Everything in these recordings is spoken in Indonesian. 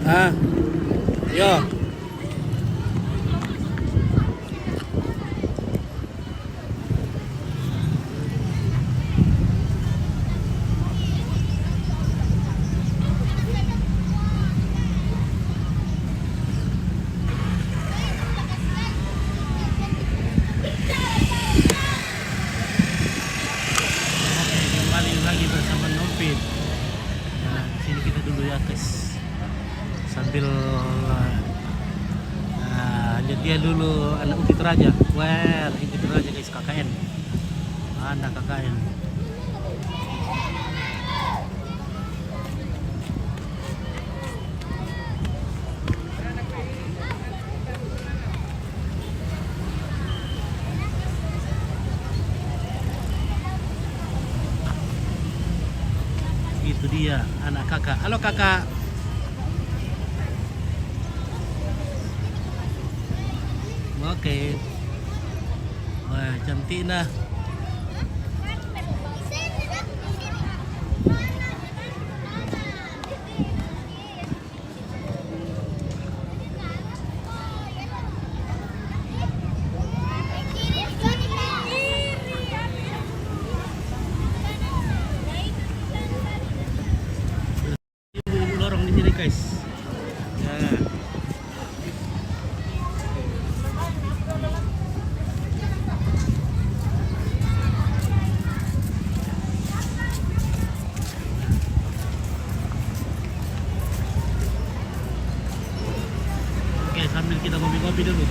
Ah, yo. Kembali lagi bersama Nompit. Nah, sini kita dulu ya guys, sambil lihat dia dulu anak Ukit Raja. Wah, Ukit Raja guys, KKN, anak KKN. Itu dia anak kakak. Halo kakak. Oke. Wah, cantik nah. Ibu lorong di sini guys. Ya. Oke, sambil kita ngopi-ngopi dulu.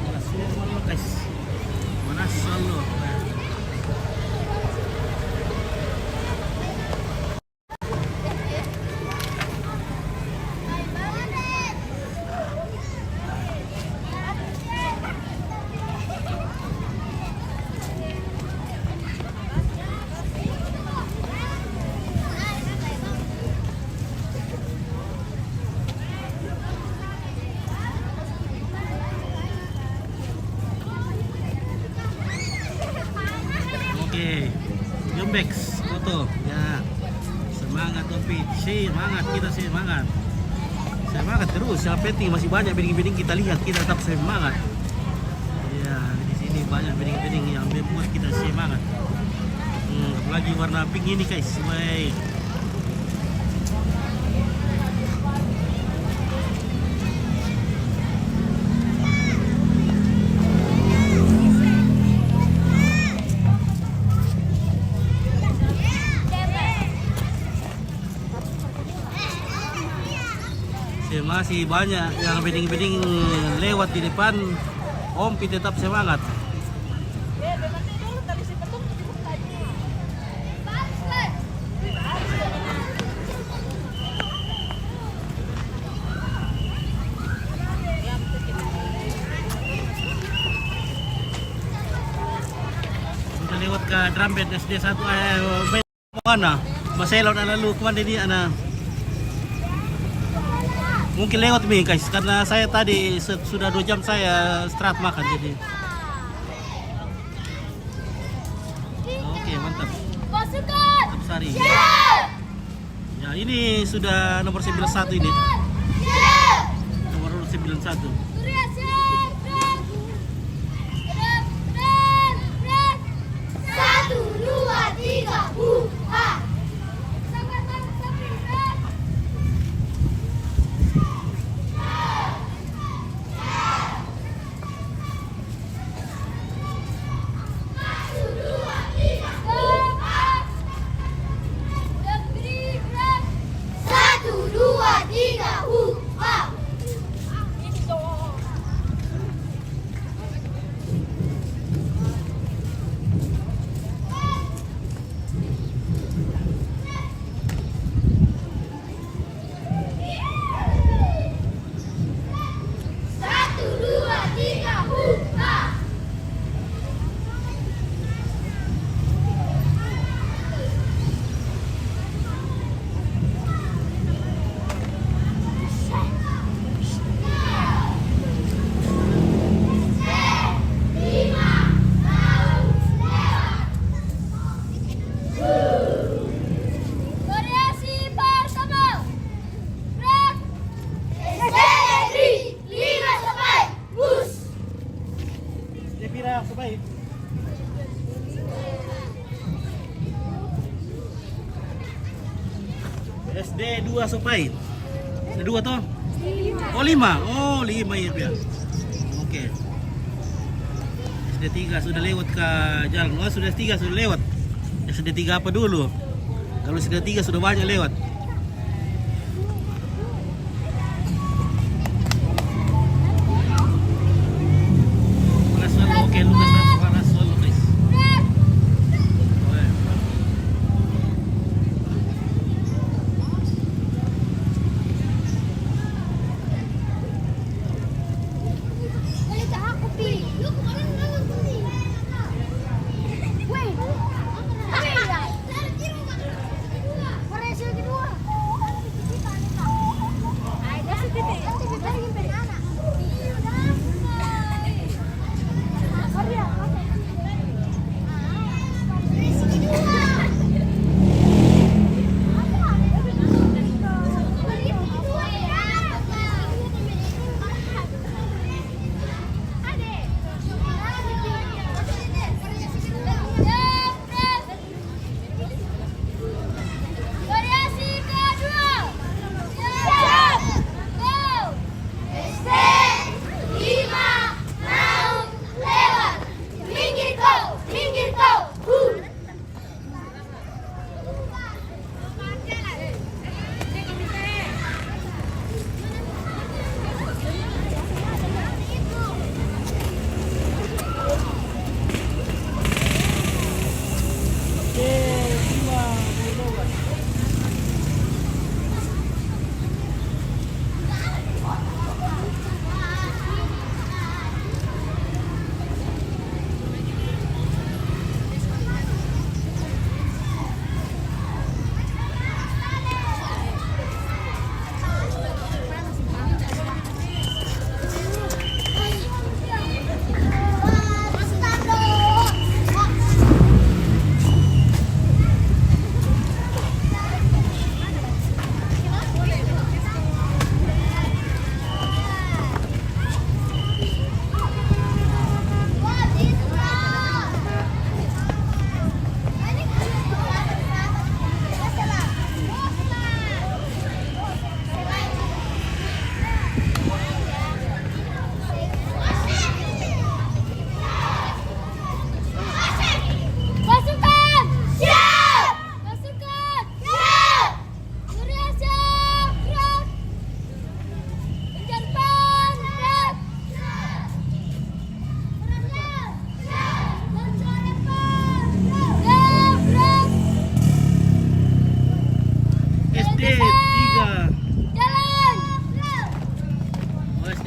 Mana Solo guys. Mana Solo. Oke, Jombex foto ya. Semangat Topi, semangat kita semangat. Semangat terus, yang penting masih banyak beding-beding kita lihat, kita tetap semangat. Ya, di sini banyak beding-beding yang membuat kita semangat. Apalagi warna pink ini guys. Woi. Masih banyak yang beding-beding lewat di depan. Ompi tetap semangat. Sudah lewat ke drum band SD 1 mana? Masalah na lalu kemana dia ana? Mungkin lewat nih guys, karena saya tadi sudah 2 jam saya istirahat makan jadi. Oke, mantap. Mantap Sari. Ya, ini sudah nomor 91 ini. Nomor 91. Satu, dua, tiga, Satu, dua, tiga, Supait. SD 2 Supait. SD 2 toh? 5. Oh 5. Oh 5 ya. Oke. SD 3 sudah lewat ke jalan. Oh sudah 3 sudah lewat. SD 3 apa dulu? Kalau SD 3 sudah banyak lewat. Oke, Lukas Panas solo guys.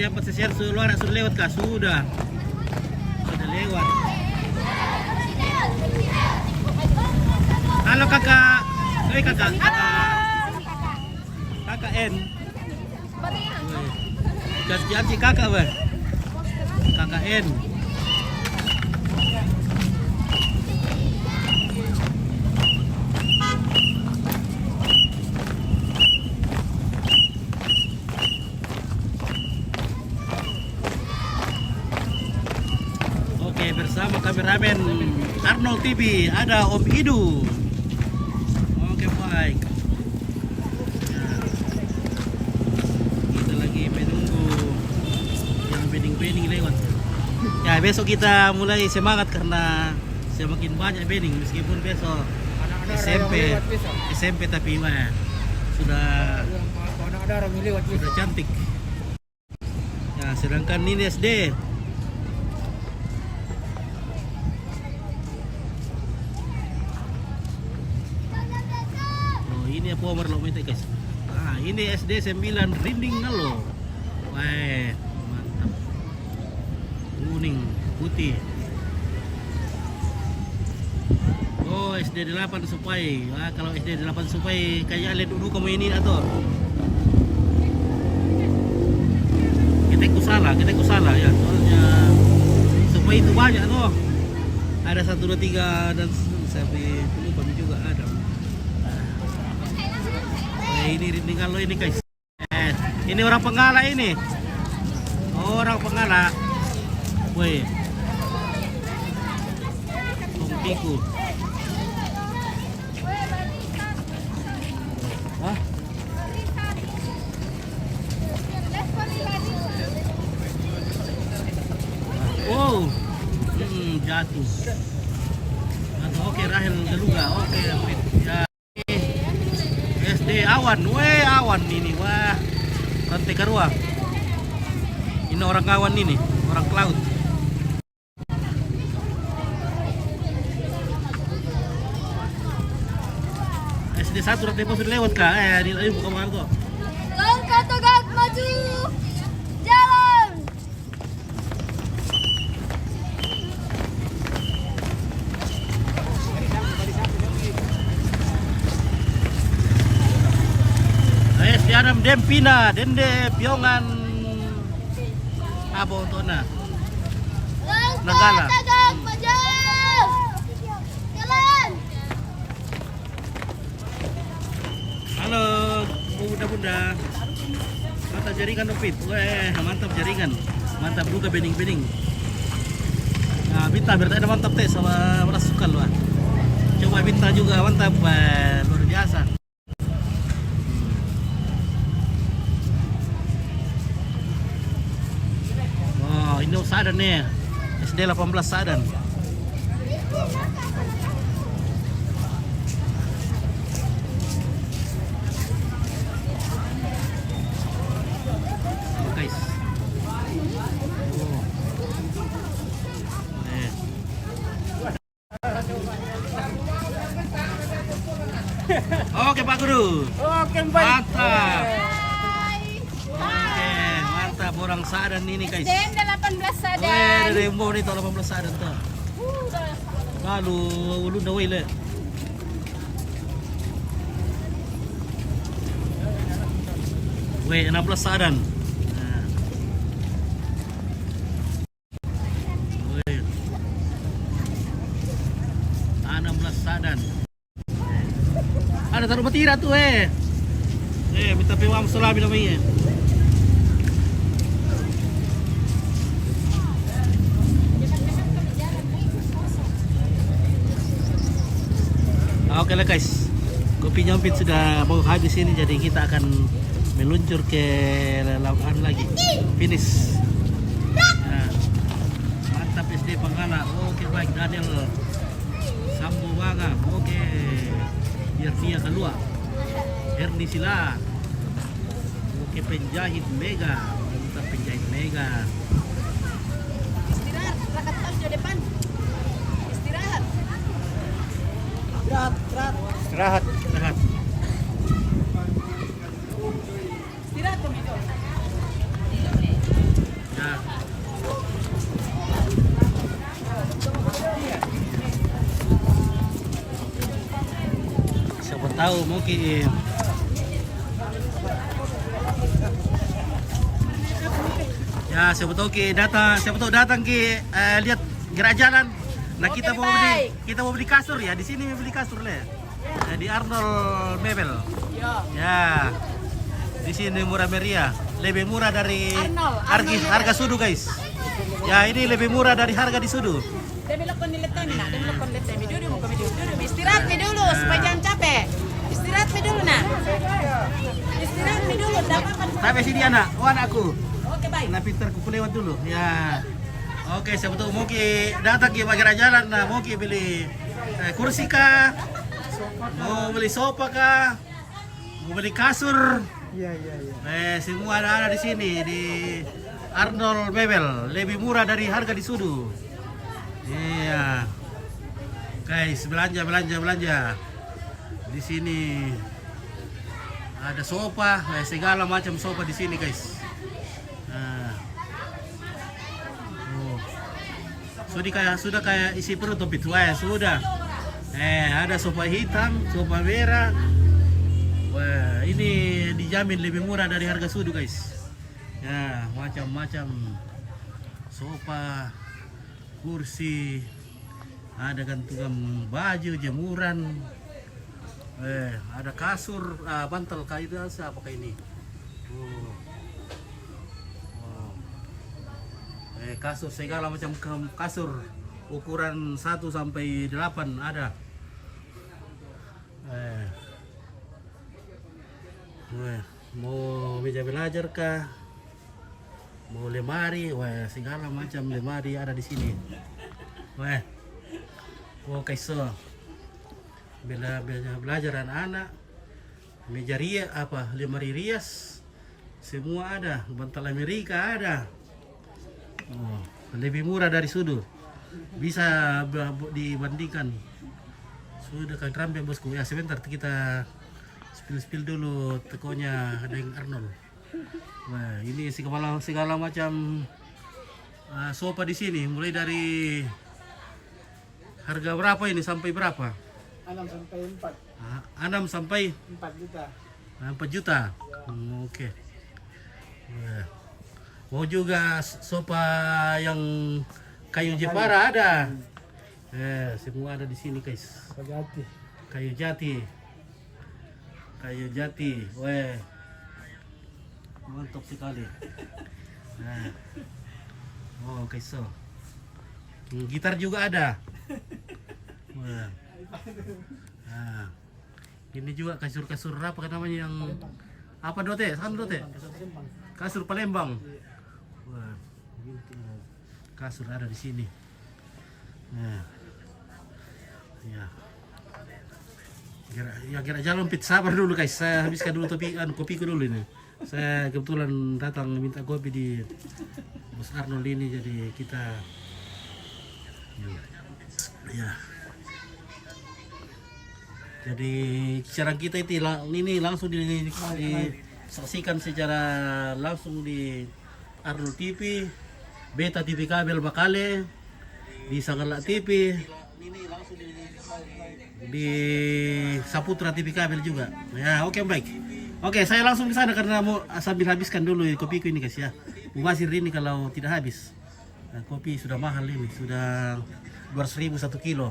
Dapat sesiar sudah lewat kah? Sudah lewat. Halo kakak, kakak N. Janji kakak bah, kakak N. Bersama kameramen Arnold TV ada Om Idu. Oke baik. Nah, kita lagi menunggu yang bening-bening lewat. Ya besok kita mulai semangat karena semakin banyak bening meskipun besok SMP tapi wah, sudah cantik. Ya sedangkan ini SD. Ini apa nomor lo minta guys. Nah, ini SD 9 Rinding Ngalo. Wah, mantap. Kuning, putih. Oh, SD 8 Supai. Wah, kalau SD 8 Supai kayak lihat dulu kamu ini atau. Kita salah ya. Soalnya Supai itu banyak tuh. Ada 1 2 3 dan sampai lupa juga ada. Ini Rindingan lo ini guys. Ini orang Penggala ini. Orang Penggala. Woi. Biku. Hah? Oh, jatuh. Atau oke Rahel Deluga, oke ya. SD Awan, Awan ini, wah. Rantai Karua. Ini orang awan ini, orang laut. SD 1 rantai pos sudah lewat kah? Di buka mana tuh? Langkah tegak maju. Jalan. SD Adam Dempina, Dende Piongan apa untuk na? Langkah tegak maju. Jalan. Halo, bunda-bunda. Mantap jaringan Opit. Mantap jaringan. Mantap juga bening-bening. Nah, Bita berarti mantap teh sama merasukan loh. Coba Bita juga mantap, luar biasa. Oh, ini Sadan nih. SD 18 Sadan. Guys. Oke Pak Guru. Oke, baik. Mantap. Oke, mantap orang Sadan ini guys. SDM 18 Sadan. Dari Rembo nih 18 Sadan tuh. Lalu ulun dah le. Weh 16 Sadan. Nah. Weh. 16 Sadan. Ada taruh batira tuh minta pewam sulabi namanya. Oke lah guys, kopi nyompit sudah mau habis ini, jadi kita akan meluncur ke lapangan lagi, finish. Nah, mantap SD Panggala. Oke baik Daniel Sambo Banga. Oke, Yernia keluar. Herni Sila. Oke penjahit Mega. Mantap penjahit Mega. Istirahat, rakat pas di depan. Istirahat. Istirahat. Istirahat. Istirahat kami dulu. Nah. Siapa tahu mungkin ya siapa tahu datang ke lihat gerak jalan. Nah Oke, kita mau beli kasur ya, di sini beli kasur le. Di Arnold Mebel. Ya. Di sini murah meriah, lebih murah dari harga Sudu guys. Ya ini lebih murah dari harga di Sudu. Istirahat mi dulu supaya jangan capek. Istirahat mi dulu nak. Istirahat mi dulu, dapat apa? Sampai sini anak, anakku. Oke baik. Nah pintar kuku lewat dulu. Ya. Oke, siapa tahu mau datang ke bagian jalan, nah mau beli kursi kah? Mau beli sofa kah? Mau beli kasur? Iya. Semua ada di sini di Arnold Mebel, lebih murah dari harga di Sudu. Iya. Guys, belanja. Di sini ada sofa, segala macam sofa di sini, guys. Nah. Sudah kayak isi perut tapi sudah. Ada sofa hitam, sofa merah. Wah, ini dijamin lebih murah dari harga Sudu, guys. Ya, macam-macam sofa, kursi, ada gantungan baju, jemuran. Ada kasur, bantal kayu itu apa ini? Kasur segala macam kasur. ukuran 1 sampai 8 ada. Mau meja belajar kah? Mau lemari, wah segala macam lemari ada di sini. Wah, oke so, belajar anak-anak, meja rias apa, lemari rias, semua ada. Bantal Amerika ada. Oh, lebih murah dari sudut, bisa dibandingkan. Sudah kan rampe bosku. Ya sebentar kita spill dulu tekonya dengan Arnold. Wah, ini segala macam sofa di sini, mulai dari harga berapa ini sampai berapa? 6 sampai 4. 6 sampai 4 juta. 4 juta. Oke. Wah. Mau juga sofa yang kayu Jepara ada. Semua ada di sini guys. Pagati. Kayu jati. Weh. Mantap sekali. Nah. Oh, oke so. Gitar juga ada. Wah. Nah. Ini juga kasur apa namanya yang apa Dote? Sama Dote? Kasur Palembang. Wah. Kasur ada di sini. Nah. Ya. Kira jalan pit, sabar dulu guys. Saya habiskan dulu kopiku dulu ini. Saya kebetulan datang minta kopi di Bos Arnold ini, jadi kita ya. Jadi cara kita itu ini langsung disaksikan secara langsung di Arnold TV, Beta TV kabel Bakale, di Sagala TV, di Saputra TV kabel juga. Ya, oke baik. Oke, saya langsung ke sana karena mau sambil habiskan dulu kopiku ini guys ya. Mubazir ini kalau tidak habis. Nah, kopi sudah mahal ini, sudah 200.000 1 kilo.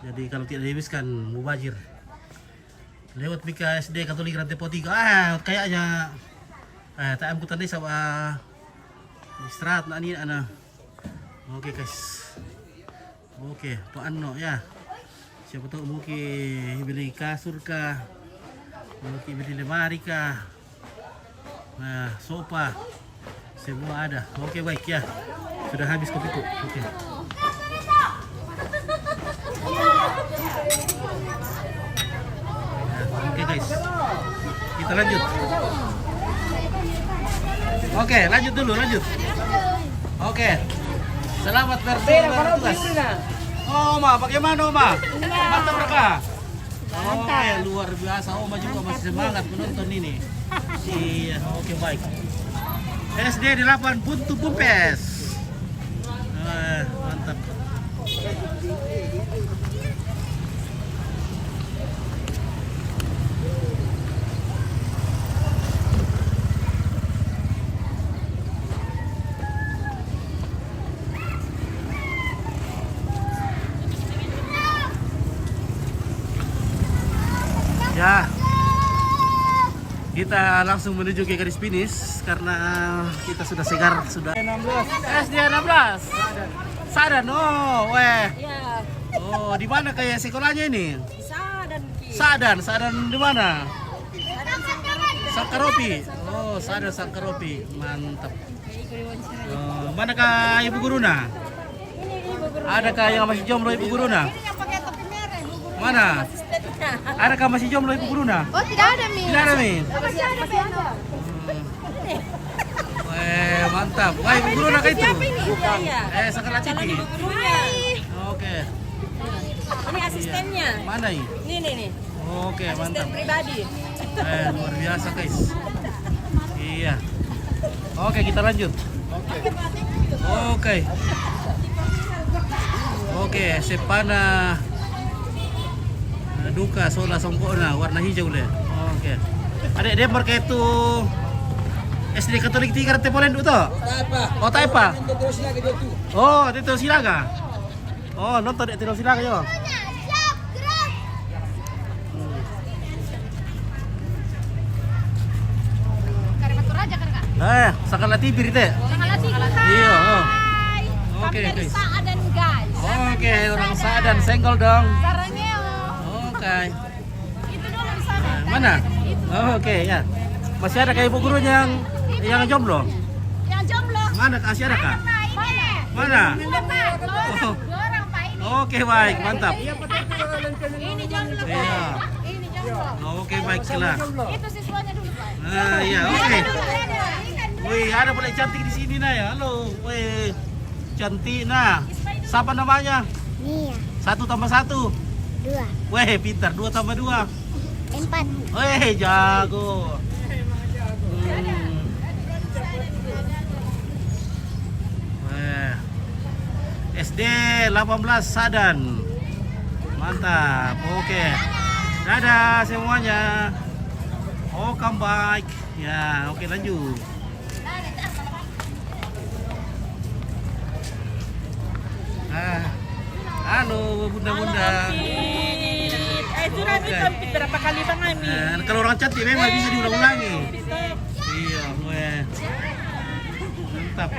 Jadi kalau tidak dihabiskan mubazir. Lewat BKSD Katolik Rantai Potiga. Kayaknya tak angkutan desa istirahat nak ni ana. Oke guys. Oke, Pak Anno ya. Siapa tahu mungkin beli kasur kah, mungkin beli lemari kah, nah sofa, semua ada. Oke baik ya, sudah habis kopiku. Oke. Oke guys, kita lanjut. Oke, lanjut dulu, lanjut. Oke, selamat bertugas. Oma, bagaimana Oma? Mantap mereka. Oke, luar biasa. Oma juga masih semangat menonton ini. Iya, oke baik. SD 8 Buntu Pumpes. Mantap. Ya, kita langsung menuju ke garis finish karena kita sudah segar, sudah 16. SD 16. Sadan, oh, weh. Iya. Oh, di mana kayak sekolahnya ini? Sadan Ki. Sadan di mana? Sadan Sangkaropi. Sangkaropi. Oh, Sadan Sangkaropi, mantap. Oh, manakah ibu guruna? Ini ibu guru. Adakah yang masih jomblo ibu guruna? Ini yang pakai topi merah, ibu guru. Mana? Asistennya. Adakah masih jomblo ibu guruna? Oh, tidak ada, Mi. Tidak ada nih. Masih ada. Weh, mantap. Wah, ibu guruna kah itu? Bukan. Iya. Sekolah Calon TV. ibu gurunya. Oke. Ini asistennya. Mana ini? Nih. Oke, mantap. Asisten pribadi. Luar biasa guys. Iya. Oke, kita lanjut. Oke, Sepana Duka Sola Songkona warna hijau le. Oke. Adik dia pakai itu SD Katolik 3 Rantai Polen itu? Oh, Taipa. Oh, itu Silaga. Oh, nonton di Tiro Silaga yo. Sakala TV itu. Sakala TV. Iya, oh. Oke, Kami dari guys. Saadan, guys. dan senggol dong. Sarangnya. Oke. Itu dulu di sana. Nah, mana? Oh, oke ya. Masih ada kayak ibu gurunya yang jomblo? Yang jomblo. Mana? Masih ada kak? Mana? Mana? Dua orang Pak ini. Oke baik, mantap. Ini jomblo. Iya. Ini jomblo. Oke baiklah. Itu siswanya dulu Pak. Ah iya, oke. Ada. Wih, ada boleh cantik di sini nah ya. Halo, wih, cantik nah. Siapa namanya? Nia, 1 tambah 1. 2, Weh, pintar. 2 tambah 2. 4. Weh, jago. Weh. SD 18 Sadan. Mantap. Oke. Dadah semuanya. Oh, baik. Ya, oke lanjut. Halo bunda-bunda. Itu kami kampit berapa kali Bang Ami? Kalau orang cantik memang bisa diulang-ulangi. Iya, weh. Mantap.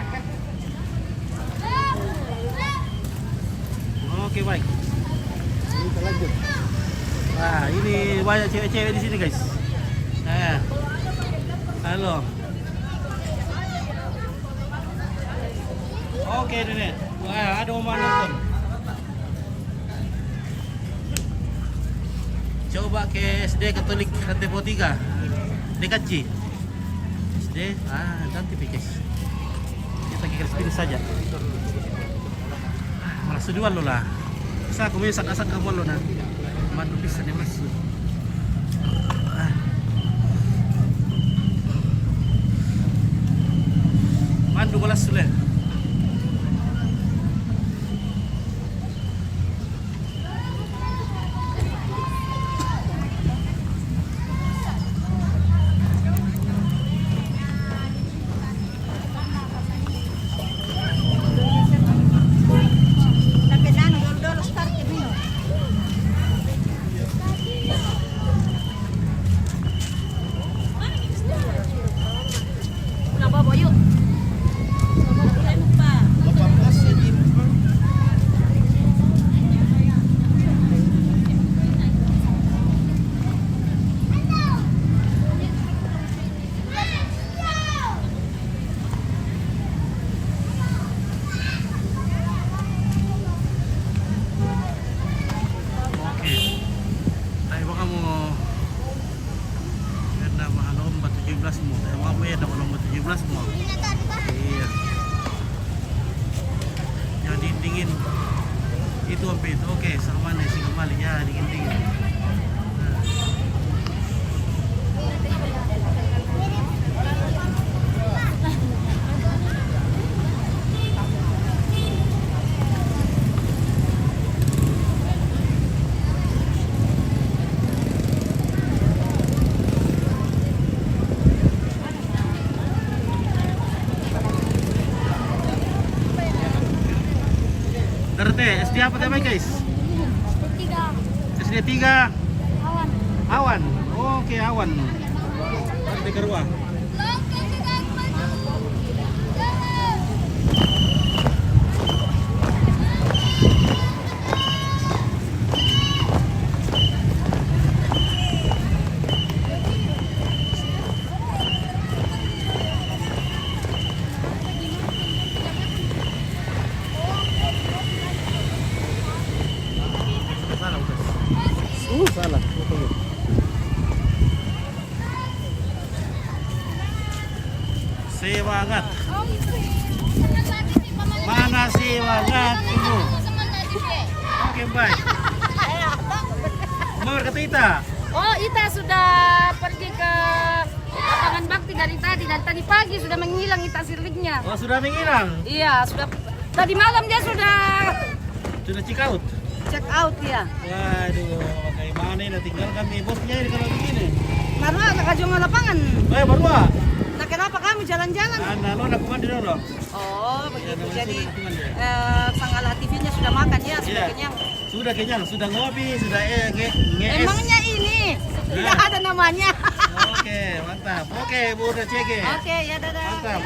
Oke, baik. Kita lanjut. Nah, ini banyak cewek-cewek di sini, guys. Nah. Halo. Oke, Nenek. Wah, ada mau nonton. Coba ke SD Katolik Rantepo 3. DKC. SD, nanti pikir. Kita ke garis pilih saja. Malah seduan lo lah. Bisa aku masak kamu lo nah. Mandu bisa dia masuk. Mandu balas sudah. Semua. Iya. Jadi dingin. Itu sampai itu. Oke, sama nih sih kembali ya dingin-dingin. SD apa namanya guys? SD 3 Awan. Oke, Awan. Ada Kerwa. Salah. Semangat. Mana semangat ibu? Oke, baik. Mau kata Ita? Oh, Ita sudah pergi ke lapangan bakti dari tadi pagi sudah menghilang Ita sirliknya. Oh, sudah menghilang? Iya, sudah tadi malam dia sudah check out? Check out ya. Waduh, bagaimana ini tinggal kami bosnya ini kalau begini. Marwa kakak jonga lapangan. Marwa. Nah, kenapa kami jalan-jalan? Nah, lo nak mandi dulu. Oh, begitu. Ya, Jadi sang TV-nya sudah makan ya, sudah Iya. kenyang. Sudah kenyang, sudah ngopi, sudah nges. Emangnya ini tidak ada namanya. Oke, mantap. Oke, Bu udah cek. Oke, ya dadah. Mantap.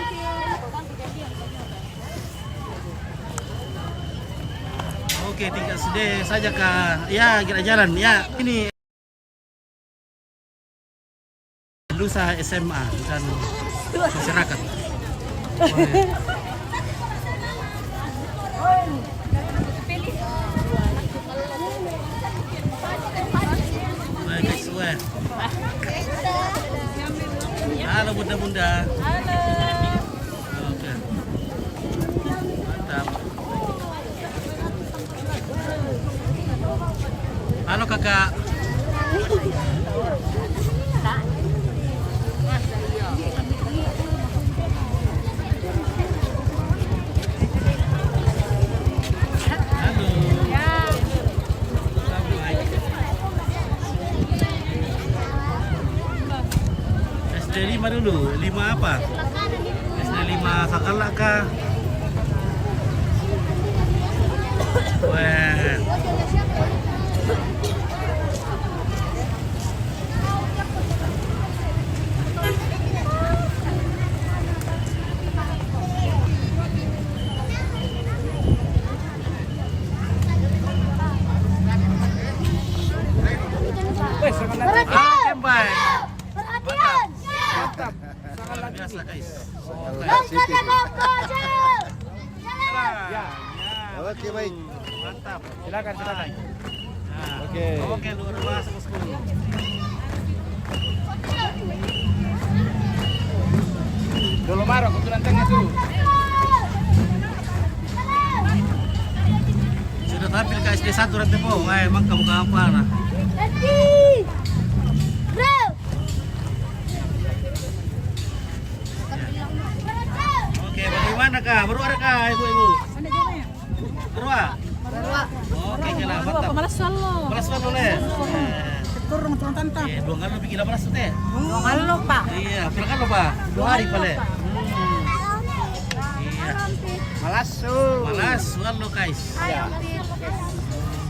Thank you. Oke, tingkat SD saja kah? Ya, kira jalan. Ya, ini Lusa SMA, bukan masyarakat. Baik, guys, weh. Halo bunda-bunda. Halo. Oke. Mantap. Halo kakak. Halo. SD 5 dulu. 5 apa? SD 5 Sakala kah? Wah. Oke, baik. Perhatian. Mantap. Luar biasa, guys. Ya. Oke, baik. Mantap. Silakan. Nah. Oke. Oke, luar biasa, bosku. Dulu marah, kebetulan tengah tuh. Sudah tampil ke SD 1 nanti po. Emang kamu apa nah? Oke, bagaimana kah? Baru ada kah ibu-ibu? Baru ah? Oke, kena mantap. Malas solo. Balas selalu le. Turun tanta. Dua kali bikin apa balas teh? Halo, Pak. Iya, berapa kali pak? 2 hari pale. Iya. Malas Malas, selalu guys.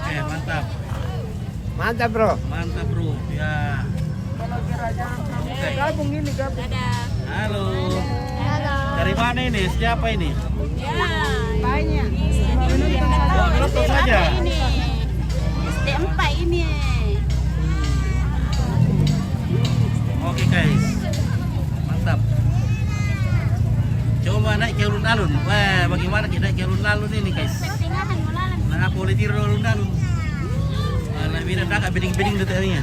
Oke, mantap. Mantap, bro. Mantap bro. Ya. Oke. Gabung ini, gabung. Halo. Dari mana ini? Siapa ini? Banyak. Oh, nonton saja. SD 4 ini. Oke guys. Mantap. Coba naik ke alun-alun. Wah, bagaimana kita naik ke alun-alun ini guys? Nah, boleh tiru alun-alun. Nah, bina dah bening-bening tu tanya.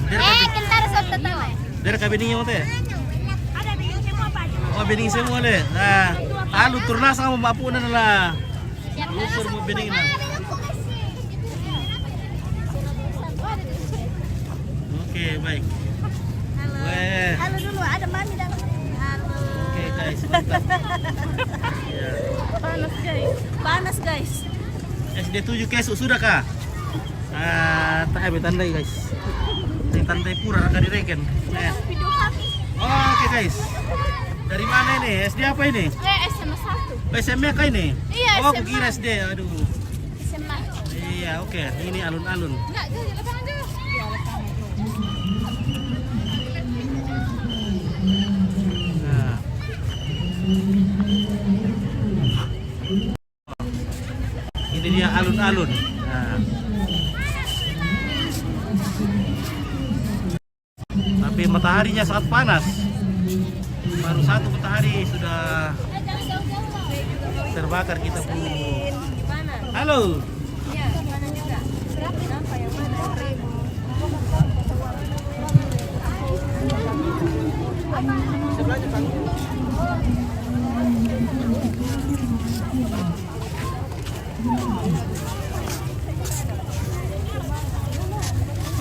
Dari kabiningnya mau teh? Oh, bening semua le. Nah, alu turna sama mapu na lah. Lutur mo bening na. Oke, baik. Weh. Halo dulu, ada mami dalam. Halo. Oke guys, mantap. Ya. Panas guys. SD 7 kesu sudah kah? Tak ada tandai guys. Ini tandai pura akan direken. Oke guys. Dari mana ini? SD apa ini? SMA 1. SMA kah ini? Iya, Oh, aku SMA. kira SD. Aduh. SMA. Iya, oke. Ini alun-alun. Enggak, jadi lapangan aja. Nah. Ini dia alun-alun. Nah. Tapi mataharinya sangat panas. Baru satu matahari sudah terbakar kita pun. Halo.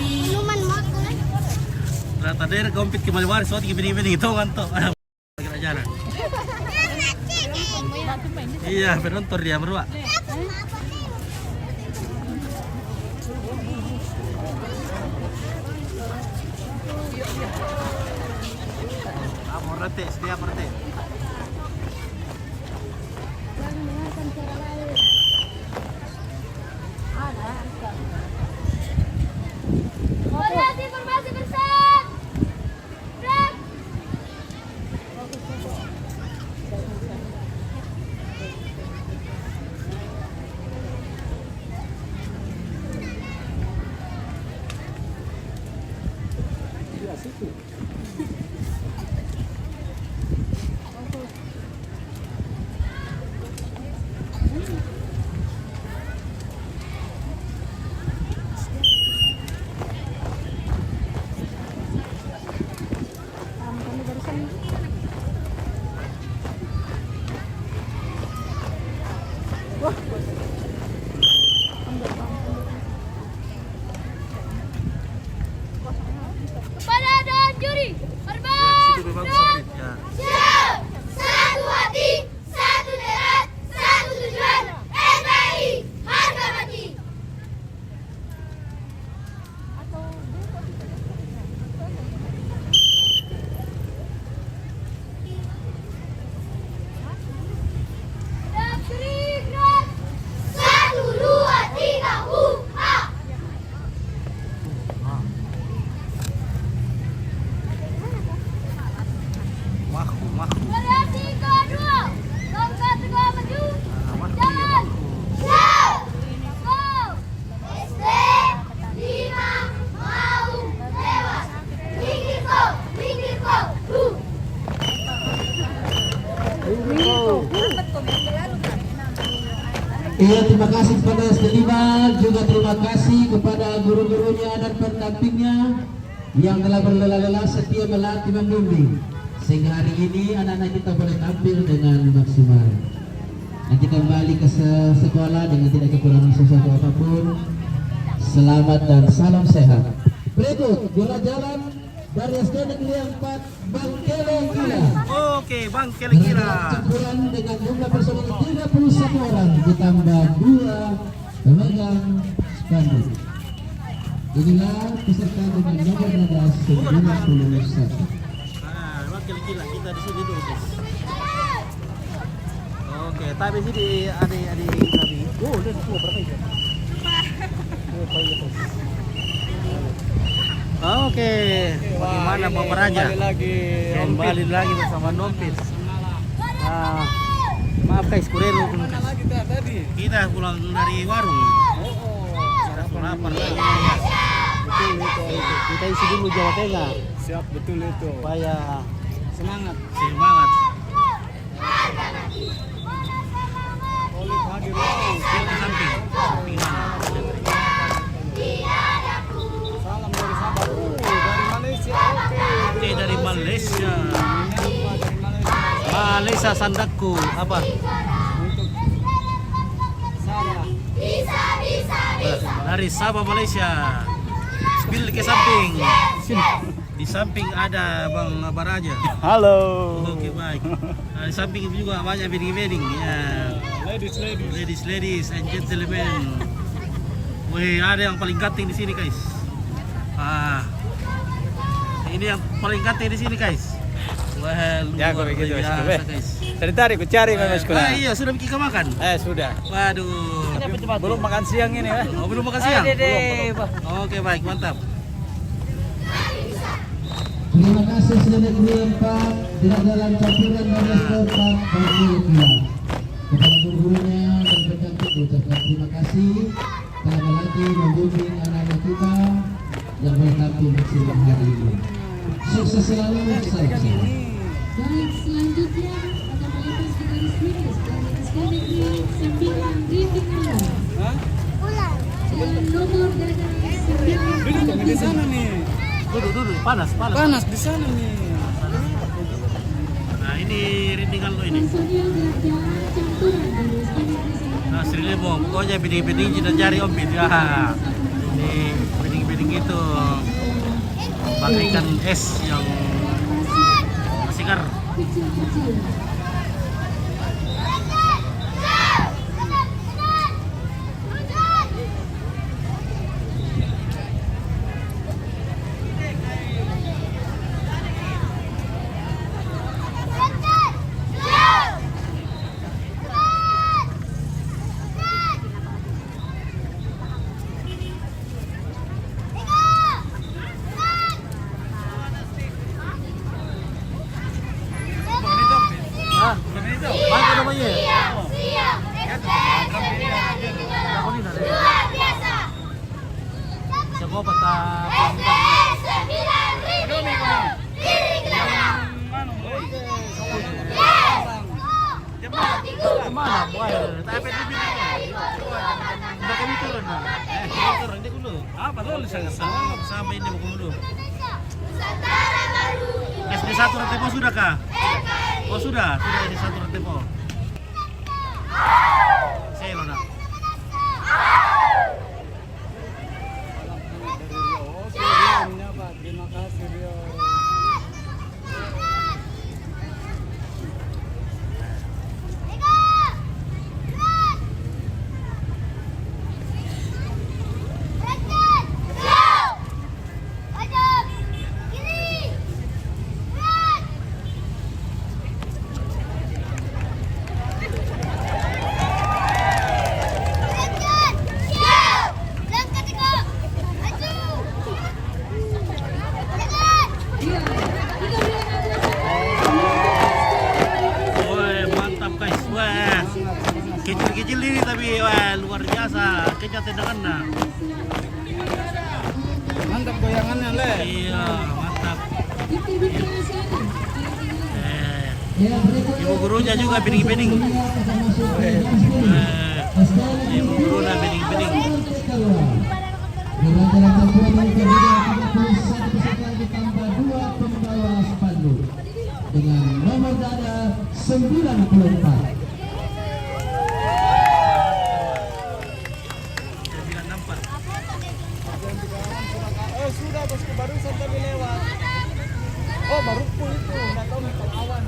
Minuman makan. Nah, tadi kompet kembali waris, so bening-bening itu ngantuk. Kira jalan. Iya, penonton dia berdua. Amor rete, sedia rete. Informasi bersih. Break. Kepada dan juri, Ya, di situ lebih bagus Sabrit. Ya. Siap. Satu hati, satu niat, satu tujuan. NKRI harga mati. dan juri gerak. 1, 2, 3, ha. Waku, waku. Variasi kedua, langkah tegak maju. Ah, waku, ya, Jalan. waku. Siap. Go. SD 5 mau lewat. Pinggir kau. Iya, terima kasih kepada SD5, juga terima kasih kepada guru-gurunya dan pendampingnya yang telah berlelah-lelah setia melatih membimbing sehingga hari ini anak-anak kita boleh tampil dengan maksimal. Nanti kembali ke sekolah dengan tidak kekurangan sesuatu apapun. Selamat dan salam sehat. Berikut bola jalan dari SD Negeri 4 Bangkele Kira. Oke, Bang kira-kira. Campuran dengan jumlah personil 31 orang ditambah 2 pemegang spanduk. Inilah peserta dengan nomor 1191. Ah, Bang kira-kira kita di sini dulu, guys. Oke, tapi sini adik-adik kami. Oh, udah semua berapa itu? Oke, bagaimana Bapak Raja? Kembali lagi bersama Nompit. Ah, maaf guys, kurero. Kita pulang dari warung. Sudah lapar lagi. Betul itu. Kita isi dulu Jawa Tengah. Siap, betul itu. Supaya Semangat. semangat. Olive hadir. Di samping. Samping mana? Salam dari Sabah. Dari Malaysia. Oke. Oke, dari Malaysia. Dari Malaysia. Malaysia Sandaku apa? Untuk Sabah. Dari Sabah Malaysia. Spill ke samping. Di samping ada Bang Baraja. Halo. Oke baik. Nah, di samping itu juga banyak wedding ya. Ladies and gentlemen. Wih, ada yang paling ganteng di sini guys. Ah, ini yang paling ganteng di sini guys. Wah, Ya, kok luar begitu, Mas biasa Kube. guys. Dari tadi ku cari Mas Kuna. Ah iya, sudah bikin makan. Sudah. Waduh. Belum makan siang ini, ya. Oh, belum makan siang? Belum. Oke baik, mantap. Terima kasih SD Negeri 4 tidak dalam campuran dari Sport Bangkele Kira. Kepada guru-gurunya dan pendamping ucapkan terima kasih telah melatih membimbing anak-anak kita yang boleh tampil maksimal hari ini. Sukses selalu, salam sehat. Baik, selanjutnya akan melintas ke garis finish dari SD Negeri 9 Rinting Alam dan nomor dari 9 Di sana nih. Duduk, panas. Panas di sana nih. Nah ini rindingan lo ini. personil gerakan campuran dari SD Negeri 9 Nah Sri Lembong, pokoknya beding-beding dan cari ombit ya. Ini beding-beding itu bagaikan es yang segar. kecil-kecil. Ah, apa namanya? Sebuah peta. Mana? Tapi di udah kami turun dong. Turun ini dulu. Apa lo sama ini mau dulu. SD 1 Rantepo sudah kah? Oh sudah SD 1 Rantepo. Saya kecil ini tapi wah, luar biasa kencang tendangannya. Mantap goyangannya, Le. Iya, mantap. Ya, berikutnya Ibu gurunya juga bening-bening. akan masuk ke Ibu gurunya bening-bening. dengan jarak tempuh dari kedua 31 peserta ditambah 2 pembawa spanduk dengan nomor dada 94. Sudah bosku, barusan tadi lewat. Oh, baru pun itu, nggak tahu nih kalau awan.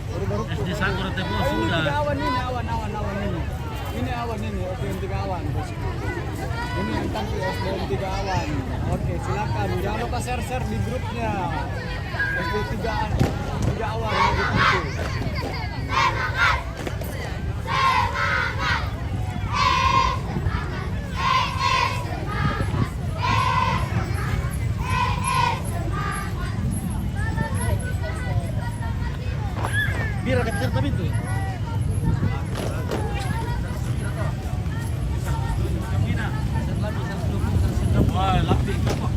Baru pun. SD Sakura Tempo Oh, ini sudah. tiga awan ini, awan ini. Ini awan ini, SDM 3 awan bosku. Ini yang tampil SDM 3 awan. Oke, silakan. Jangan lupa share di grupnya. SDM 3 awan yang ditampil. Biar kecil tapi itu. Wah, lapis apa?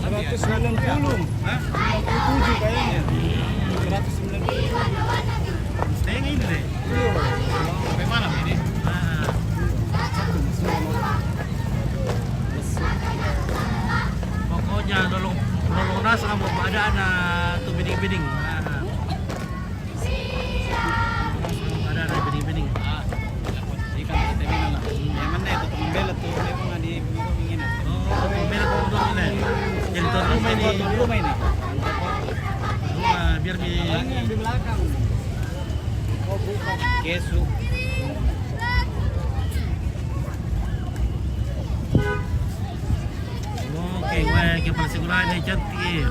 190. Hah? 97 kayaknya. 190. Saya ini deh. Sampai malam ini. Pokoknya nolong nas kamu ada tuh bening-bening. Ada bening-bening. Ikan terminal lah. Yang mana itu teman bela tuh memang di ingin. Oh, pembela untuk ini. Jadi tuan rumah ini. Rumah ini. Rumah biar di Ini yang di belakang. Oh, bukan. Kesu. Oke, wah, kepala sekolah ini cantik.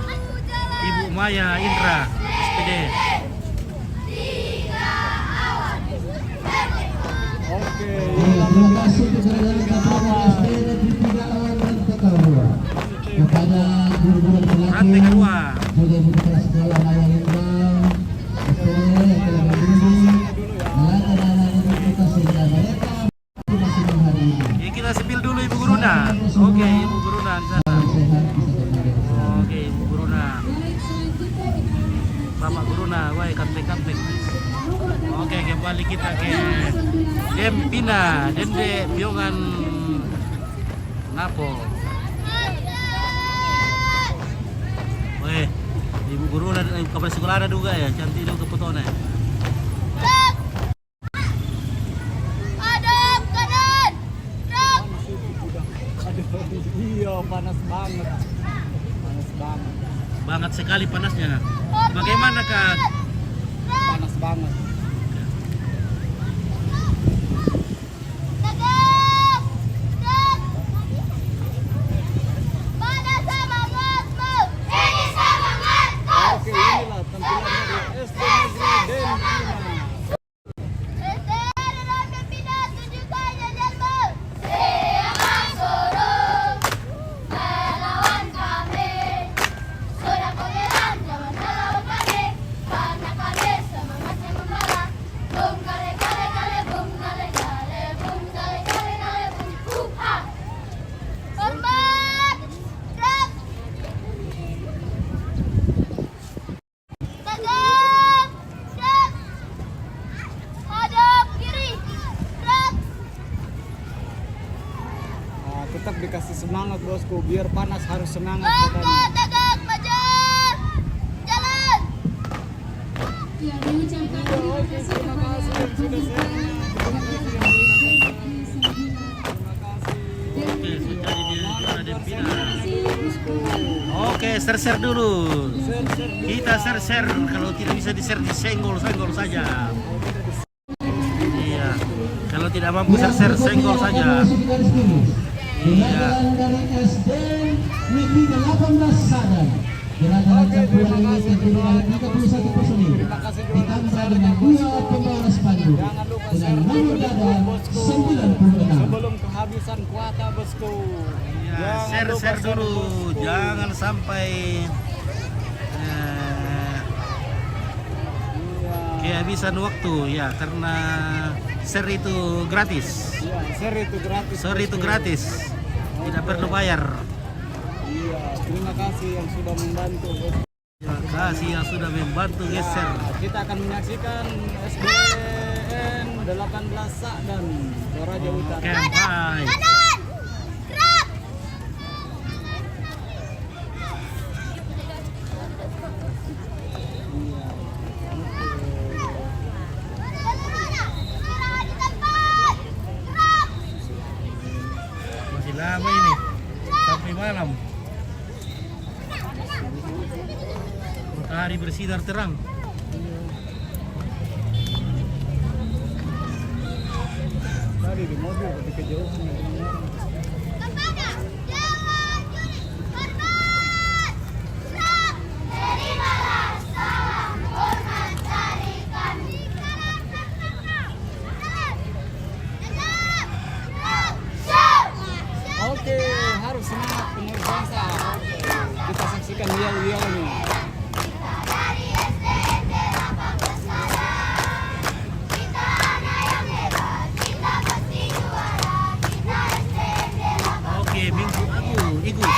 Ibu Maya Indra, SPD. Oke. Terima kasih kepada Kapolres SD Negeri 3 Awan dan Pekalua. Kepada guru-guru Rantai pelatih kedua. juga ibu kepala sekolah Maya Indra, SD yang telah membimbing dan anak-anak universitas sehingga mereka masing-masing hari ini. Ya, kita sepil dulu Ibu Guruna. Oke, Ibu Guruna di sana. Salam sehat bisa kembali. Oke, Ibu Guruna. Baik, selanjutnya kita Bapak Guruna, wah kantek-kantek. Oke, kembali kita ke Dempina, Dende Biongan Napo. Weh, Ibu Guruna kepala sekolah ada juga ya, cantik juga fotonya. Hadap kanan. Gerak. Aduh, iya panas banget. Panas banget. Banget sekali panasnya. Bagaimana Kak? Panas banget. Tegak. Gerak. Mana semangatmu? Ini semangatku. Oke, inilah tampilannya di SD Negeri Dempina. SD dalam Dempina tunjukkan jajanmu. Siang suruh melawan kami. Sudah pangeran jangan melawan kami. Karena kami semangatnya membela. Bum kale kale kale bum kale kale bum kale kale kale bum ha. Hormat. Gerak. Tegak. Gerak. Hadap kiri. Gerak. Ah, tetap dikasih semangat bosku, biar panas harus semangat Bangga katanya. tegak maju. Jalan. ya diucapkan terima kasih kepada Sudah share-nya. Terima kasih yang Dempina. Terima kasih. Oke, sudah di juara Dempina. Bosku. Oke, share dulu. Share dulu. Kita share kalau tidak bisa di-share disenggol saja. Iya. Kalau tidak mampu share senggol saja. Iya. Dari SD Negeri 18 Sadar. Gerakan campuran ini terdiri dari 31 personil. Ditambah dengan 2 pembawa spanduk dengan nomor dada 96. Sebelum kehabisan kuota bosku. Iya, Jangan lupa share dulu. bosku. Jangan sampai Iya. kehabisan waktu ya, karena share itu gratis. Iya, share itu gratis. Share itu gratis. Tidak perlu bayar. Iya, terima kasih yang sudah membantu. Terima kasih yang sudah membantu geser. Kita akan menyaksikan SDN 18 Sakdan Toraja Utara. Oke, bye. Kanan! Gerak! Istirahat di tempat! Gerak! Masih lama ini sampai malam. Matahari bersinar terang. Tadi di mobil tapi kejauhan. Kemana? Jangan juri! Hormat! Gerak! Terimalah salam hormat dari kami. Oke, harus semangat penuh bangsa. Kita saksikan yel-yelnya. Dari SDN 18 Malang, kita anak yang hebat, kita pasti juara. Kita SDN 18 Oke, Minggu Igus.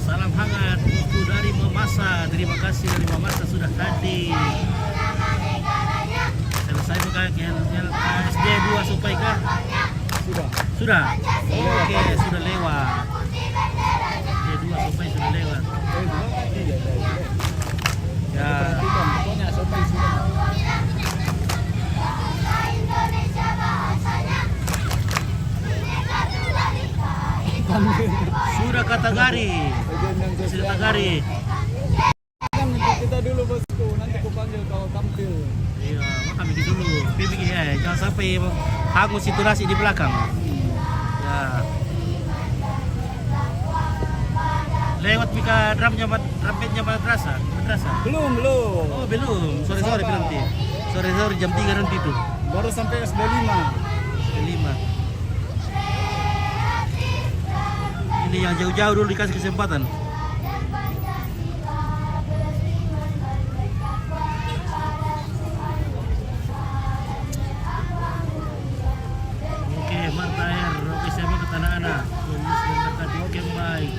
Salam hangat untuk dari Mamasa. Terima kasih dari Mamasa sudah hadir. Selesai bukan SD 2 sampai ke? Sudah. Sudah. Oke, sudah lewat. SD 2 sampai sudah lewat. Ya. Perhatikan, pokoknya sampai sudah. Indonesia bahasanya. Bineka Tunggal Ika. Sudah kata Gari. Sudah kata Gari. Kan kita dulu bosku, nanti aku panggil kalau tampil. Iya, makan bikin dulu. Bikin ya, jangan sampai hangus itu nasi di belakang. Ya. Lewat mika drumnya madrasah. Belum. Oh, belum. Sore-sore nanti. Sore-sore jam 3 nanti tuh. Baru sampai SD 5. Jam 5. Ini yang jauh-jauh dulu dikasih kesempatan. Oke, Marta Air. Oke, saya mau ke anak-anak. Oke, baik.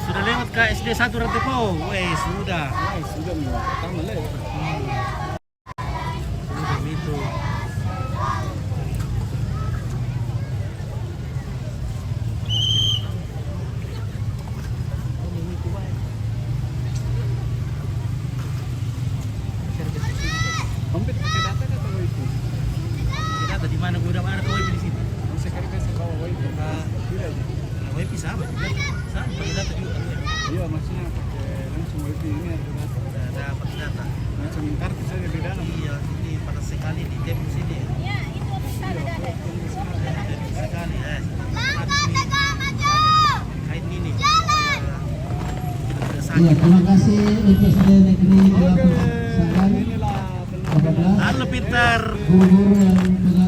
Sudah lewat ke SD 1 Rantepo. Weh, sudah. Sudah pertama lewat. Sudah itu. Hampir pakai data kata wifi. Kita ada di mana? Gue udah mana wifi di sini. Bisa kira kasih bawa wifi. Tidak. Wifi sama juga. Sama pakai data juga. Iya, maksudnya pakai langsung wifi ini ada data. Ada dapat data. Macam kartu saja di dalam. Iya, ini pada sekali di demo sini. Iya, Demo sekali. Langkah tegak maju. Kain ini. Jalan. Iya, terima kasih untuk SD Negeri Oke, 18 inilah penampilan. Halo pintar. guru-guru yang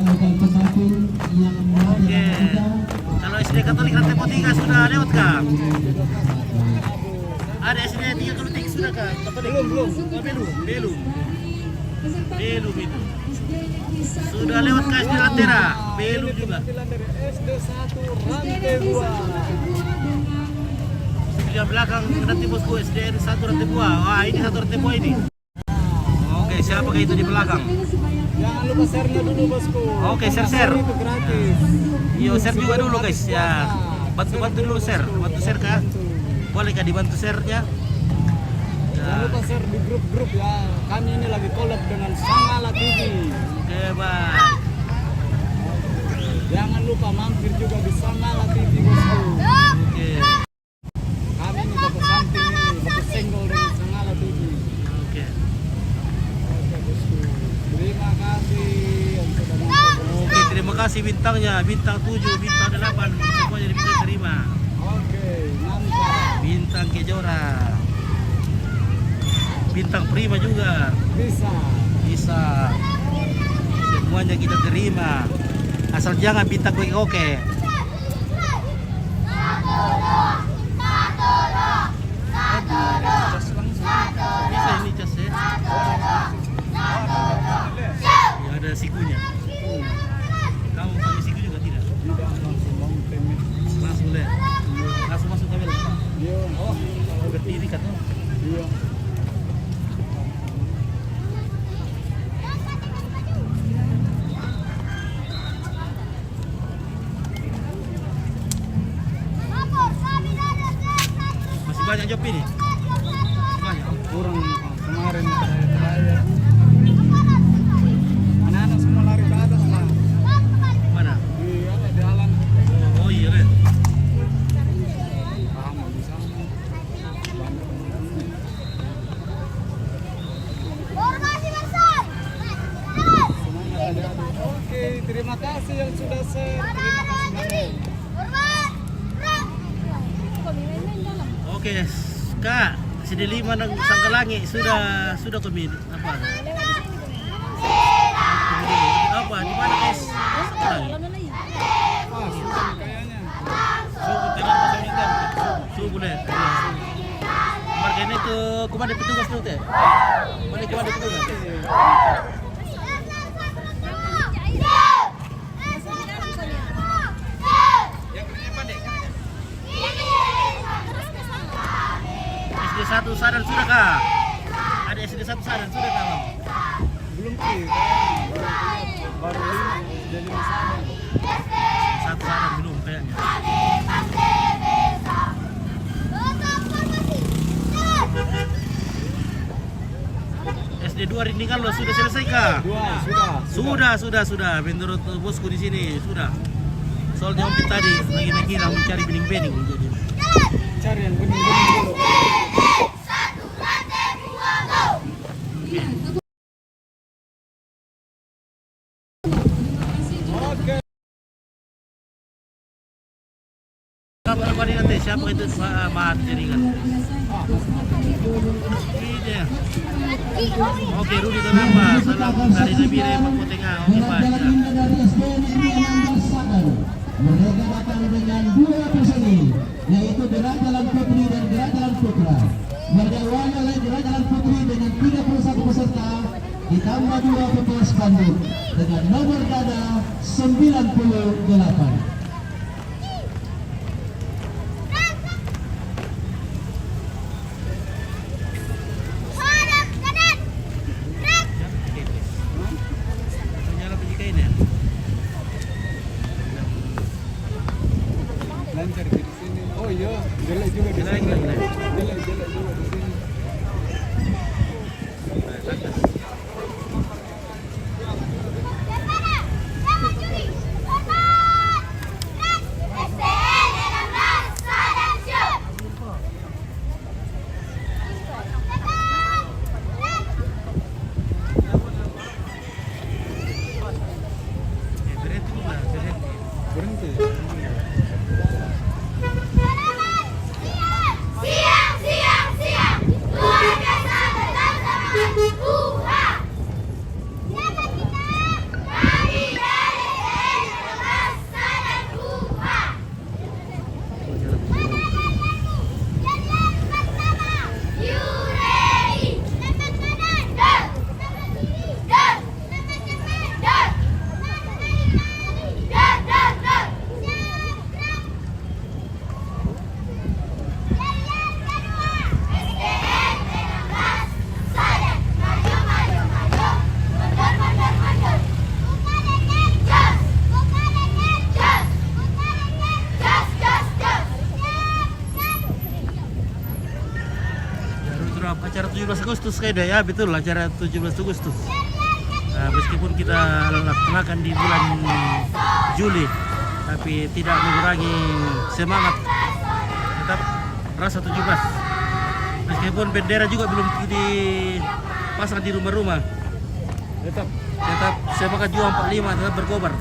pegawai pendamping yang Oke. Kalau SD Katolik Rantepo 3 sudah lewat kah? Ada SD 3 Katolik sudah kah? Katolik? Belum. Belum itu. Sudah lewat ke SD Lantera? Belum juga. Penampilan dari SD 1 Rantai 2. Di belakang nanti bosku SDN 1 Rantepo. Wah, ini 1 Rantepo ini. Oke, siapa itu di belakang? Jangan lupa share-nya dulu bosku. Oke, share. Itu gratis. Yo, share juga dulu guys ya. Bantu dulu share. Bantu share kah? Boleh kah dibantu share-nya? Jangan lupa share di grup-grup ya. Kami ini lagi collab dengan Sangala TV. Oke, Bang. Jangan lupa mampir juga di Sangala TV bosku. Oke. Kami ini bapak samping ini, bapak senggol dengan Sangala TV. Oke. Oke bosku. Terima kasih yang sudah nonton. Oke, terima kasih bintangnya. Bintang 7, bintang 8. Semuanya diterima. Oke, mantap. Bintang Kejora. Bintang Prima juga. Bisa. Semuanya kita terima. Asal jangan bintang oke. Bisa ini cas ya. Ya ada sikunya. Kamu pakai siku juga tidak? Tidak langsung bangun pemit. Langsung deh. Langsung masuk kamera. Iya. Oh, berdiri kan? Iya. Masih banyak job ini. Masih banyak. Kurang kemarin terakhir. Anak-anak semua lari ke atas lah. Mana? Iya, di jalan. Oh iya deh. Paham di sana. Semangat adik-adik. Oke, terima kasih yang sudah share. Terima kasih banyak. Oke, Kak. Sini 5 nang Sangkalangi sudah komit apa? Apa? Di mana guys? Sangkalangi. Ah, sudah kayaknya. Subuh tidak pasang ikan. Subuh deh. Marga ini tuh kemana petugas tuh teh? Mana kemana petugas? SD 1 sadar sudah kah? Ada SD 1 sadar sudah kah? Bang? Belum sih, baru 5 jadi sana. 1 sadar belum kayaknya. SD 2 Rindingan lo sudah selesai kah? 2 sudah. Sudah. Menurut bosku di sini sudah. Soalnya Om Pit tadi lagi mengira mencari bening-bening jadi. Cari yang bening-bening dulu. Oke. Apa ini nanti? Siapa itu Mahat Jaringan? Ini ya. Oke, Rudi Tanapa. Salam dari Nabire Papotengah. Oke, Pak. Jalan Indah dari SD Negeri 16 Sadar. Mereka datang dengan 2 personil, yaitu Gerak Jalan Putri dan Gerak Jalan Putra. Diawali oleh Gerak Jalan Putri dengan 31 peserta, ditambah 2 pembawa spanduk dengan nomor dada 98. Nyala penjika ini ya? Lancar di sini. Oh iya, jelek juga di sini. Jelek juga di sini. Berhenti dulu lah, berhenti. Berhenti. Acara 17 Agustus kayaknya ya, betul acara 17 Agustus. Nah, meskipun kita laksanakan di bulan Juli, tapi tidak mengurangi semangat, tetap rasa 17. Meskipun bendera juga belum dipasang di rumah-rumah, Tetap. semangat juang 45 tetap berkobar.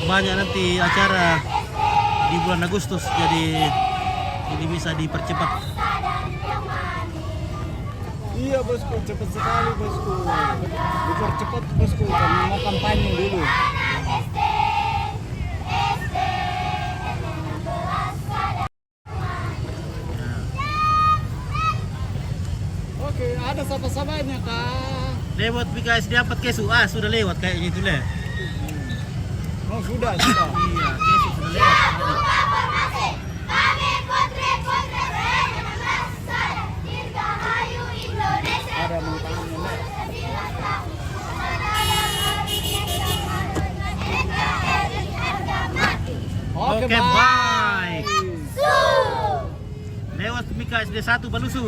Banyak nanti acara di bulan Agustus, jadi ini bisa dipercepat. Iya bosku, cepat sekali bosku. Dipercepat bosku, karena mau kampanye dulu. Oke, ada sapa-sapanya kak. Lewat PKS dapat kesu. Sudah lewat kayaknya itu leh. Oh sudah. Iya, kesu sudah lewat. Kami putri-putri Dirgahayu Indonesia. Ada mengtanya nih. Oke, bye. Su. Lewat PKS D1 Balusu.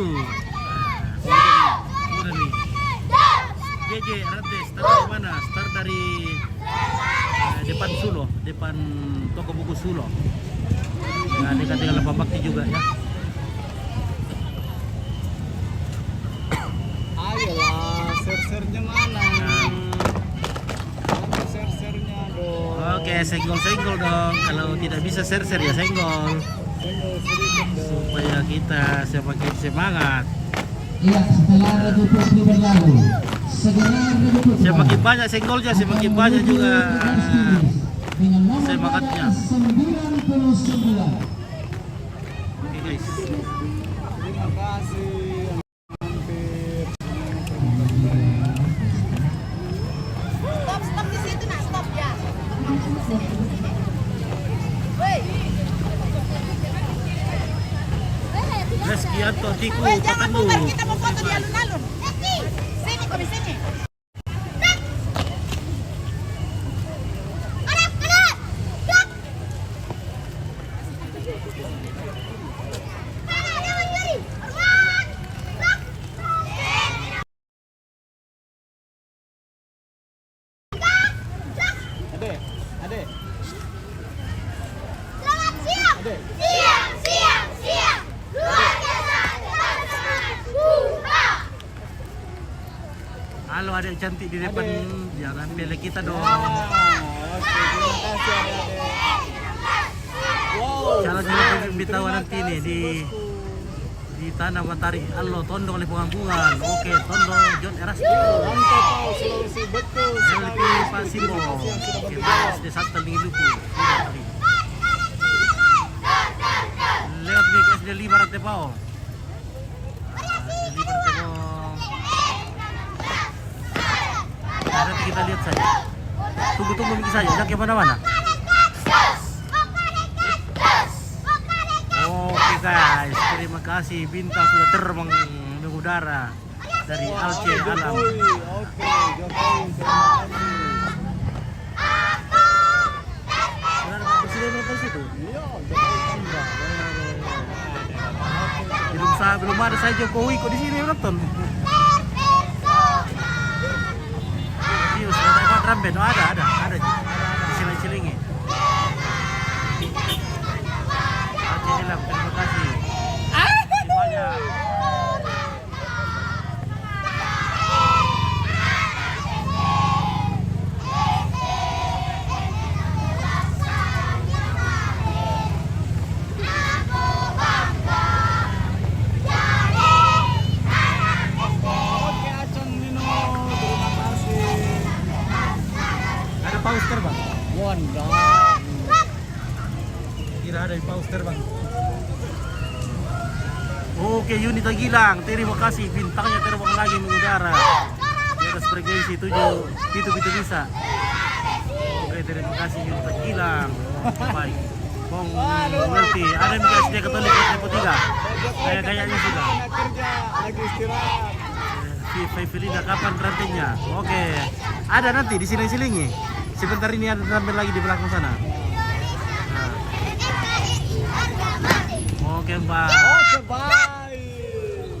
Udah nih. JJ Rantes, start dari mana? Start dari depan Sulo, depan toko buku Sulo. Nah, dekat dengan Lembah Bakti juga ya. Ayolah, share-share-nya mana? Mana share-share-nya dong? Oke, senggol-senggol dong. Kalau tidak bisa share-share ya senggol. Senggol sedikit dong. Supaya kita semakin semangat. Iya, setelah Regu Pusri berlalu, segera Regu Putra. Semakin banyak senggolnya, semakin banyak juga dengan nomor semangatnya. 99. Oke guys. Terima kasih. Hampir. Stop di situ nak, stop ya. Woi, Reski Anto Tiku woi jangan Pakandu. bubar, kita mau foto di alun-alun. Sini, kau di sini. Adek. Selamat siang. Adek. Siang. Keluarga Buka. Halo adik cantik di depan, jangan pilih kita dong. Oke, terima kasih adek. Wow. Cara pemberitahuan nanti nih di Tanah Matahari Allo Tondo oleh pengampungan. Oke, Tondo John Erasmus. Mantap kau, Sulawesi betul sekali. LP Pak Simbo. Terima kasih yang sudah Oke, berbicara. SD Santan Lingiluku. Lewat BKSD 5 Rantepao. SD 5 Rantepao. Nanti kita lihat saja. Tunggu mungkin saja, jangan kemana-mana. Oke guys, terima kasih. Bintang sudah terbang mengudara dari Alce Alam. Jokowi, oke, Jokowi, terima kasih. Benar Pak Presiden apa situ? Iya, Jokowi tambah. Belum ada saya Jokowi kok di sini nonton. Serius, ada Pak Ramben, oh, ada di Cilenyi. Alce Alam, terima kasih. Terima banyak. Oke, Acong Nino, terima kasih. Ada paus terbang. Wanda. Kira ada paus terbang. Oke, Yunita Gilang, terima kasih. Bintangnya terbang lagi mengudara di atas frekuensi 7 bisa. Oke, terima kasih Yunita Gilang. Baik. Bong ngerti. Ada yang kasih dia Katolik Depo 3. Kayaknya sudah. Anak kerja, lagi istirahat. Felina kapan rantainya? Oke. Ada nanti di Siling-Silingi. Sebentar ini ada tampil lagi di belakang sana. Nah. Oke, Mbak. Oke, baik.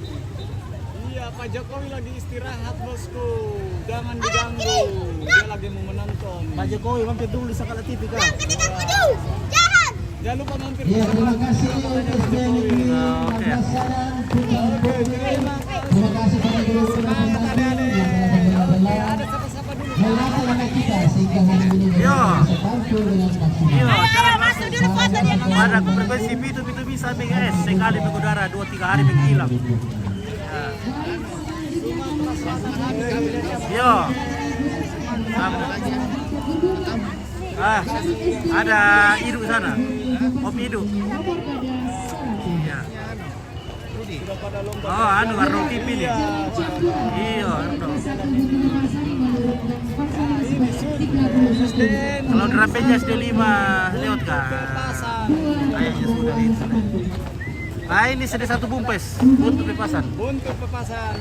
Iya, Pak Jokowi lagi istirahat, bosku. Jangan diganggu. Dia lagi mau menonton. Pak Jokowi mampir dulu di Sakala TV kan? Jangan lupa mampir Iya, terima kasih SD Negeri Oke. Makassar, Pulau Putri. Terima kasih pada guru-guru Semangat Makassar adik-adik. yang Oke, telah ada sapa-sapa dulu. melatih anak kita sehingga hari ini Yo. bisa tampil dengan maksimal. Iya, cara Masuk dulu foto dia. Pada frekuensi B2B2B sampai guys, sekali mengudara 2-3 hari menghilang. Ya. Yo. Ah, ada Idu sana. Om Idu. Ya. Oh, anu Arno TV nih. Iya, Arno. Kalau derapenya SD5 lewat kan? Kayaknya sudah itu. Ah, ini sedih satu bumpes untuk pepasan. Untuk pepasan.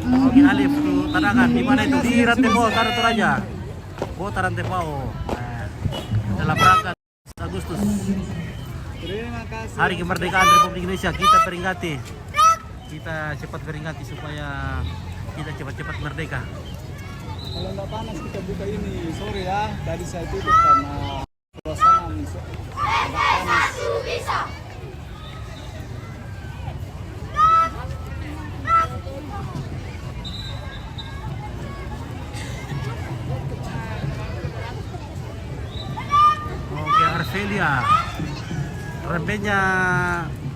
Oke, Alif tuh tandangan di mana itu? Di Rantepao, taruh tur aja. Oh, Rantepao. Nah, dalam rangka Agustus. Terima kasih. Hari kemerdekaan Republik Indonesia, kita peringati. Kita cepat peringati supaya kita cepat-cepat merdeka. Kalau nggak panas kita buka ini. Sorry ya, tadi saya tutup karena suasana agak panas. Oke, Arvelia. Rempenya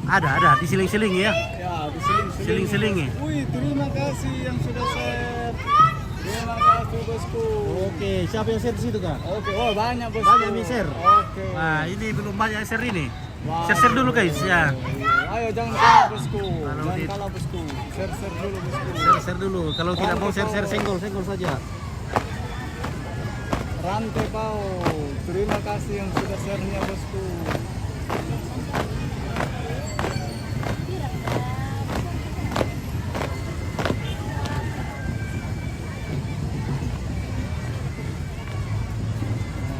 ada di siling-siling ya. Ya, di sini. Siling-siling ya. Wih, terima kasih yang sudah share. Terima kasih bosku. Oke, siapa yang share di situ kak? Oke, oh banyak bosku. Banyak yang share. Oke. Nah, ini belum banyak share ini. Wow. Share dulu guys ya. Ayo jangan kalah bosku. Kalau Jangan di- kalah bosku. Share dulu bosku. Share dulu. Kalau tidak mau share senggol saja. Rantepao. Terima kasih yang sudah share-nya bosku.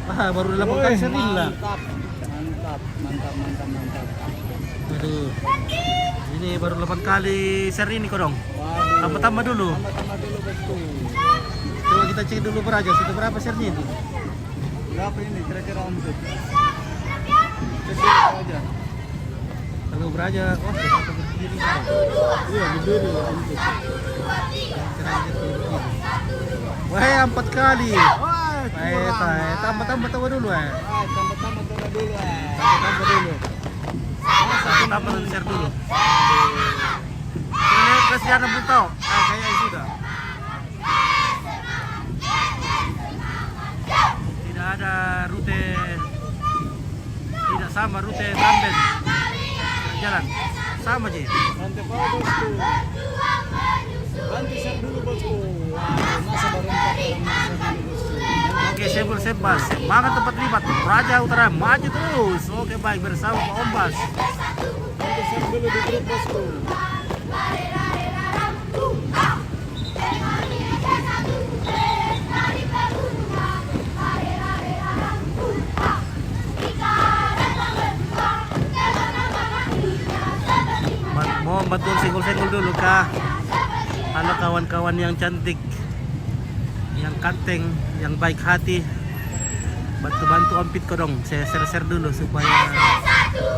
Ah, baru 8 kali share ini lah. Mantap. Aduh. Ini baru 8 kali share ini kok dong. Waduh. Tambah-tambah dulu. Tambah dulu bosku. Coba kita cek dulu beraja, sudah berapa share-nya itu? Berapa ini kira-kira omset? Cek dulu aja. Kalau beraja, oh, kita berdiri. Iya, berdiri omset. Wah, 4 kali. Tambah dulu Tambah dulu. Tambah dulu share dulu. Ini Cristiano Buto. Kayaknya sudah. Tidak ada rute. Tidak sama rute Tamben. Jalan sama aja. Rantepao bosku. Bantu share dulu bosku. Waduh, masa baru 4 orang share dulu bosku. Oke, Sebul Sebas, semangat tempat libat Raja Utara maju terus. Oke, baik bersama Pak Ombas. Bantu share dulu di grup bosku. Mohon bantuan senggol-senggol dulu kah? Halo kawan-kawan yang cantik, yang kanteng, yang baik hati, bantu-bantu ompit ko dong. Saya share dulu supaya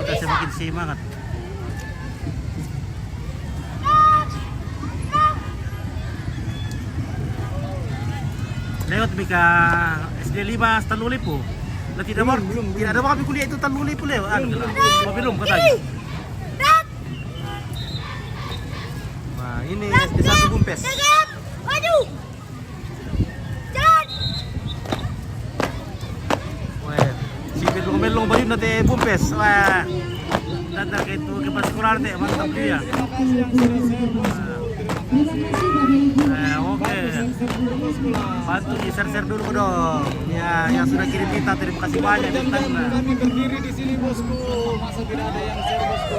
kita semakin semangat. Lewat Mika SD5 Talulipo. Lah tidak mau, tidak ada kami kuliah itu Talulipo lewat. Belum katanya. Nah, ini SD1 Bumpes. Maju. Jalan. Wah, si belong bayu nanti Bumpes. Wah, datang ke itu ke sekolah nanti mantap dia. Terima kasih yang sudah share bosku. Terima kasih. Oke, Share dulu bosku lah. bantu di share dulu dong. Ya, yang sudah kirim kita terima kasih banyak. Jam-jam kami berdiri di sini bosku. Masa tidak ada yang share bosku?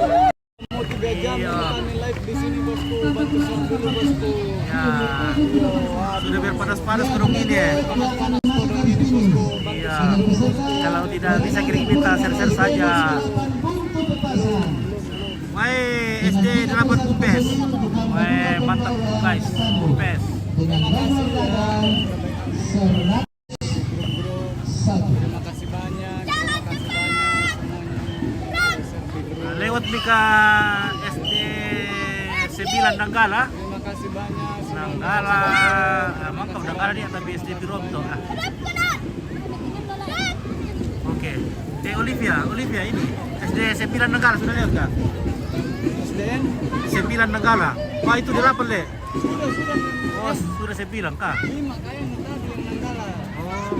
Mau 3 jam Iya. kami live di sini bosku. Bantu share dulu bosku. Ya, Iya, waduh. sudah biar panas-panas kurung ini ya. Panas-panas kodong ini bosku. Bantu Iya, share dulu bosku. kalau tidak bisa kirim kita share saja. Wah, SD 8 Bumpes. Wah, mantap guys, Bumpes. dengan nomor tangan 101. Terima kasih banyak. Terima kasih banyak semuanya. Share di grup. Lewat Mika SD 9 Nanggala. Terima kasih banyak. Nanggala, mantap Nanggala dia tapi SD Piroto. Oke. Olivia ini SD 9 Nanggala sudah lihat kah? SDN 9 Nanggala. Wah itu di Rapel deh. Sudah. Oh, sudah saya bilang kah? 5 kayaknya tadi yang Nanggala. Oh,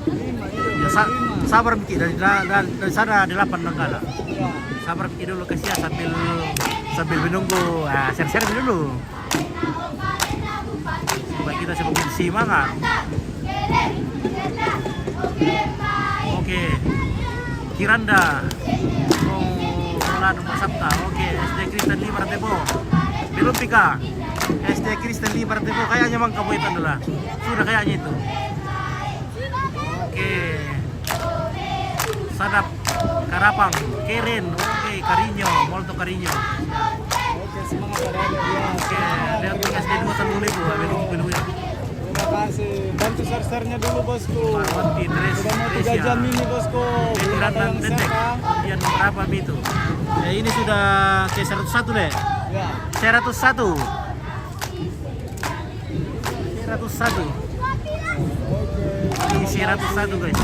5 itu. ya sabar Miki dari sana 8 Nanggala. Ya. Sabar Miki dulu kasih ya sambil menunggu. Share dulu. Supaya kita semakin semangat. Oke. Kiranda. Nomor Sabta. Oke, SD Kristen 5 Rantebo. Belum Pika. SD Kristen 5 Rantebo kayaknya Mang kamu itu adalah. Sudah kayaknya itu. Oke. Sadap Karapang, Keren. Oke, Karinyo, Molto Karinyo. Oke, semangat adik-adik. Ya. Oke, lihat tuh SD 2 tahun dulu belum. Terima kasih. Bantu share-nya dulu bosku. Marwanti, Sudah mau 3 jam ini bosku. Belum ada Ratan yang share Dedek. kan? Kemudian berapa itu? Ya ini sudah ke 101 deh. Ya. 101. 101. Ini 101 guys.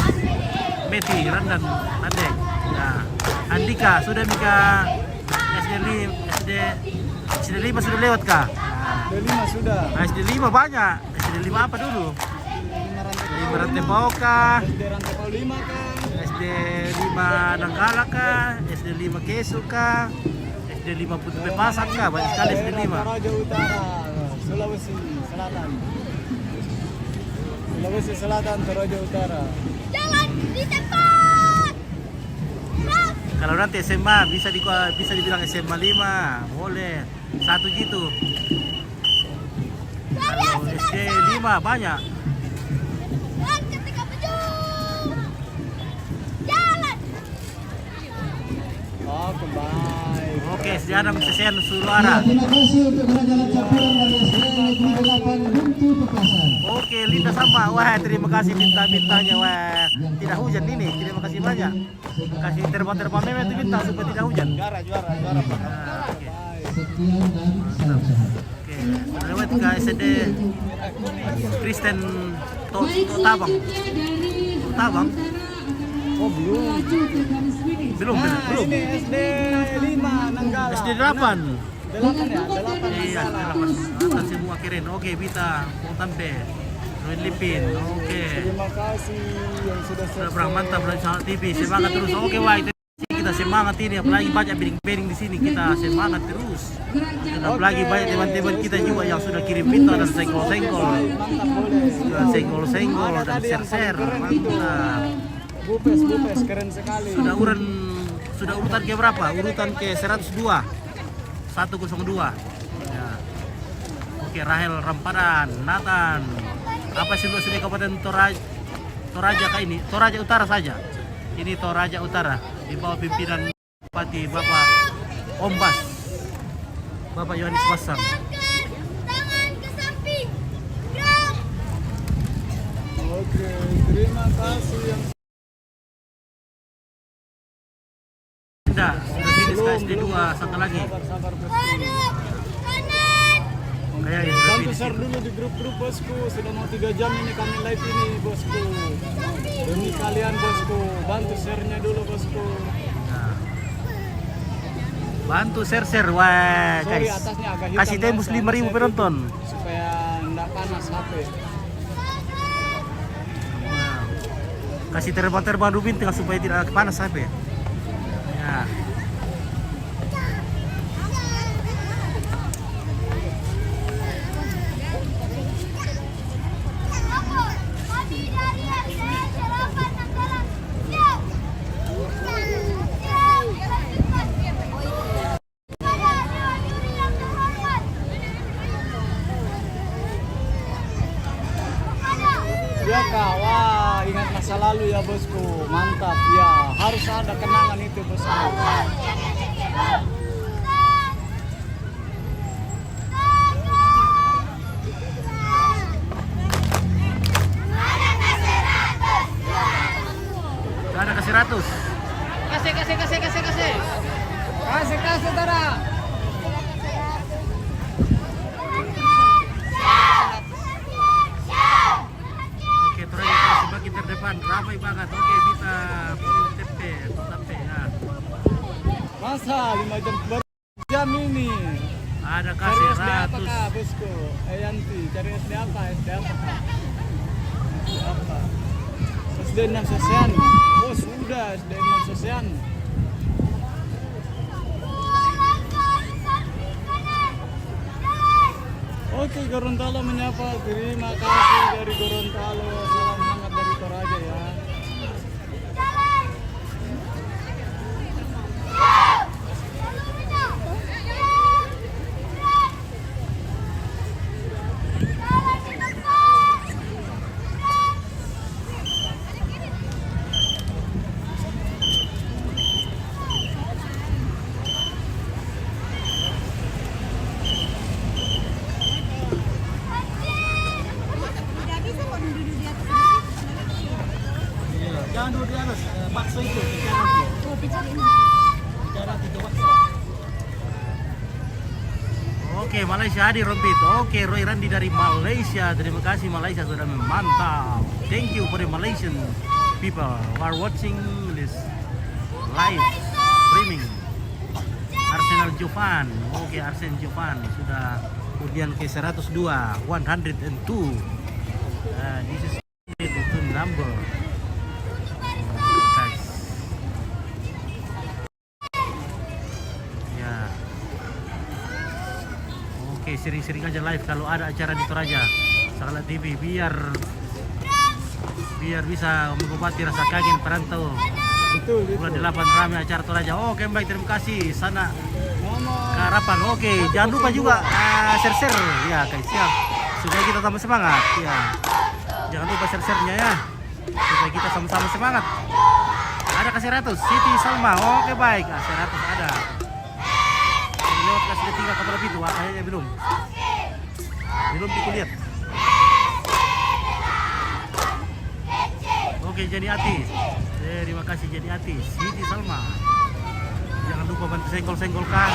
Betty, Randan, Adek. Nah, Andika sudah Mika SD 5 sudah lewat kah? SD 5 sudah. SD 5 banyak. SD 5 apa dulu? 5 Rantebau kah? SD Rantebau 5 kan? SD 5 Nanggala kah? SD 5 Kesu kah? SD 5 Putu Bepasan kah? Banyak sekali SD 5. Toraja Utara, Sulawesi Selatan. Sulawesi Selatan, Toraja Utara. Jangan di tempat. Kalau nanti SMA bisa dibilang SMA 5, boleh. 1 gitu. Kalau SD 5 banyak. Dan ketika maju. Jalan. Oh, kembali. Oke, sejarah Sesen Ya, Suluara. terima kasih untuk jalan campuran dari SD Negeri 8 Buntu Pekasan. Oke, Linda sama. Wah, terima kasih bintang-bintangnya. Wah, tidak hujan ini. Terima kasih banyak. Kasih terbang-terbang memang itu bintang supaya tidak hujan. Juara. Nah, oke. Sekian dan salam sehat. Oke, lewat ke SD Kristen Baik, Tabang. selanjutnya dari Tabang? Oh, belum. Maju ke garis finish. Belum. Ini SD 5 Nanggala. SD 8. 8 ya, 8 Iya, Nanggala. atas semua keren. Oke, Bita, Tampe, Ruin Lipin. Oke. Terima kasih yang sudah Sudah berang mantap dari Salat TV. Semangat terus. Oke, wah itu kita semangat ini apalagi banyak piring-piring di sini. Kita semangat terus. Dan apalagi banyak teman-teman kita juga yang sudah kirim bintang dan senggol-senggol. Mantap boleh. Sudah senggol-senggol dan share-share. Mantap. Bupes keren sekali. Sudah urutan ke berapa? Urutan ke 102. 102. Ya. Oke, Rahel Rampadan, Nathan. Apa sih luas di Kabupaten Toraja kah ini? Toraja Utara saja. Ini Toraja Utara di bawah pimpinan Bupati Bapak Ombas. Bapak Yohanes Basang. Tangan ke samping. Gerak. Oke, terima kasih yang Sudah finish ke SD 2 satu lagi. sabar bosku. Hadap. Kanan. Kayaknya sudah Bantu finish. share dulu di grup-grup bosku. Sudah mau 3 jam ini kami live ini bosku. Demi kalian bosku. Bantu share-nya dulu bosku. Nah. Bantu share. Wah, Sorry guys. atasnya agak hitam. Kasih tembus ya, 5.000 saya penonton. tutup supaya enggak panas HP. Wow. Kasih terbang-terbang dulu bintang supaya tidak panas HP. Ya. Kami dari SD Serapan Nanggala. Siap. Pada dewan juri yang terhormat. Ya kak, wah ingat masa lalu ya bosku. Mantap ya, harus ada kenangan itu bosku. Ada ke 100. Kasih Tara. Oke, terus semakin terdepan, ramai banget. Oke, Bita, Tampe, ya. Masa 5 jam baru jam ini. ada Cari SD apa 100. kak, bosku? Yanti, cari SD apa? SD apa kak? SD apa? SD 6 Sesean. Oh sudah, SD 6 Sesean. Oke, Gorontalo menyapa. Terima kasih dari Gorontalo. Salam hangat dari Toraja ya. Iya, jangan duduk di atas. Bakso itu, bicara itu bakso. Oke, Malaysia hadir Rompit. Oke, Roy Randi dari Malaysia. Terima kasih Malaysia sudah mantap. Thank you for the Malaysian people who are watching this live streaming. Arsenal Jovan. Oke, Arsenal Jovan sudah kemudian ke 102, 102. This is the number. Guys. Ya. Oke, sering-sering aja live kalau ada acara di Toraja. Sakala TV biar bisa mengobati rasa kangen perantau. Betul, Bulan betul. 8 ramai acara Toraja. Oke, baik, terima kasih. Sana Mama. ke harapan. Oke, jangan lupa juga share-share ya, guys ya. Supaya kita tambah semangat ya. Jangan lupa share-share-nya ya. Supaya kita sama-sama semangat. Ada kasih 100 Siti Salma. Oke, baik. Kasih 100 ada. Lewat kasih 3 kepala pintu. Kayaknya belum. Belum kita lihat. Oke, jadi hati. Terima kasih jadi hati. Siti Salma. Jangan lupa bantu senggol-senggol kan.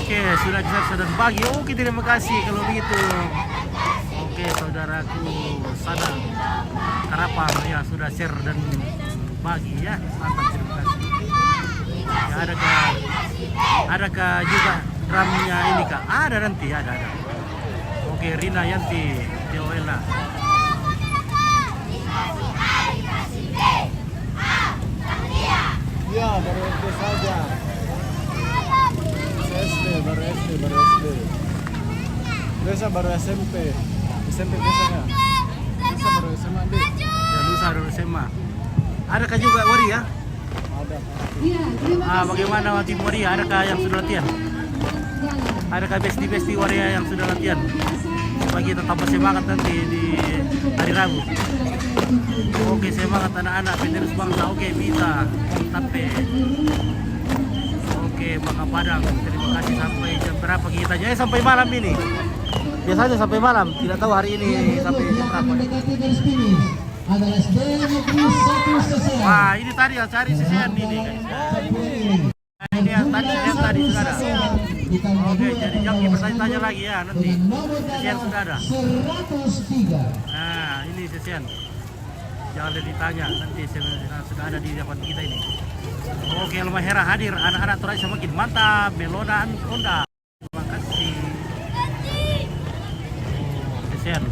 Oke, sudah sudah bagi. Oke, terima kasih kalau begitu. Oke, saudaraku sana harapan ya sudah share dan bagi ya. Mantap, terima kasih. Ya, adakah juga drumnya ini kak? Ada nanti, ada. Oke, Rina Yanti, Deoela. Ya, baru SD saja. Baru SD. Biasa baru SMP. SMP biasanya. Biasa baru SMA deh. Ya, lusa baru SMA. Adakah juga Wari ya? Ada. Ya, terima kasih. Bagaimana tim Waria? Adakah yang sudah latihan? Adakah besti Waria yang sudah latihan? Supaya kita tambah semangat nanti di hari Rabu. Oke, semangat anak-anak penerus bangsa. Oke, bisa. Tapi oke, Bangka Padang. Terima kasih sampai jam berapa kita? Sampai malam ini. Biasanya sampai malam. Tidak tahu hari ini sampai jam berapa. Mendekati garis finish adalah SD Negeri 1 Sesean. Wah, ini tadi yang cari sesean ini, guys. Nah, ini yang tadi sudah ada. Oke, jadi joki bertanya-tanya lagi ya nanti. Sesean sudah ada. 103. Nah, ini sesean. Jangan ditanya, nanti sudah ada di depan kita ini. Oke, Lemah Hera hadir. Anak-anak Toraja semakin mantap. Melona Honda. Terima kasih. Sesean.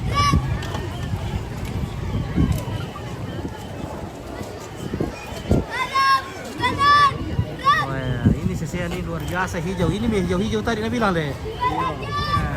Wah, ini sesean ini luar biasa hijau. Ini hijau-hijau tadi dia bilang deh. Nah.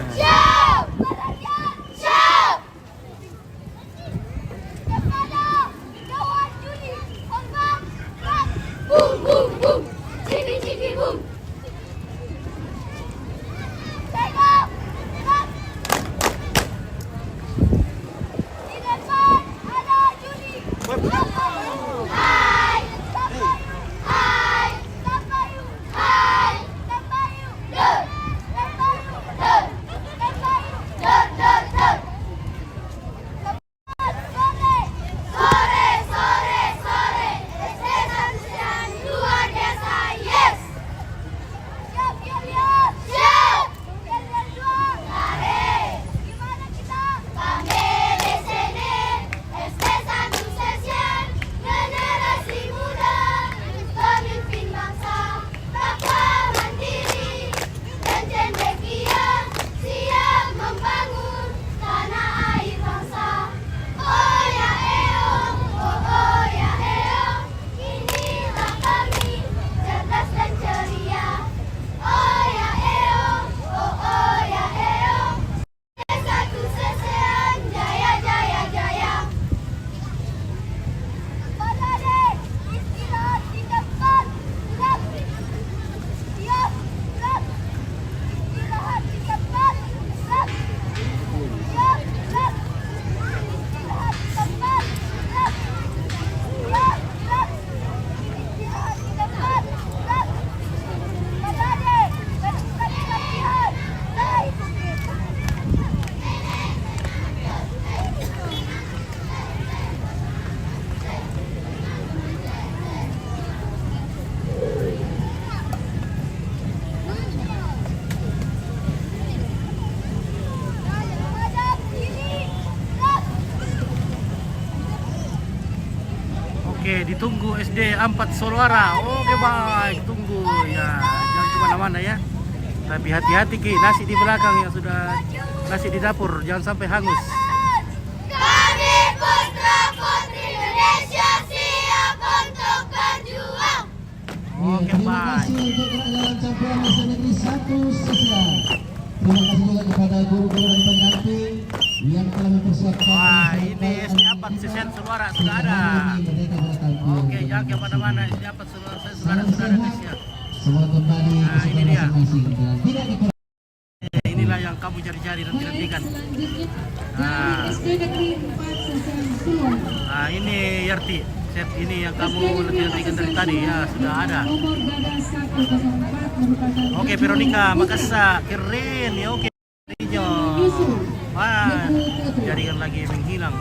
Oke, ditunggu SD 4 Soloara. Oke, baik, tunggu ya. Jangan kemana-mana ya. Tapi hati-hati Ki, nasi di belakang yang sudah nasi di dapur, jangan sampai hangus. Kami putra putri Indonesia siap untuk berjuang. Oke, Terima baik. kasih untuk jalan campuran SD Negeri 1 Sisra. Terima kasih juga kepada guru-guru dan pendamping yang telah mempersiapkan. Wah, ini SD 4 Sisen Soloara sudah ada. Oke, jangan kemana-mana. SD 4 Soloara sudah ada guys ya. Semua kembali ke Nah, ini sekolah dia. masing-masing dan tidak dikurangi. Inilah yang kamu cari-cari dan nantikan. Selanjutnya Nah. dari SD Negeri 4 Sesen Suluan. Nah, ini Yarti. Set ini yang kamu nantikan dari tadi ya, sudah ada. Nomor gada 104 merupakan Oke, Veronica, Makassar, keren ya. Oke, hijau. Wah, jaringan lagi menghilang.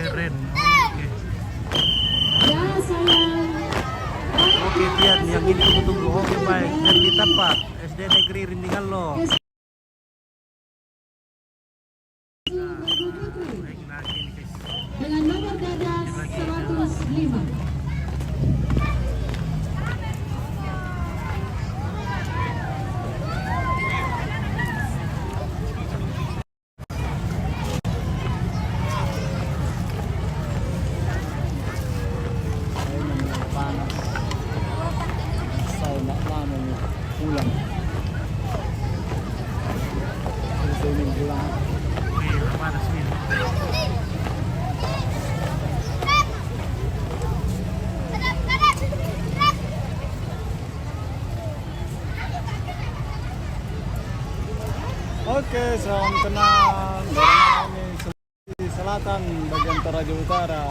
Keren. Oke. Ya sayang. Oke, Pian, yang ini tunggu-tunggu. Oke, baik. Dan di tempat SD Negeri Rindingan lo. Baik, nah gini guys. Dengan nomor gada 105. Panas. Saya nak lama ni pulang. Saya ingin pulang. Oke, panas nih. Oke, salam kenal. Barang ini Sulawesi Selatan, bagian Toraja Utara.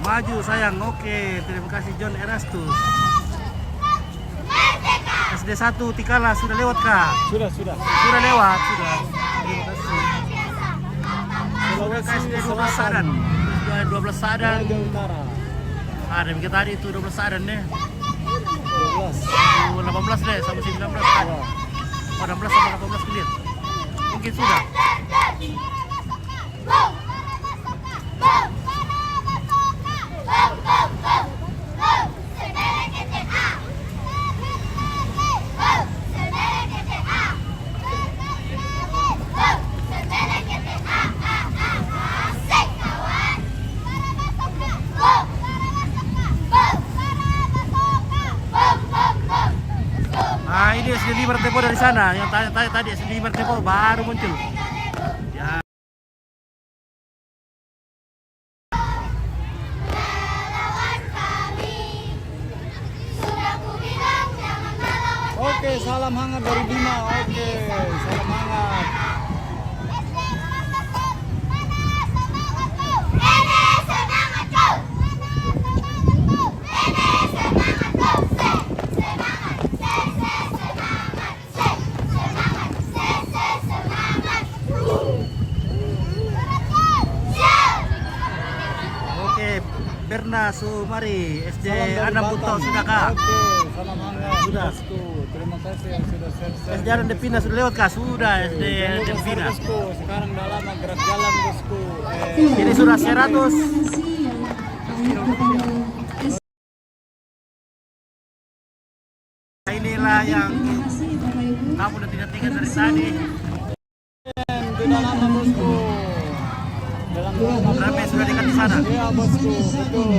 Maju sayang. Oke, terima kasih John Erastus. SD 1 Tikala sudah lewat kah? Sudah. Sudah lewat, sudah. Terima kasih. Sulawesi SD 12 Selatan, Sadan. 12 Sadan. Toraja Utara. Ada yang tadi itu 12 Sadan deh. 12. 18 deh sama 19 kan. Oh, 16 sama 18 clear. Mungkin sudah. Nah, ini SD Liber Tepo dari sana. Yang tadi SD Liber Tepo baru muncul. Ya. salam hangat dari Bima. Oke, salam hangat. Oke, Berna Sumari SD Salam dari Anda Buto Batam. sudah kah? Oke, salam hangat. Sudah. Bosku. Terima kasih yang sudah share. SD Anda Devina sudah lewat kah? Sudah SD Jangan lupa Devina. share, bosku. Sekarang udah lama gerak jalan bosku. Ini sudah 100. Terima kasih yang kepada Inilah yang terima kasih Bapak Ibu. kamu udah tidak tinggal dari tadi. Tidak lama bosku. Dalam Rame sudah dekat di sana. Iya bosku, betul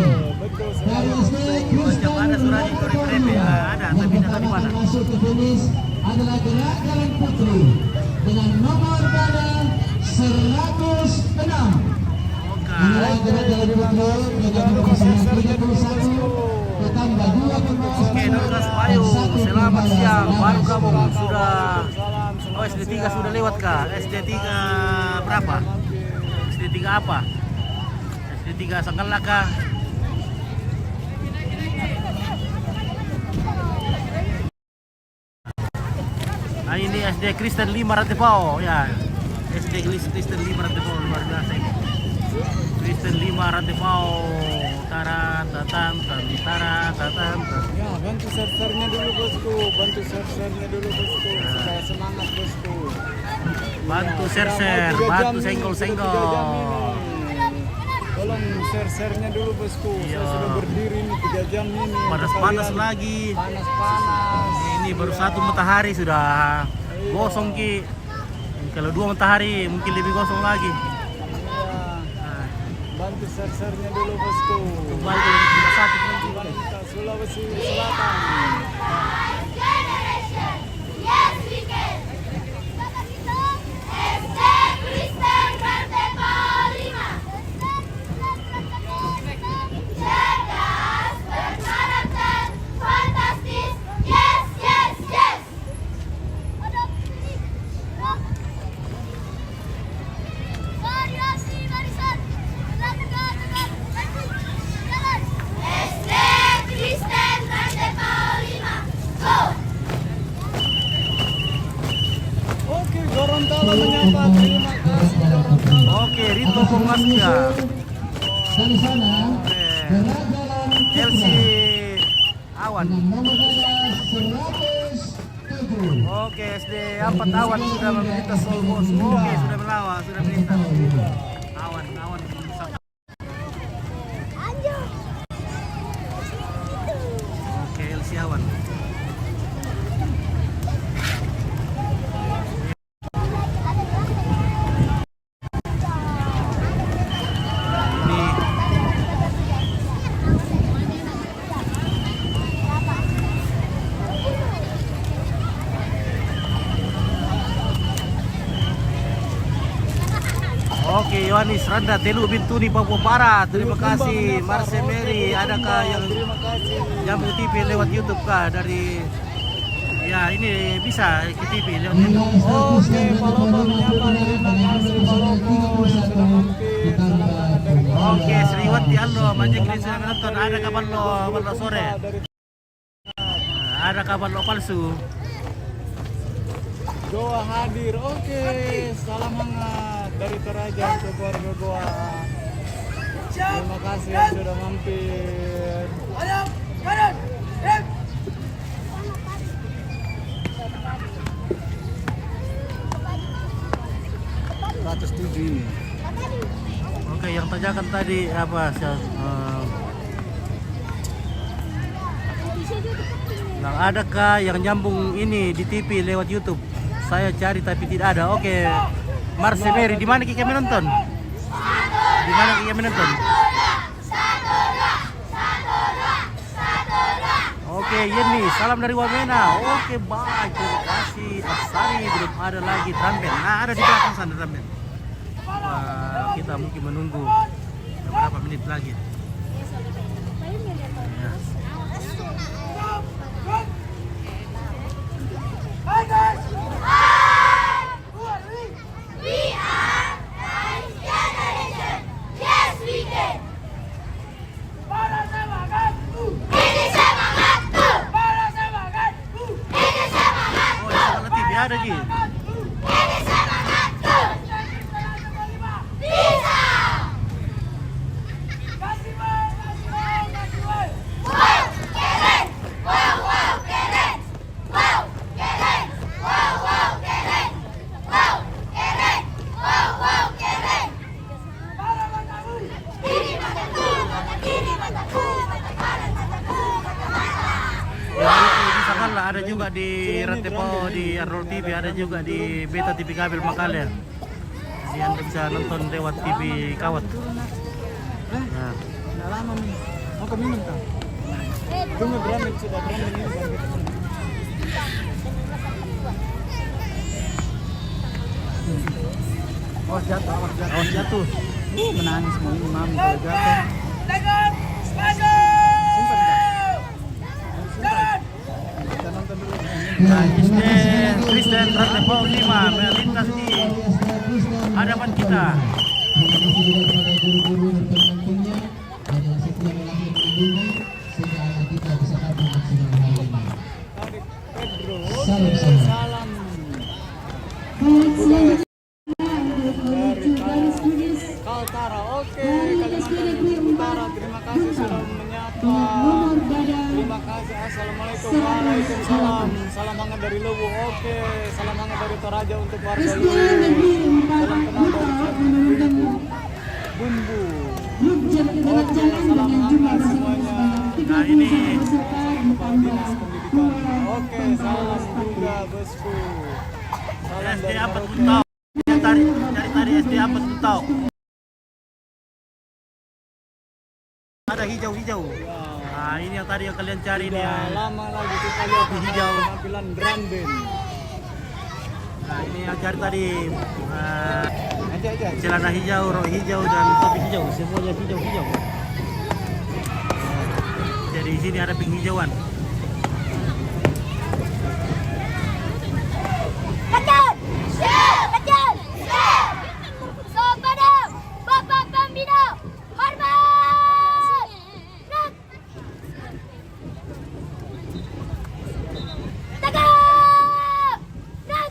sekali bosku. Macam ada suratnya dari Brebe. Ada, tapi tidak tahu di mana. Masuk ke finish adalah gerak jalan putri dengan nomor badan 106. Inilah gerak jalan putri dengan nomor 31. Bertambah 2 pemain. Oke, Nurgas Payu, selamat siang. Baru kamu sudah. Oh, SD 3 sudah lewat kah? SD 3 berapa? SD 3 apa? SD 3 Sanggala kah? Nah, ini SD Kristen 5 Rantepao ya. SD Kristen 5 Rantepao luar biasa ini. Kristen 5 Rantepao. Taran tatan taran tatan. Ya, bantu share-nya dulu bosku, supaya semangat bosku. Bantu Ya, share, sudah mau 3 bantu jam nih, senggol-senggol. sudah 3 jam ini. Tolong share-nya dulu bosku. Iya. Saya sudah berdiri nih 3 jam ini. Panas-panas Kalian lagi. Panas-panas. Ini baru satu matahari sudah gosong ki. Kalau 2 matahari mungkin lebih gosong lagi. Iya. Nah, Bantu share-nya dulu bosku. kembali ke rumah sakit nanti. Bangka Sulawesi Selatan. Yes, we can. SD Kristen Rantepao 5. Cerdas, berkarakter, fantastis. Yes, yes, yes. Variasi barisan. Tegak, jalan. SD Kristen Rantepao 5. Go. Oke, Gorontalo menyapa. Terima kasih Gorontalo. Oke, Rito Pongaskia. Dari sana gerak jalan Chelsea putri Awan. dengan nomor badan 107. Oke, SD 4 Awan sudah melintas Solbos. Oke, sudah melawan, sudah melintas. Awan. Oke, LC Awan. Ini Oke, Yohanis Randa Telu Bintuni Papua Barat. Terima kasih. Marse Mary, adakah yang Terima kasih. Jamu TV lewat YouTube kah dari ya ini bisa ke TV lewat YouTube. Oke, Paloma menyapa. Terima kasih Paloma yang sudah mampir. Salam hangat dari Oke, Sriwati Aldo, Majik ini sudah menonton. Ada kabar lo sore. dari Ada kabar lo palsu. Goa hadir. Oke, salam hangat dari Toraja untuk keluarga Goa. Terima kasih yang sudah mampir. 107 ini. Oke, yang tanyakan tadi apa? Nah, adakah yang nyambung ini di TV lewat YouTube? Saya cari tapi tidak ada. Oke, Marse Mary, di mana kita menonton? Di mana kita menonton? Oke, Yeni, salam dari Wamena. Oke, baik, terima kasih. Aksari, belum ada lagi Tramben. Nah, ada di belakang sana Tramben. Wah, kita mungkin menunggu beberapa menit lagi. Ya. We are Rice Generation. Yes, we can. Ini semangatku. Ini semangatku. Oh, sama TV ada Ji. Ini semangatku. Bisa. Wow, keren. Wow, wow, keren. Wow, keren. Wow, wow, keren. Wow, keren. Wow, wow, keren. Kiri mataku, mata kiri mataku, mata kanan mataku, mata mata. Di Sakala ada juga di Rantepo, di Arrow TV, ada juga di Beta TV Kabel Makale. Jadi Anda bisa nonton lewat TV Kawat. Nah, Nggak lama nih. Mau ke minum kak? Tunggu berani sudah berani ini baru kita minum. Awas jatuh, awas jatuh. awas jatuh. Menangis mau ini mami kalau jatuh. Simpan kak. Simpan. Kita nonton dulu. Nah, Kristen Rantepo 5 melintas di hadapan kita. Terima kasih juga kepada guru-guru dan pendampingnya yang dengan setia melakukan melindungi sehingga anak kita bisa tampil maksimal hari ini. Tarik Pedro. Salam, Oke, salam. salam. Baik, selanjutnya untuk menuju garis finish Kaltara, oke, Kalimantan Utara, terima kasih sudah menyapa. nomor badan Terima kasih, assalamualaikum, waalaikumsalam. Salam hangat dari Luwu, oke. Salam hangat dari Toraja untuk warga SD Luwu. Negeri 4 Salam kenal dari Lupa menurunkan Bumbu. grup jam keterlancaran dengan jumlah semuanya. Nah, ini peserta Kepala Dinas Pendidikan. Oke, salam juga bosku. Salam SD dari Apat Merauke. Kuntau. Cari tadi SD Apat Kuntau. Ada hijau-hijau. Nah, ini yang tadi yang kalian cari nih. Udah lama lagi kita lihat Di hijau. penampilan drum band. Nah, ini yang cari tadi Aja. celana hijau, rok hijau dan topi hijau, semuanya hijau-hijau. Jadi di sini ada penghijauan. Kacan! Kacan! Sobat Bapak Pembina, hormat! Nak! Tegak! Nak!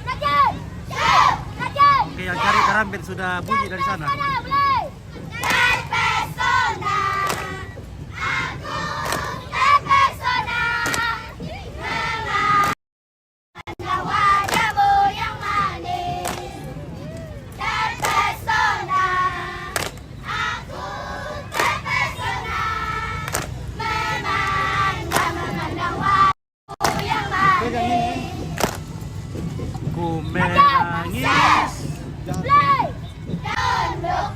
Kacan! Kacan! Oke, yang cari karambit sudah bunyi dari sana. Mulai! Terpesona, aku terpesona memandang wajahmu yang manis. Terpesona, aku terpesona memandang wajahmu yang manis. Ku menangis. Play! Gondok!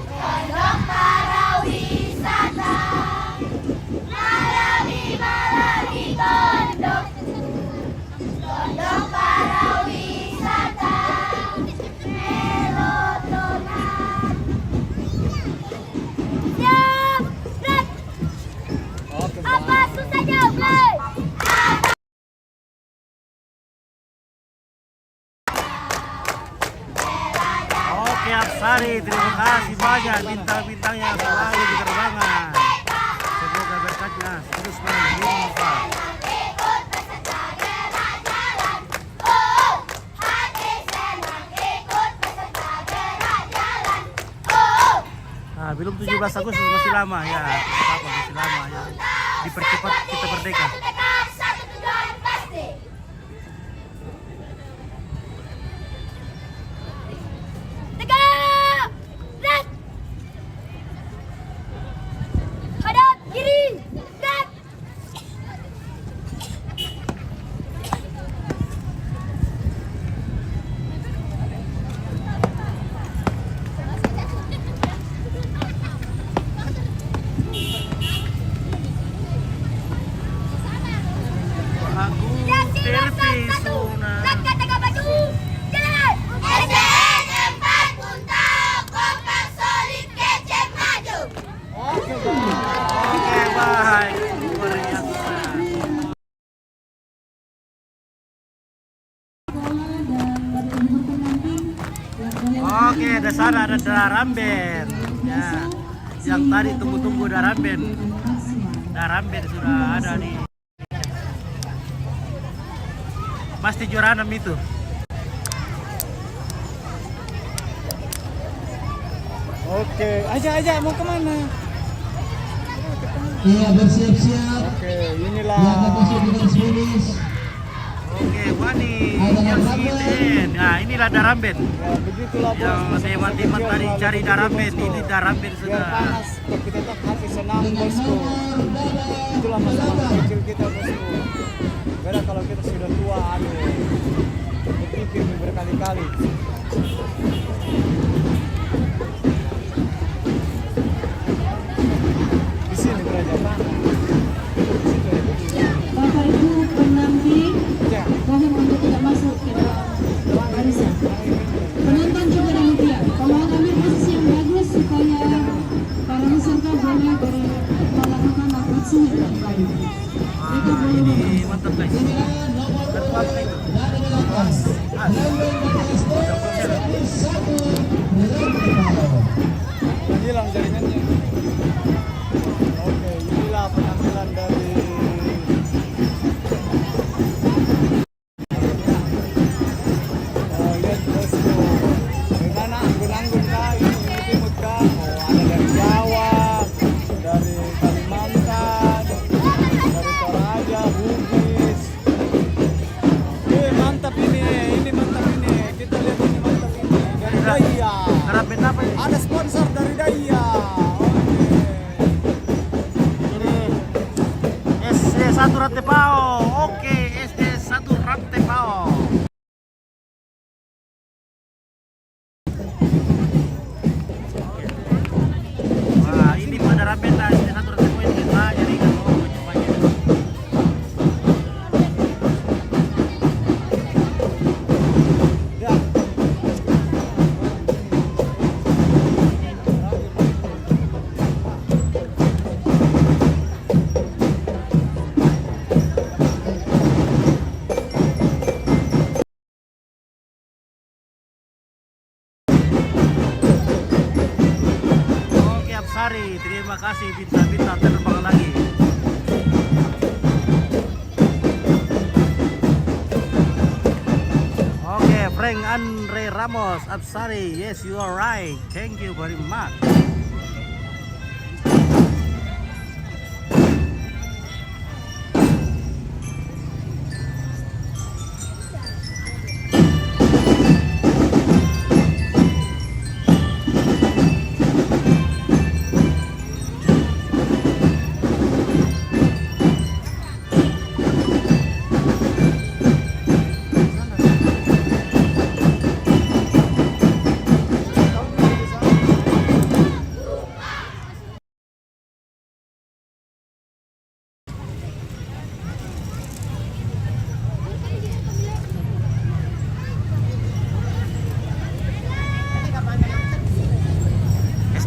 Gondok para wisata. Malami gondok. Gondok para wisata. Melotona. Siap! Break! Oke, Apa susahnya? Play! Oke, Aksari, terima kasih banyak bintang-bintangnya selalu di terbangan. Semoga berkatnya terus melimpah. Ikut peserta jalan-jalan. Oh, hati senang ikut peserta jalan-jalan. Oh, Nah, belum 17 Agustus masih lama ya. Apa masih lama ya. Dipercepat kita merdeka. tekad satu tujuan pasti. Tegak! Red! Hadap kiri! Red! Oke, di sana ada daramben. Ya, yang tadi tunggu-tunggu daramben. Daramben sudah ada nih. Pasti juara 6 itu. Oke, aja mau kemana? Iya, bersiap-siap. Oke, inilah. Yang akan masuk di garis finish. Oke, Wani, Yosiden. Nah, inilah daramben. Ya, begitulah bos. Yang teman-teman tadi cari daramben, ini daramben Biar sudah. panas, tapi tetap hati senang Dengan bosku. nomor Itulah masa kecil kita bosku. Beda kalau kita sudah tua, aduh, berpikir berkali-kali. Di sini kerajaan. Bapak Ibu pendamping Ya, mohon untuk tidak masuk ke dalam barisan. Penonton juga demikian. Tolong ambil posisi yang bagus supaya para peserta boleh melakukan atraksi dengan baik. Mereka boleh Ini mantap guys. hilang jaringannya. Oke, inilah penampilan dari lihat bosku. Bagaimana anggun-anggun kah? Ini timut kah? Oh, ada dari Jawa, dari Kalimantan, dari Toraja, Bugis. Mantap ini mantap ini. Kita lihat ini mantap ini. Dari Daya. Daramben apa ini? Ada sponsor dari Daya. Ini SD1 Rantepao. Oke, SD1 Rantepao. Wah, ini pada daramben lah SD1 Rantepao ini kita jadi kan banyak. Ya. Oke, Apsari, terima kasih bintang-bintang terbang lagi. Oke, Frank Andre Ramos, Apsari, yes you are right. Thank you very much.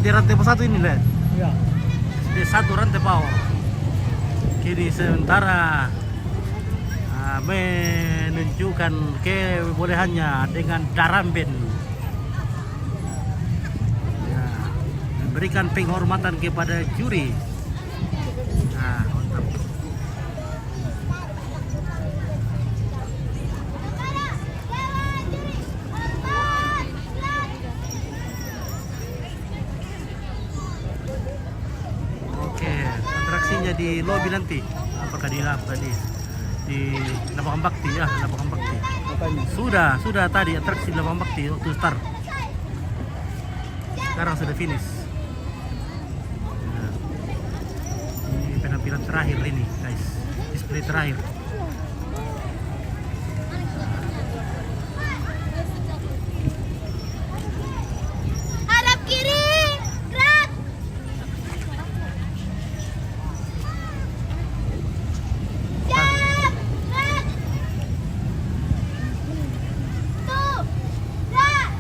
SD Rantepao 1 ini lihat. Ya. SD1 Rantepao. Kini sementara menunjukkan kebolehannya dengan daramben. Ya, memberikan penghormatan kepada juri. Nah, mantap. Oke, atraksinya di lobi nanti. Apakah di Lapangan Bakti ya, Lapangan Bakti. Apanya? Sudah tadi atraksi Lapangan Bakti waktu start. Sekarang sudah finish. Nah, ini penampilan terakhir ini, guys. Display terakhir. Hadap kiri, gerak. Siap, gerak. Tuh, gerak.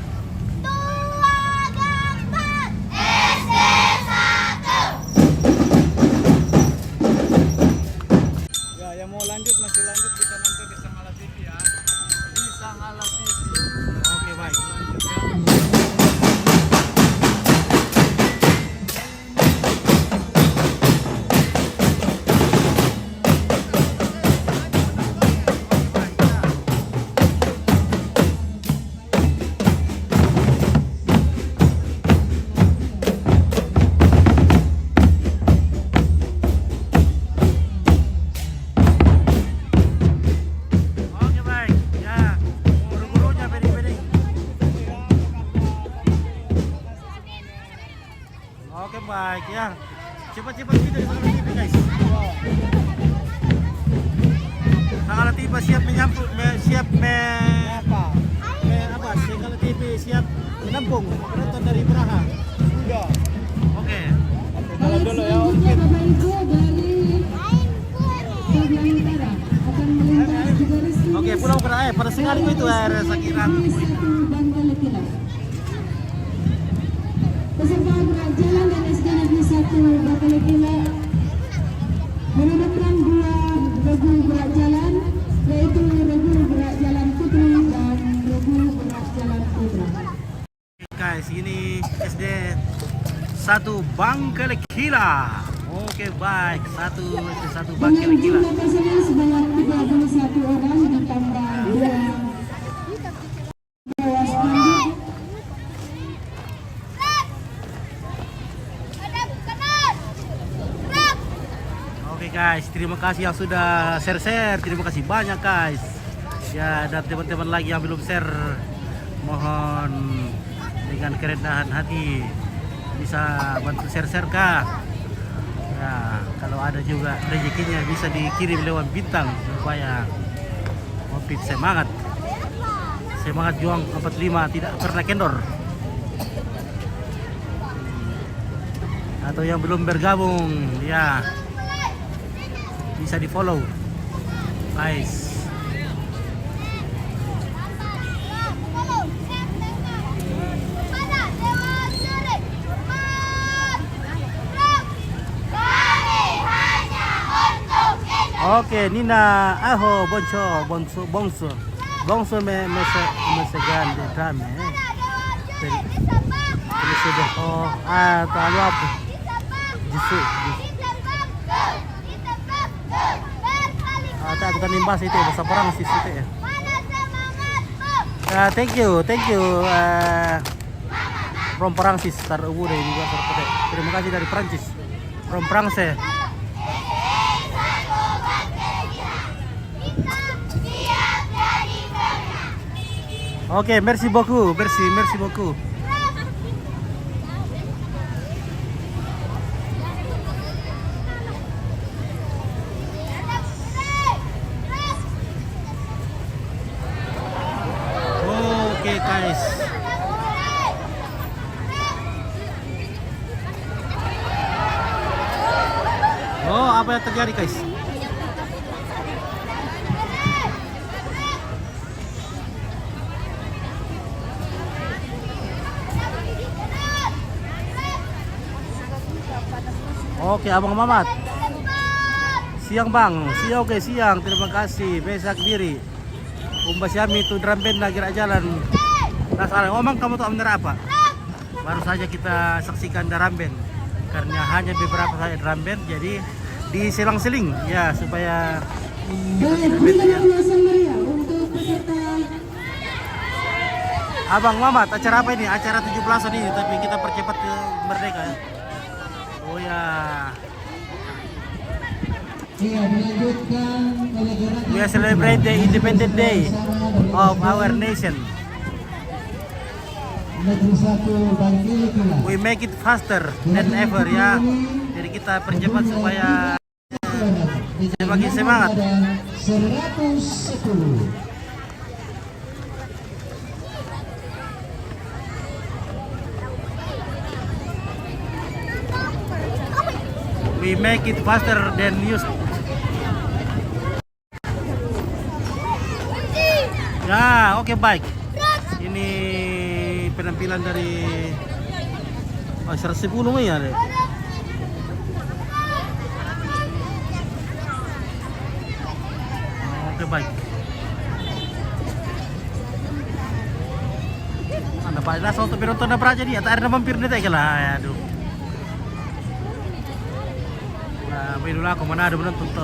Dua, gambar. SD1. Ya, yang mau lanjut baik ya. Cepat-cepat kita di Sangalat TV guys. Sangalat TV siap menyambut, Apa? Sangalat TV siap menampung penonton dari Praha. Sudah. Oke. Jalan dulu ya. Selanjutnya Bapak Ibu dari Sebelah Utara akan melintas di garis finish. Oke, pulang pada sekali itu Sakira. Satu Bangka-Lekila. Peserta gerak jalan dan SD Negeri 1 Bangka-Lekila merupakan dua regu gerak jalan, yaitu regu gerak jalan putri dan regu gerak jalan putra. Guys, ini SD 1 Bangka-Lekila. Oke, baik. SD 1 Dengan Bangka-Lekila. jumlah personil sebanyak 31 orang ditambah 2 bawas pandit. Oke guys, terima kasih yang sudah share. Terima kasih banyak guys. Ya, dan teman-teman lagi yang belum share, mohon dengan kerendahan hati bisa bantu share kah. Ya, kalau ada juga rezekinya bisa dikirim lewat bintang supaya Opit semangat. Semangat juang 45 tidak pernah kendor. Atau yang belum bergabung, ya bisa di follow guys. Oke, Nina, aho, bongso mesegan di drama. Ini sudah tahu apa? Justru. Tak bukan limbas itu bahasa perang sih itu ya. Thank you from Perancis tar ubu dari juga terpede. Terima kasih dari Prancis from France. Oke, merci beaucoup. Oke guys. Oh, apa yang terjadi guys? Oke, Abang Mamat. Siang Bang, siang. Terima kasih. Besak diri. Umbasyami itu drum band lagi jalan. Nah, salah ngomong kamu tahu bener apa? Baru saja kita saksikan drum band. Karena hanya beberapa saja drum band, jadi diselang-seling ya supaya Baik, berikan ulasan meriah untuk peserta. Abang Mamat, acara apa ini? Acara 17-an ini, tapi kita percepat ke Merdeka ya. Oh ya. Iya, dilanjutkan oleh gerakan We celebrate the Independent Day of our nation. Negeri 1 Bangka-Lekila. We make it faster than ever ya. Jadi kita percepat supaya semakin semangat. 110. We make it faster than used. Ya, oke baik. Ini penampilan dari 110 ya deh. Oke baik. Anda Pak Ina untuk penonton na praja di atau ada mampir nih teh lah. Aduh. Nah, dulu aku mana ada penonton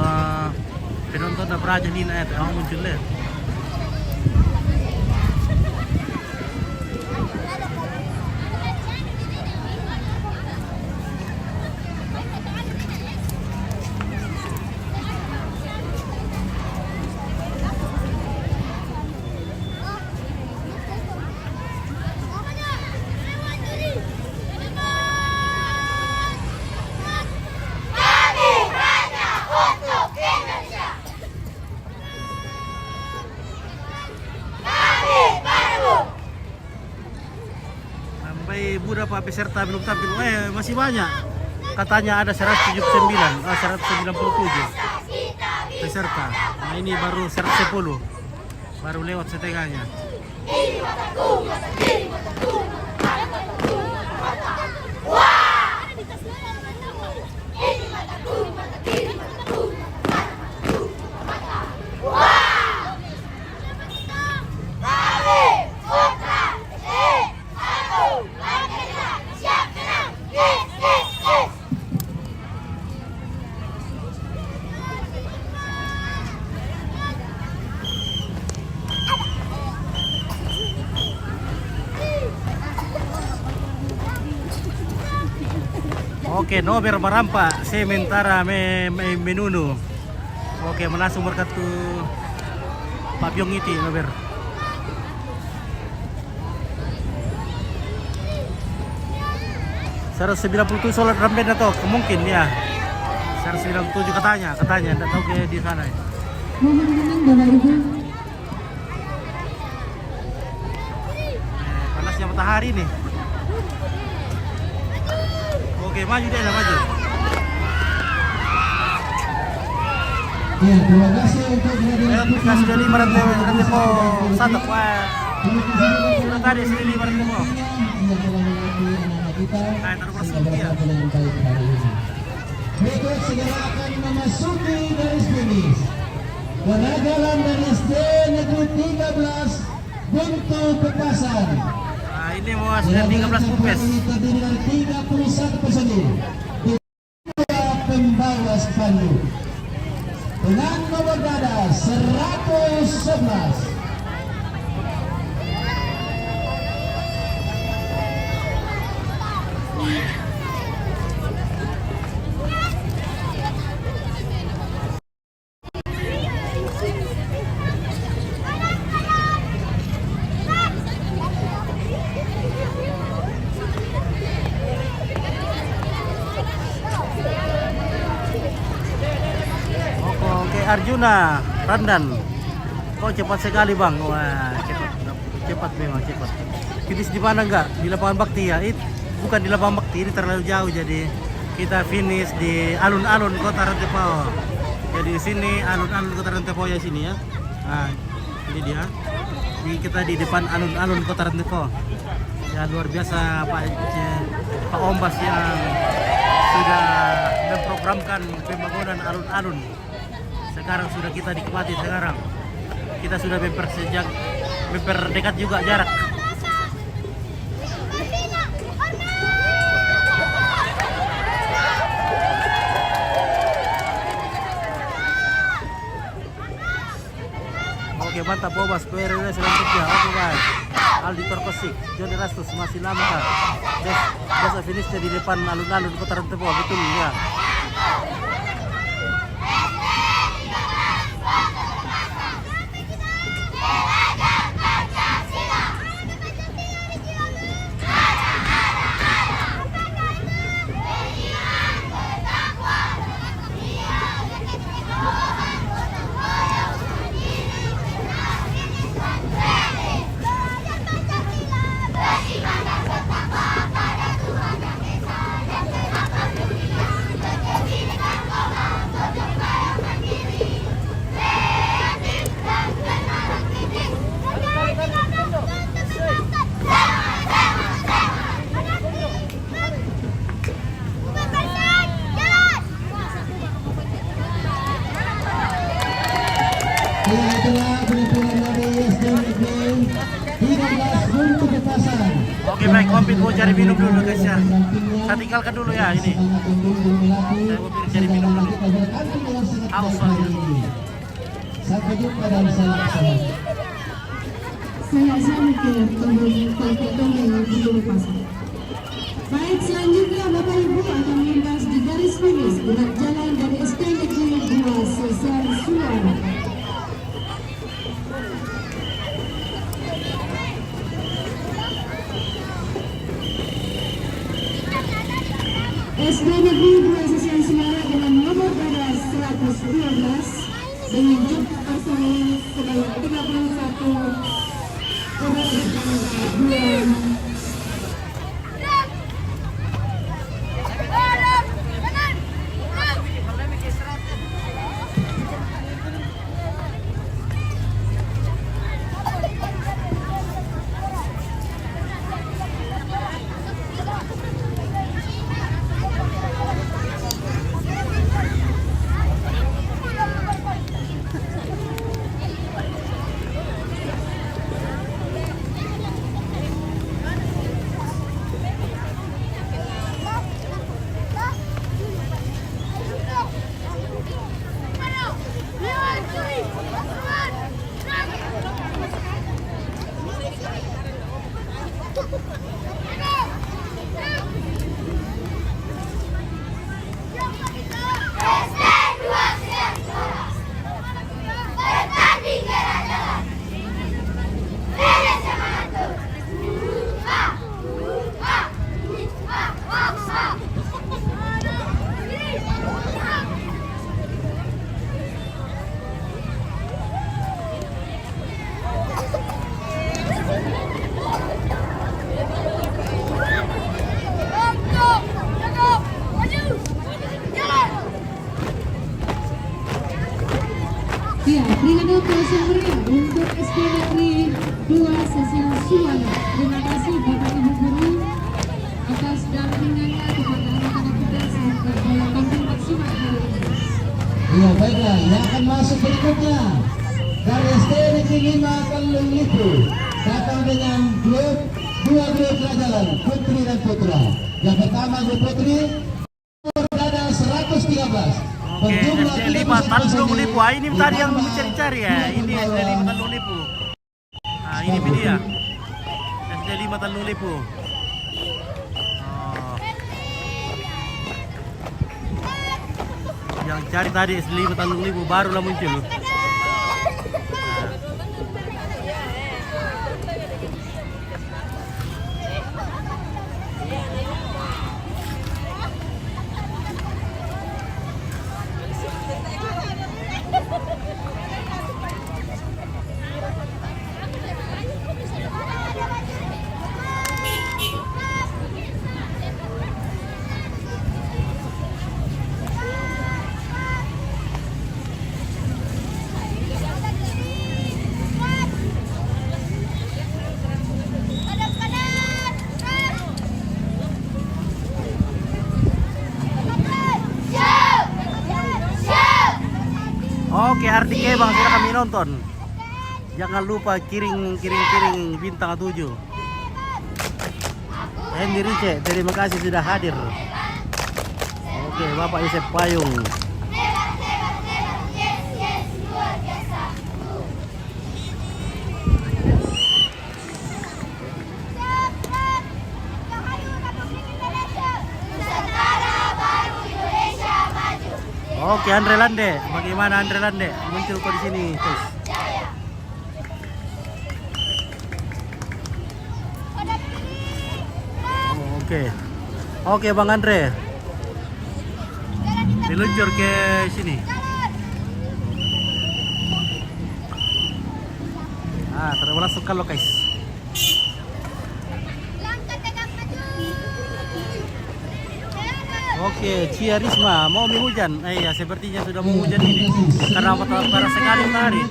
na praja ni na ito muncul deh. dapat peserta belum tampil. Masih banyak. Katanya ada 179, 197 peserta. Nah ini baru 110, baru lewat setengahnya. Oke, Nober Barampa, sementara menunu. Oke, menasung berkatu Pak Pyong iti Nober. Seharus 97 solar drum band atau mungkin ya. 197 katanya, enggak tahu kayak di sana. Mohon tenang Bapak Ibu. Panasnya matahari nih. Oke, maju deh, maju. Ya, terima kasih untuk Ayo, kasih dari 500 po satu. Wah, sudah tadi sini 500 po. Nah, taruh bersama dia. Berikut segera akan memasuki garis finish. Penagalan dari SD Negeri 13 Buntu Pepasan. Nah, ini mau sudah 13 pupes. Ini terdiri dari 31 personil. Tiga pembawa spanduk. Dengan nomor dada 111. Arjuna Randan, kok cepat sekali bang. Wah, cepat memang cepat. Finish di mana enggak? Di lapangan Bakti ya. Bukan di lapangan Bakti, ini terlalu jauh, jadi kita finish di alun-alun Kota Rantepao. Jadi di sini alun-alun Kota Rantepao ya sini ya. Nah, ini dia. Ini kita di depan alun-alun Kota Rantepao. Ya luar biasa Pak Ombas yang sudah memprogramkan pembangunan alun-alun. Sekarang sudah kita nikmati sekarang. Kita sudah memperdekat juga jarak. Oke, mantap Bobas, PRW selanjutnya. Oke guys, Aldi Perkosik, Johnny Rastus masih lama kan? Biasa finishnya di depan alun-alun Kota Rantepao, betul ya. Oke baik, Kompit mau cari minum dulu guys ya. Saya tinggalkan dulu ya ini. Saya mau cari minum dulu. Haus soalnya. Sampai jumpa dan salam. Saya Samike kembali Kompitong dengan Buntu Pasar. Baik, selanjutnya Bapak Ibu akan melintas di garis finish berat jalan dari SD Negeri 2 Sesar Suara. SD Negeri 2 Sesar Suara dengan nomor dada 112 dengan jumlah personil sebanyak 31 orang dan 2 Suwana. Terima kasih Bapak Ibu Guru atas dampingannya kepada anak-anak kita serta bola kampung maksimal hari ini. Iya, baiklah, yang akan masuk berikutnya dari SD Negeri 5 Kalung Lipu datang dengan dua grup pelajaran putri dan putra. Yang pertama grup putri berada 113. Oke, SD 5 Tanjung Lipu. Ah, ini tadi yang mencari-cari ya. Ini SD 5 Tanjung Lipu. Nah, ini dia. SD 5 Tanjung Lipu. Oh. Yang cari tadi SD 5 Tanjung Lipu barulah muncul. Oke, artinya bang, sudah kami nonton. Jangan lupa kiring bintang 7. Hendy Rice, terima kasih sudah hadir. Oke, Bapak Yosef Payung. Oke, Andre Lande, bagaimana Andre Lande muncul kok di sini, guys? Oh, oke, Bang Andre, diluncur ke sini. Ah, termasuk kalau guys. Oke, Cia Risma mau hujan. Ya, sepertinya sudah mau hujan ini. Karena parah sekali hari.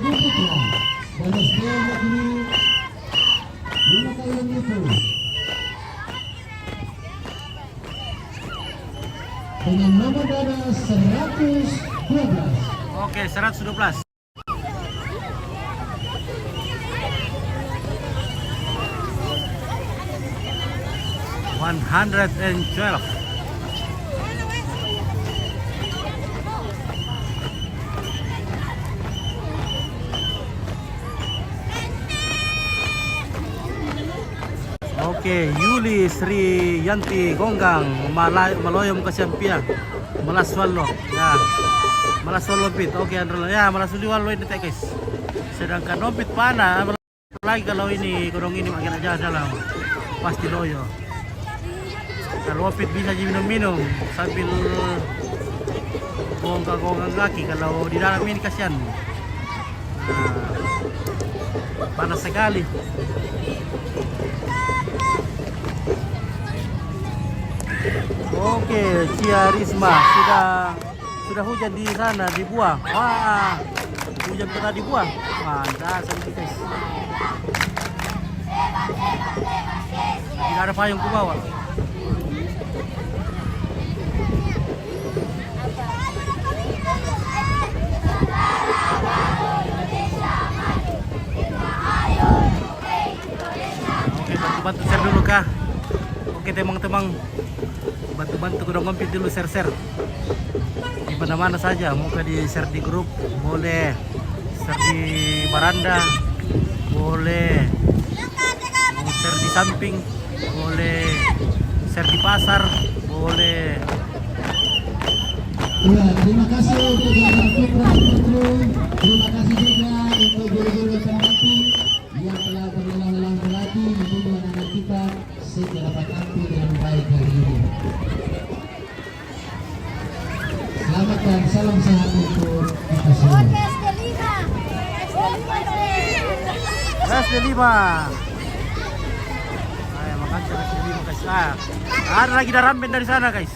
Dengan nomor dada 112. Oke, 112. $112. Oke, Yuli Sri Yanti Gonggang Maloyom Kasyampiah Malaswalo. Ya, Malaswalo pit. Oke, Androla. Ya, Malaswalo ini guys. Sedangkan Nompit Pana lagi kalau ini kurang ini makin aja dalam pasti loyo. Kalau Nompit bisa minum-minum sambil gonggang kaki. Kalau di dalam ini kasihan. Nah, panas sekali. Oke, Cia Risma sudah hujan di sana di buah. Wah, hujan pernah di buah. Mantap sekali guys. Tidak ada payung ke bawah. Oke, bantu share dulu kah? Oke, teman-teman. Bantu kurang Ngompit dulu share di mana-mana saja. Mau di share di grup boleh, share di baranda boleh, mau share di samping boleh, share di pasar boleh. Ya, terima kasih untuk anak putra putri. Terima kasih juga untuk guru-guru pendamping yang telah berlelah-lelah berlatih menunggu anak-anak kita sehingga dapat tampil dengan baik hari ini. Selamat dan salam sehat untuk kita semua. SD 5. Ayo makan SD 5 guys. Ada lagi daramben dari sana guys.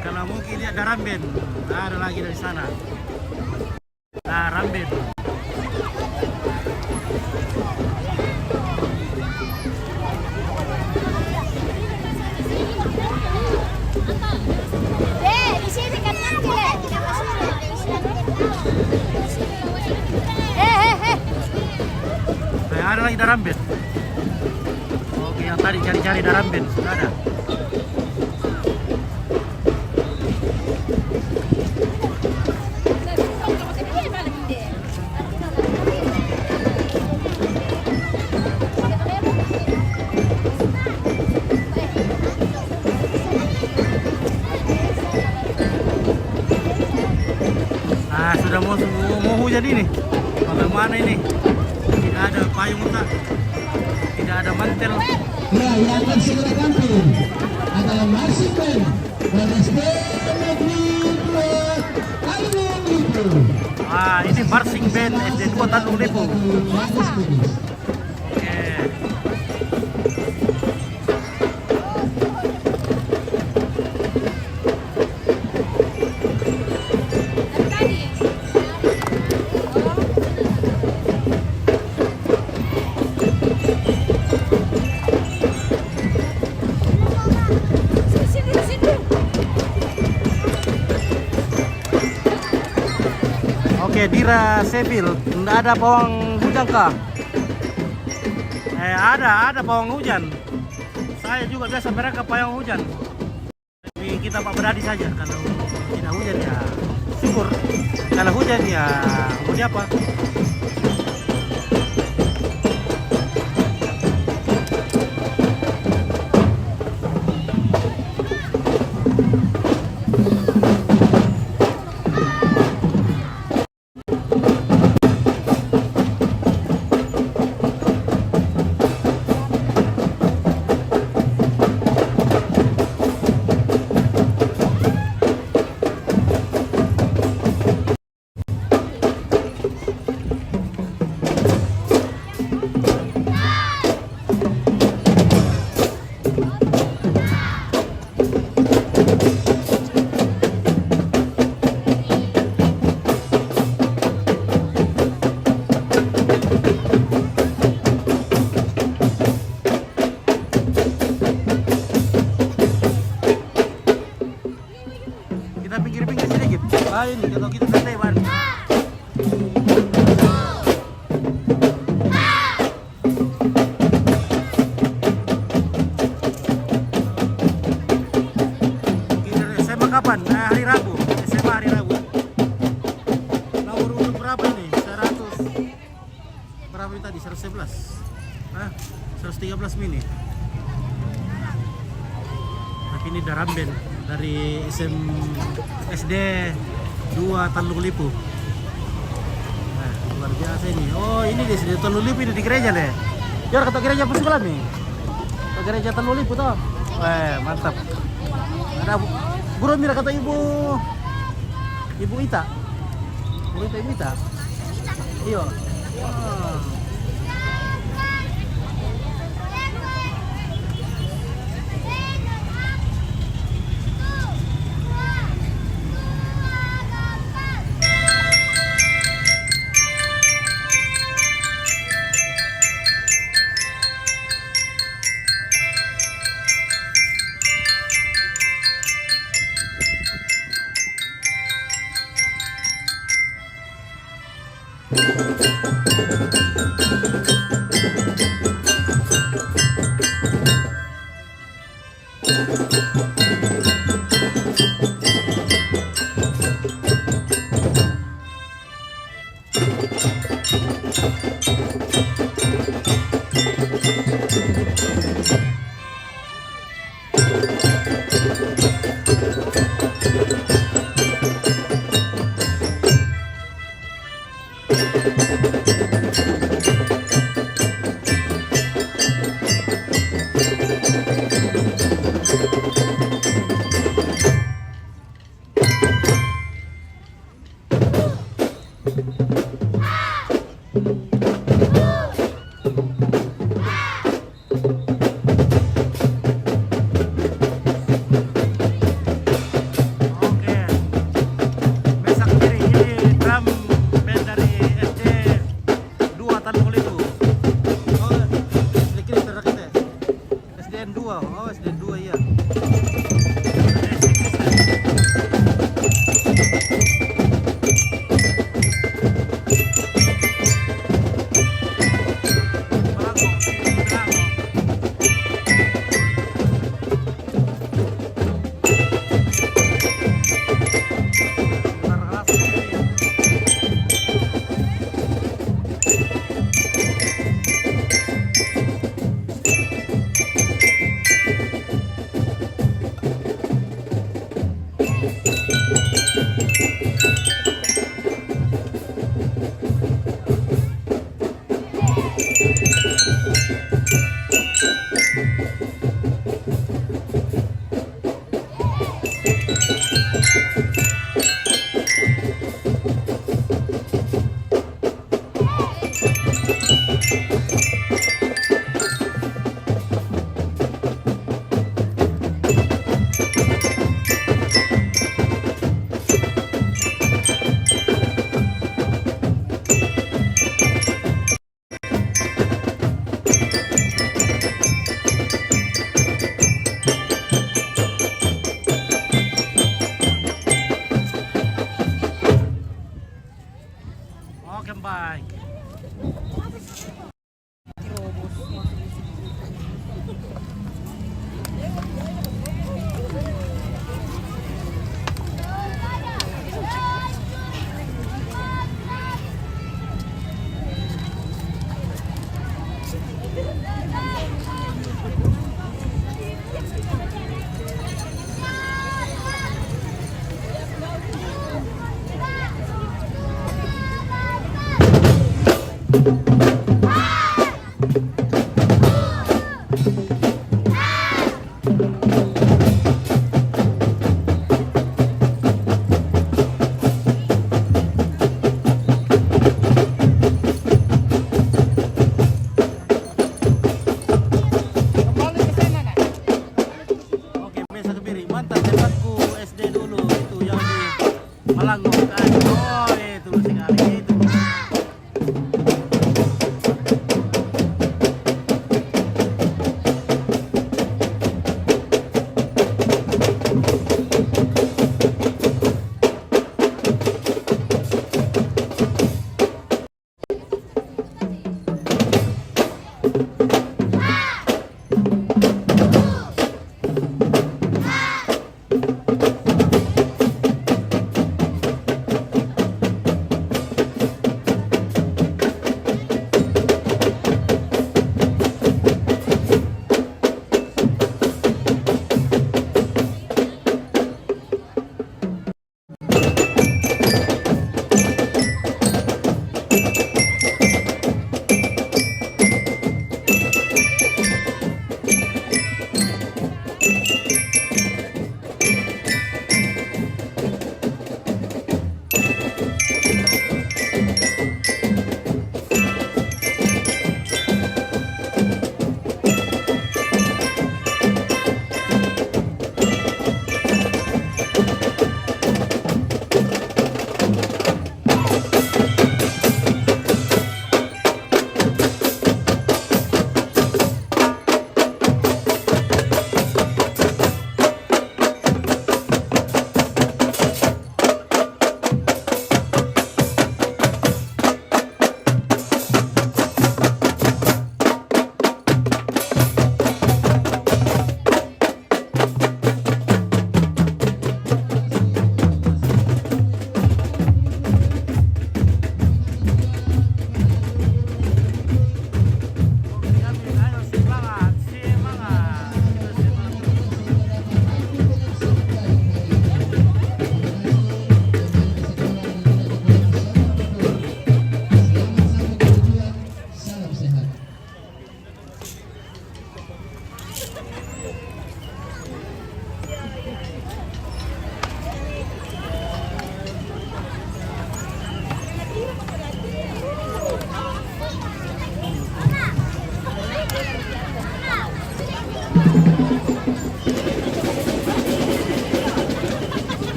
Kalau mungkin lihat daramben, ada lagi dari sana. Daramben. Ada lagi Daramben. Oke, yang tadi cari-cari Daramben sudah ada. Ah, sudah mau hujan ini. Bagaimana ini? Tidak ada payung tak? Tidak ada mantel. Ya, yang akan segera tampil adalah marching band dari SD Negeri 2 Tanjung Lipo. Ah, ini marching band SD 2 Tanjung Lipo. Bagus, bagus. Oke. Oke, Dira Sevil, tidak ada pawang hujan kah? Ada pawang hujan. Saya juga biasa mereka pawang hujan. Tapi kita Pak berani saja. Kalau tidak hujan ya syukur. Kalau hujan ya mau diapa? Kita pinggir-pinggir sedikit. Ah, ini kalau kita santai ban. SMA kapan? Hari Rabu. SMA hari Rabu. Nomor untuk berapa ini? 100. Berapa ini tadi? 111. Hah? 113 mini. Tapi ini Daramben dari SD 2 Tanjung Lipo. Nah, luar biasa ini. Oh, ini di SD Tanjung Lipo, ini di gereja deh. Ya, kata gereja apa sekolah nih? Kata gereja Tanjung Lipo toh. Mantap. Ada Guru Mira kata Ibu Ita. Ibu Ita. Iya. Wah. Oke, baik. Kembali ke sana nak. Oke, Mesa Kebiri. Mantap, tempatku SD dulu itu yang di Malanggung kan. Oh, itu sekali itu.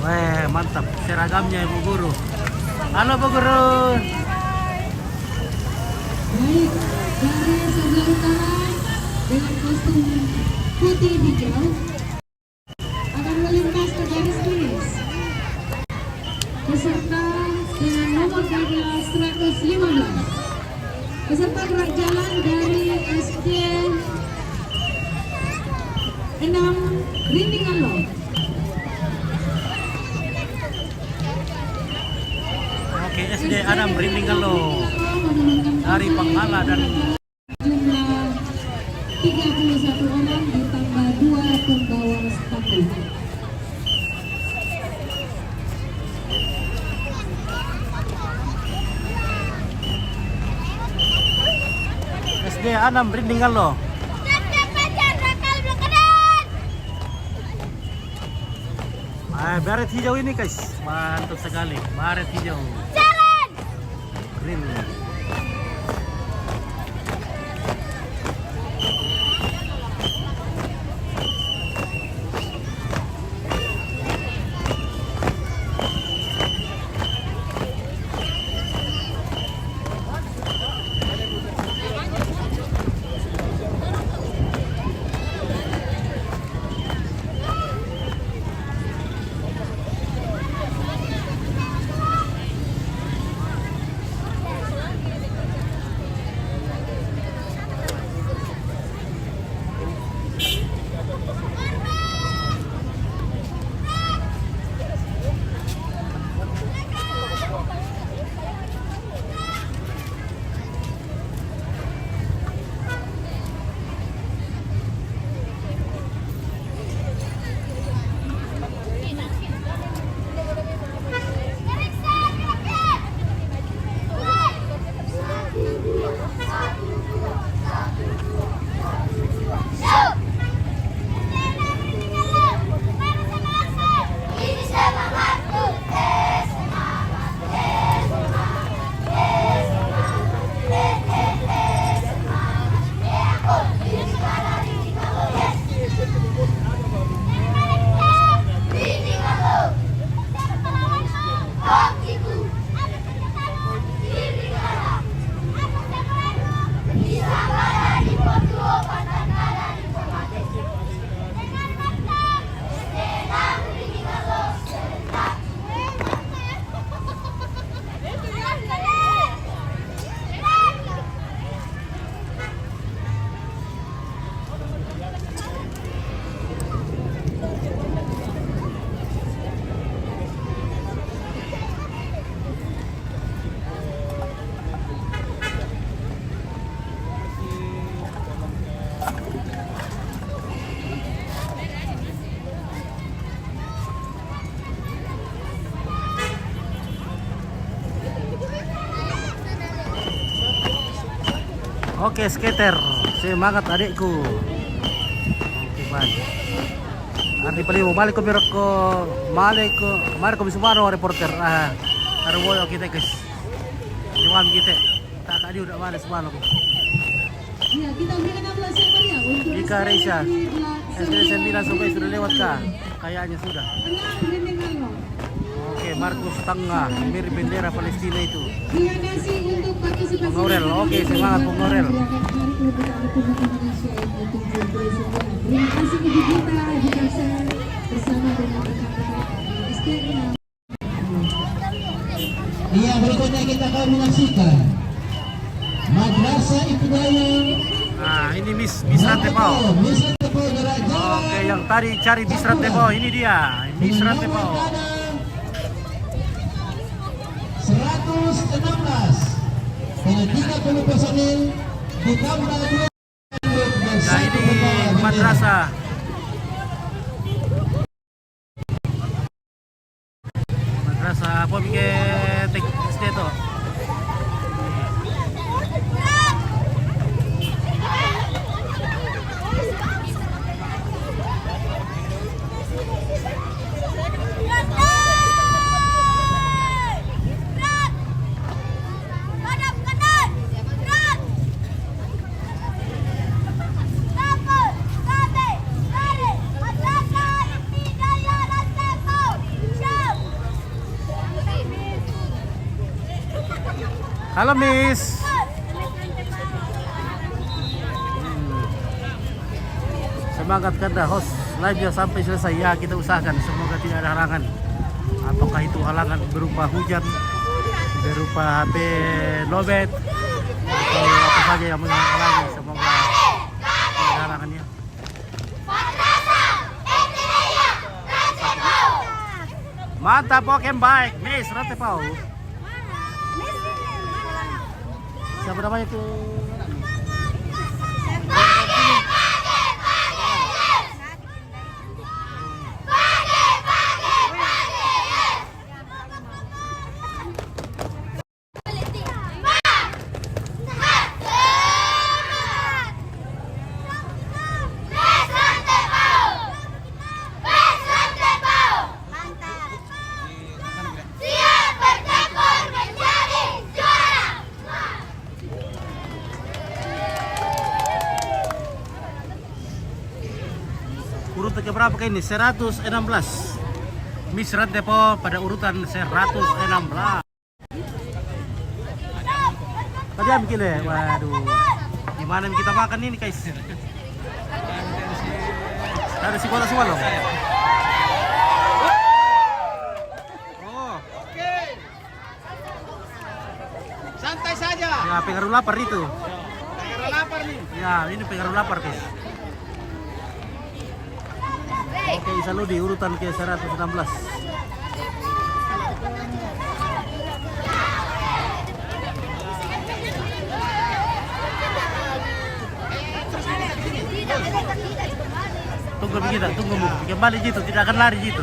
Wah, mantap seragamnya Ibu Guru. Halo Bu Guru. Baik, dari sebelah utara dengan kostum putih hijau akan melintas ke garis finish. Peserta dengan nomor 115. Peserta gerak jalan dari SD 6 Rindingallo. Oke, SD 6 Rindingallo dari Pangala dan Jumlah 31 orang ditambah 2 pembawa sepatu. SD 6 Rindingallo. Baret hijau ini guys, mantap sekali. Baret hijau. Green. Oke, skater, semangat adikku. Oke, baik. Ardi paliwo, balik ko misumaro reporter. Arwoy kita guys. Diwam kita. Tak tadi udah balik semalo. Ya, kita berikan aplaus yang meriah untuk Ika Reisha. SD 9 sampai sudah lewat kah? Kayaknya sudah. 6 Rindingallo. Oke, Markus Tengah, mirip bendera Palestina itu. Terima kasih untuk partisipasi. Bung Aurel, oke, semangat Bung Aurel. Terima kasih Ibu Gita Dikasa bersama dengan rekan-rekan SDN. Iya, berikutnya kita akan menyaksikan Madrasah Ibtidaiyah. Nah, ini Miss Rantepau. Miss Rantepau gerak jalan. Oke, yang tadi cari Miss Rantepau, ini dia, Miss Rantepau. 116 dengan 30 personil ditambah 2 dan Nah, ini madrasah. Madrasah apa bikin SD itu? Halo Miss. Semangat Kanda, host live-nya sampai selesai. Ya, kita usahakan semoga tidak ada halangan. Ataukah itu halangan berupa hujan, berupa HP lowbat, atau apa saja yang menghalangi. Semoga tidak ada halangannya. Mantap, Pokemon baik, Miss Rantepau. Siapa namanya itu? Urutan keberapa ini? 116. Miss Rantepo pada urutan 116. Tadi ambil ya? Waduh. Gimana kita makan ini guys? Ada si kota semua loh. Oh. Santai saja. Ya, pengaruh lapar itu. Karena lapar nih. Ya, ini pengaruh lapar guys. Oke, Saludi urutan ke 116. Tunggu begitu, tunggu kembali gitu, tidak akan lari gitu.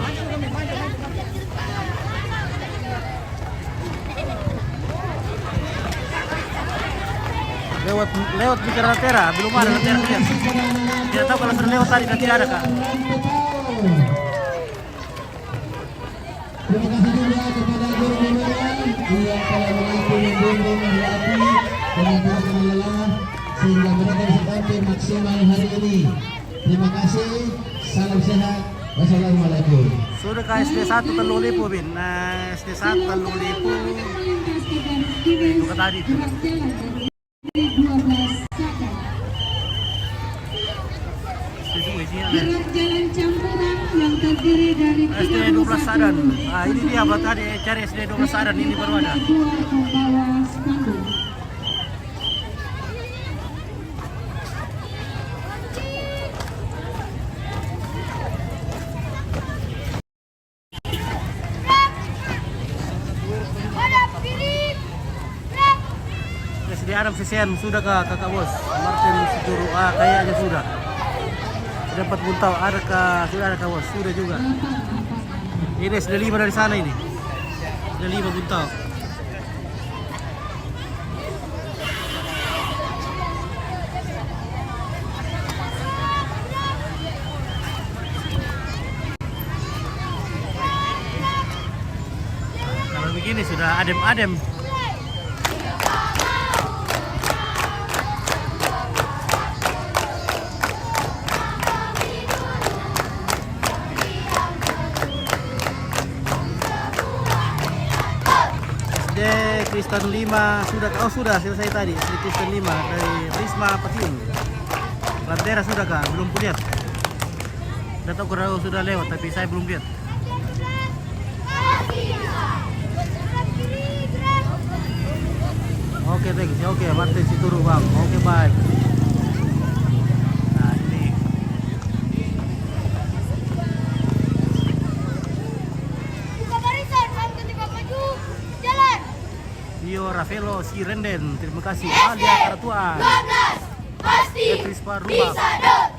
Lewat bicara Tera, belum ada Tera dia. Tidak tahu kalau sudah lewat tadi dan tidak ada kak. Terima kasih juga kepada guru-gurunya yang telah mengaku membimbing melatih dengan tidak kenal lelah sehingga mereka bisa tampil maksimal hari ini. Terima kasih, salam sehat, wassalamualaikum. Sudah ke SD 1 Teluk Lipu, Bin. Nah, SD 1 Teluk Lipu. Itu ke tadi itu. Jalan campuran yang terdiri dari SD 12 Sadan. Nah, ini dia buat tadi cari SD 12 Sadan ini baru ada. membawa spanduk. SD Adam Sisian sudah ke kakak bos. Martin Situru, kayaknya sudah. Sudah 4 buntau, ada ke sudah ada kawas, sudah juga. Ini sudah 5 dari sana ini. Sudah 5 buntau. Kalau begini sudah adem-adem. Kristen 5 sudah selesai tadi. Kristen 5 dari Risma Patin. Lantera sudah kah? Belum lihat. Datang kurang sudah lewat tapi saya belum lihat. Oke, thanks. Oke, Martin Situru bang. Oke, baik. Nah ini. Buka barisan, sampai tiba maju. Jalan. Dio Ravelo Sirenden, terima kasih. Alia Karatuan. 12 pasti Rispa Rumah. bisa dot.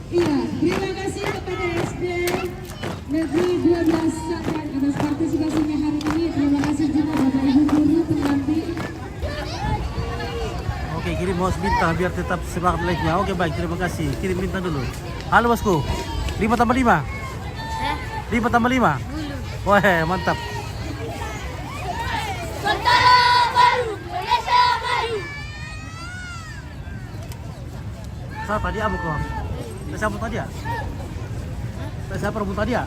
Iya, terima kasih kepada SD Negeri 12 Sakan atas partisipasinya hari ini. Terima kasih juga Bapak Ibu guru pendamping. Oke, kirim host bintang biar tetap semangat live-nya. Oke, baik, terima kasih. Kirim bintang dulu. Halo bosku. 5 tambah 5. 5 tambah 5. Wah, mantap. Tentara baru, Malaysia maju. Siapa tadi abu kok? Siapa tadi ya? Siapa rebut tadi ya?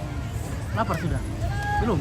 Lapar sudah? Belum?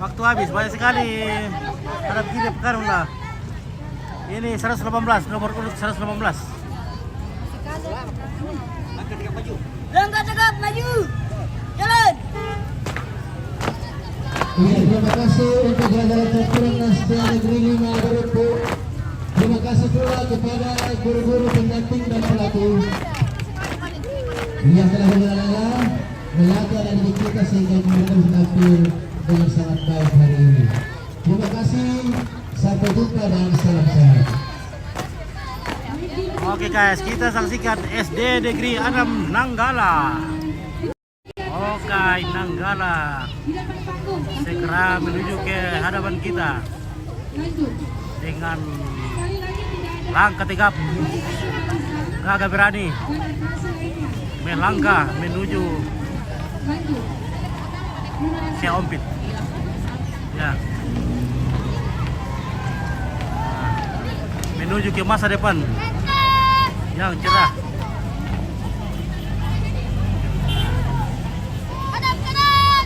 Waktu habis banyak sekali. Harap kiri pekan lah. Ini 118, nomor urut 118. Langkah tegap maju. Jalan. Ya, terima kasih untuk jajaran campuran Nastia Negeri 5 Gorontalo. Terima kasih pula kepada guru-guru pendamping dan pelatih yang telah melatih anak-anak kita sehingga mereka bisa tampil dengan sangat baik hari ini. Terima kasih, sampai jumpa dan salam sehat. Oke guys, kita saksikan SD Negeri 6 Nanggala. Oke, Nanggala segera menuju ke hadapan kita dengan langkah tegap, gagah berani melangkah menuju Ompit. Ya. Menuju ke masa depan yang cerah. Hadap kanan.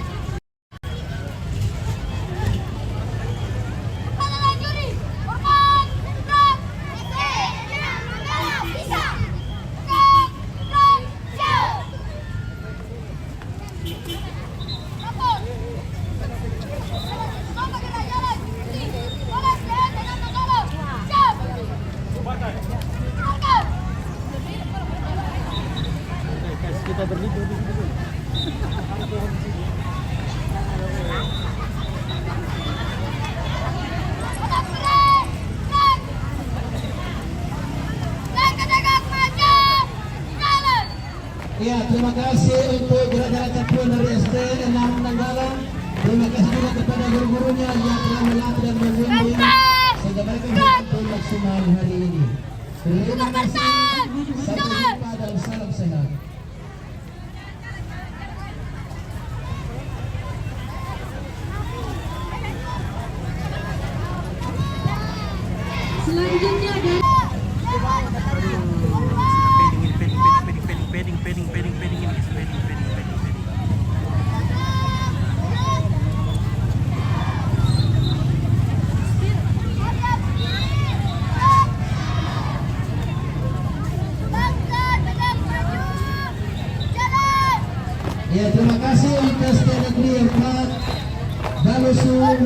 Kanan juri. Hormat. Gerak. Bisa. Gerak. Siap. Lapor. Selamat gerak jalan. Polis sehat dengan Nanggala. Siap. Markah. Kita berlibur di sini. Hadap gerak. Gerak. Langkah tegak maju. Jalan. Ya, terima kasih untuk jajaran campuran dari SD 6 Nanggala. Terima kasih juga kepada guru-gurunya yang telah melatih dan membimbing malam hari ini. Terima kasih. Sampai jumpa dan salam sehat. Selanjutnya dari Padding ini guys, padding. Ya, terima kasih untuk SD Negeri 4 Balusun.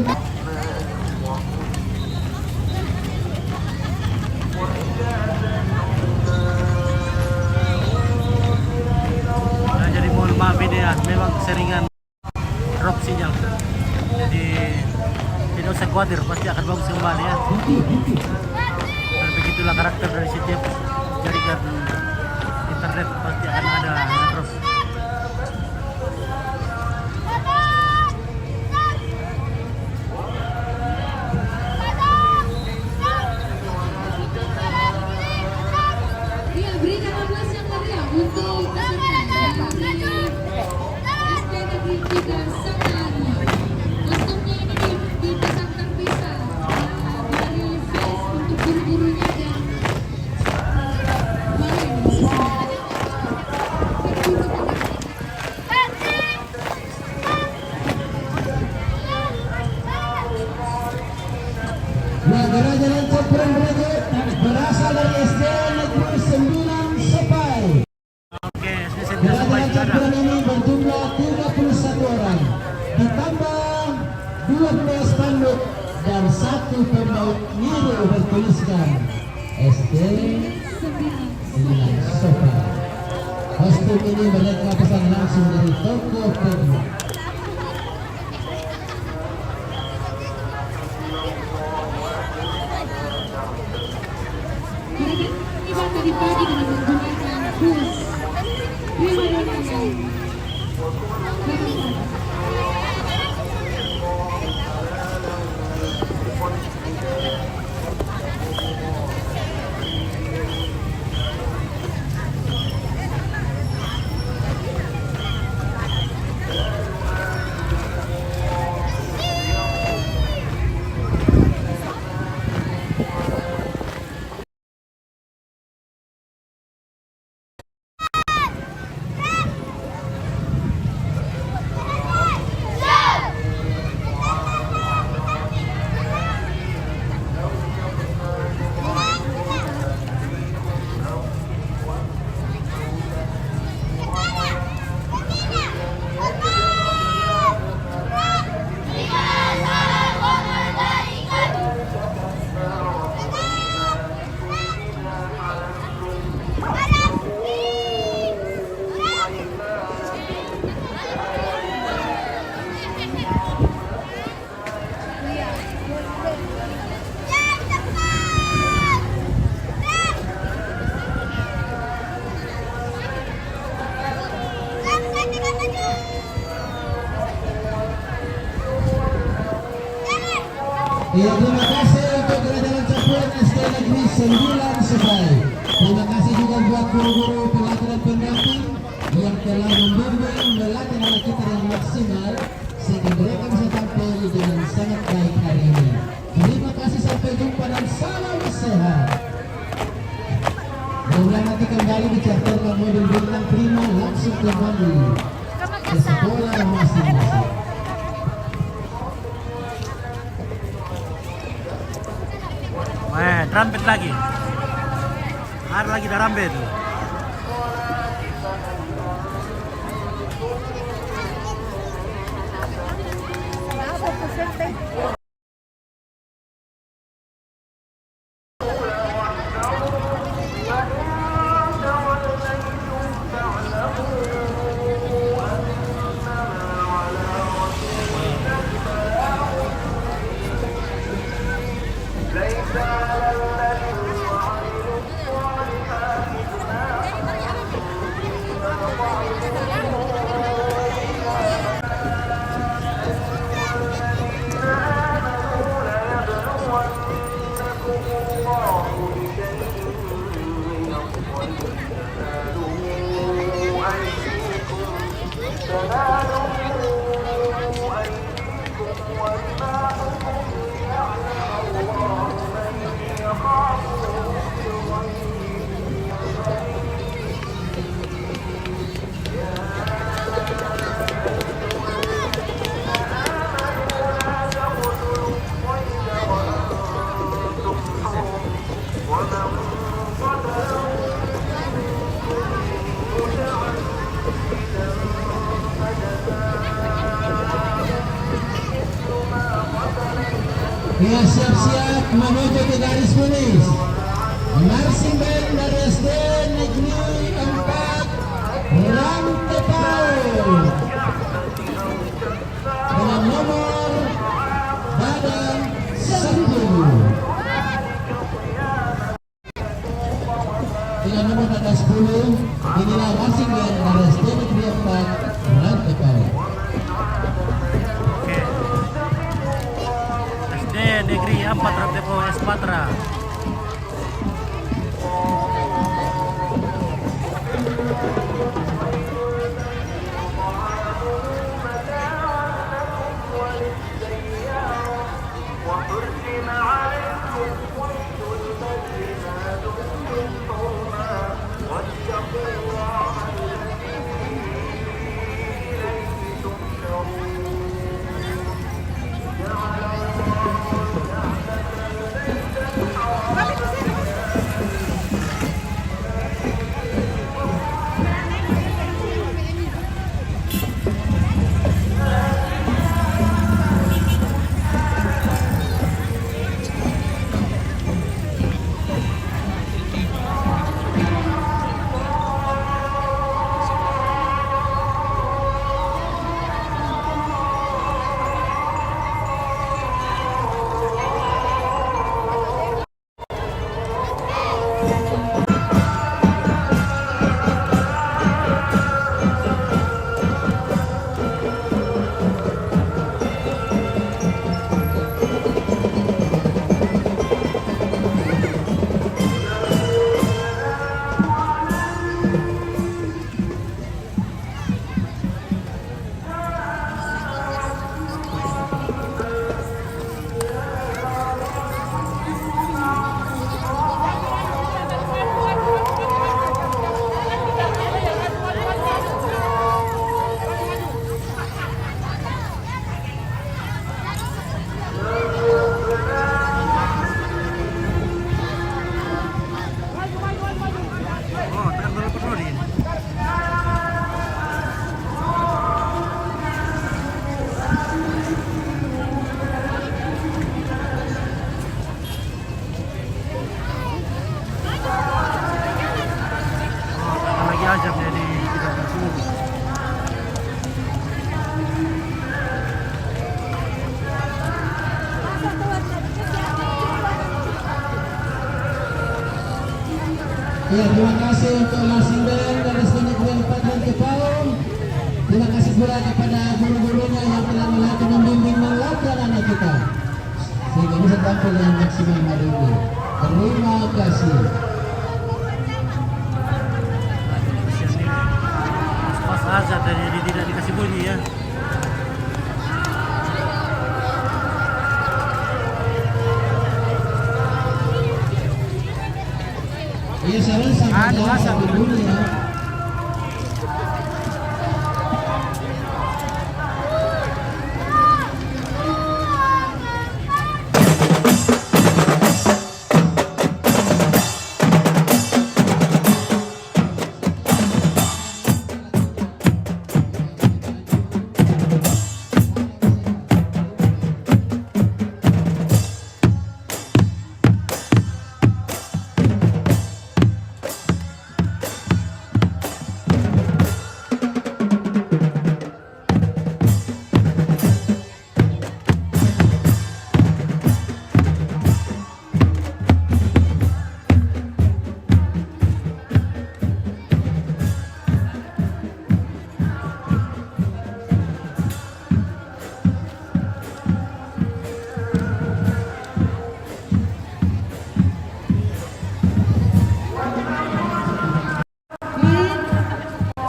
Nah, jadi mohon maaf ini ya, memang keseringan drop sinyal. Jadi tidak usah khawatir, pasti akan bagus kembali ya. Dan begitulah karakter dari setiap jaringan internet, pasti akan ada yang drop. ya berikan aplaus yang meriah untuk peserta dari SD Negeri 3 Sangari. Kostumnya ini dipasang terpisah dari face untuk guru-gurunya dan Negara Jalan Cokron Belajar berasal dari SD Negeri 9 Sepai. Oke, saya Negara sampai Jalan juga ada. Cokron ini berjumlah 31 orang, ditambah 12 panduk dan 1 pembawa nyiru bertuliskan SD 9 Sepai. Kostum ini mereka pesan langsung dari toko Pedro. tiba tadi pagi dengan menggunakan bus Prima Donna. Ya, terima kasih untuk Jalan Cokron SD Negeri 9 Sepai. Terima kasih juga buat guru-guru pelatih dan pendamping yang telah membimbing melatih anak kita dengan maksimal sehingga mereka bisa tampil dengan sangat baik hari ini. Terima kasih, sampai jumpa dan salam sehat. Mudah nanti kembali dicatatkan mobil bintang Prima langsung kembali ke sekolah masing-masing. Trumpet lagi. Ada lagi trumpet. Ya, siap-siap menuju ke garis finish. Marching band dari SD Negeri 4 Rantepau dengan nomor badan 10. Dengan nomor badan 10, inilah marching band dari SD Negeri 4 Rantepau. Oke. SD Negeri 4 Rantepau Espatra. Oh, tekan dulu penuh. Lagi aja jadi tidak bersuhu. Ya, terima kasih untuk marching band dari SD Negeri 4 Rantepau. Terima kasih pula kepada guru-gurunya yang telah melatih membimbing melatih anak kita sehingga bisa tampil dengan maksimal hari ini. Terima kasih. Pas azab dan jadi tidak dikasih bunyi ya. Ya, saya sangat asap. dulu ya.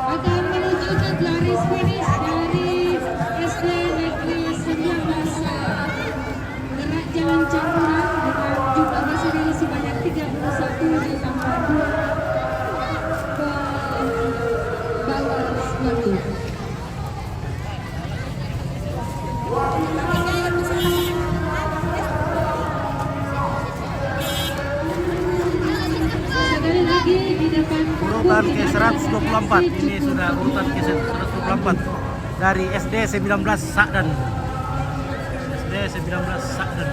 Akan menuju ke garis finish dari SD Negeri 19 gerak jalan campuran dengan jumlah bersedia sebanyak 31 ditambah 2 pembawa sepatu. Sekali lagi di depan Urutan ke 124. Ini sudah urutan ke 124 dari SD 19 Sakdan. SD SD 19 Sakden.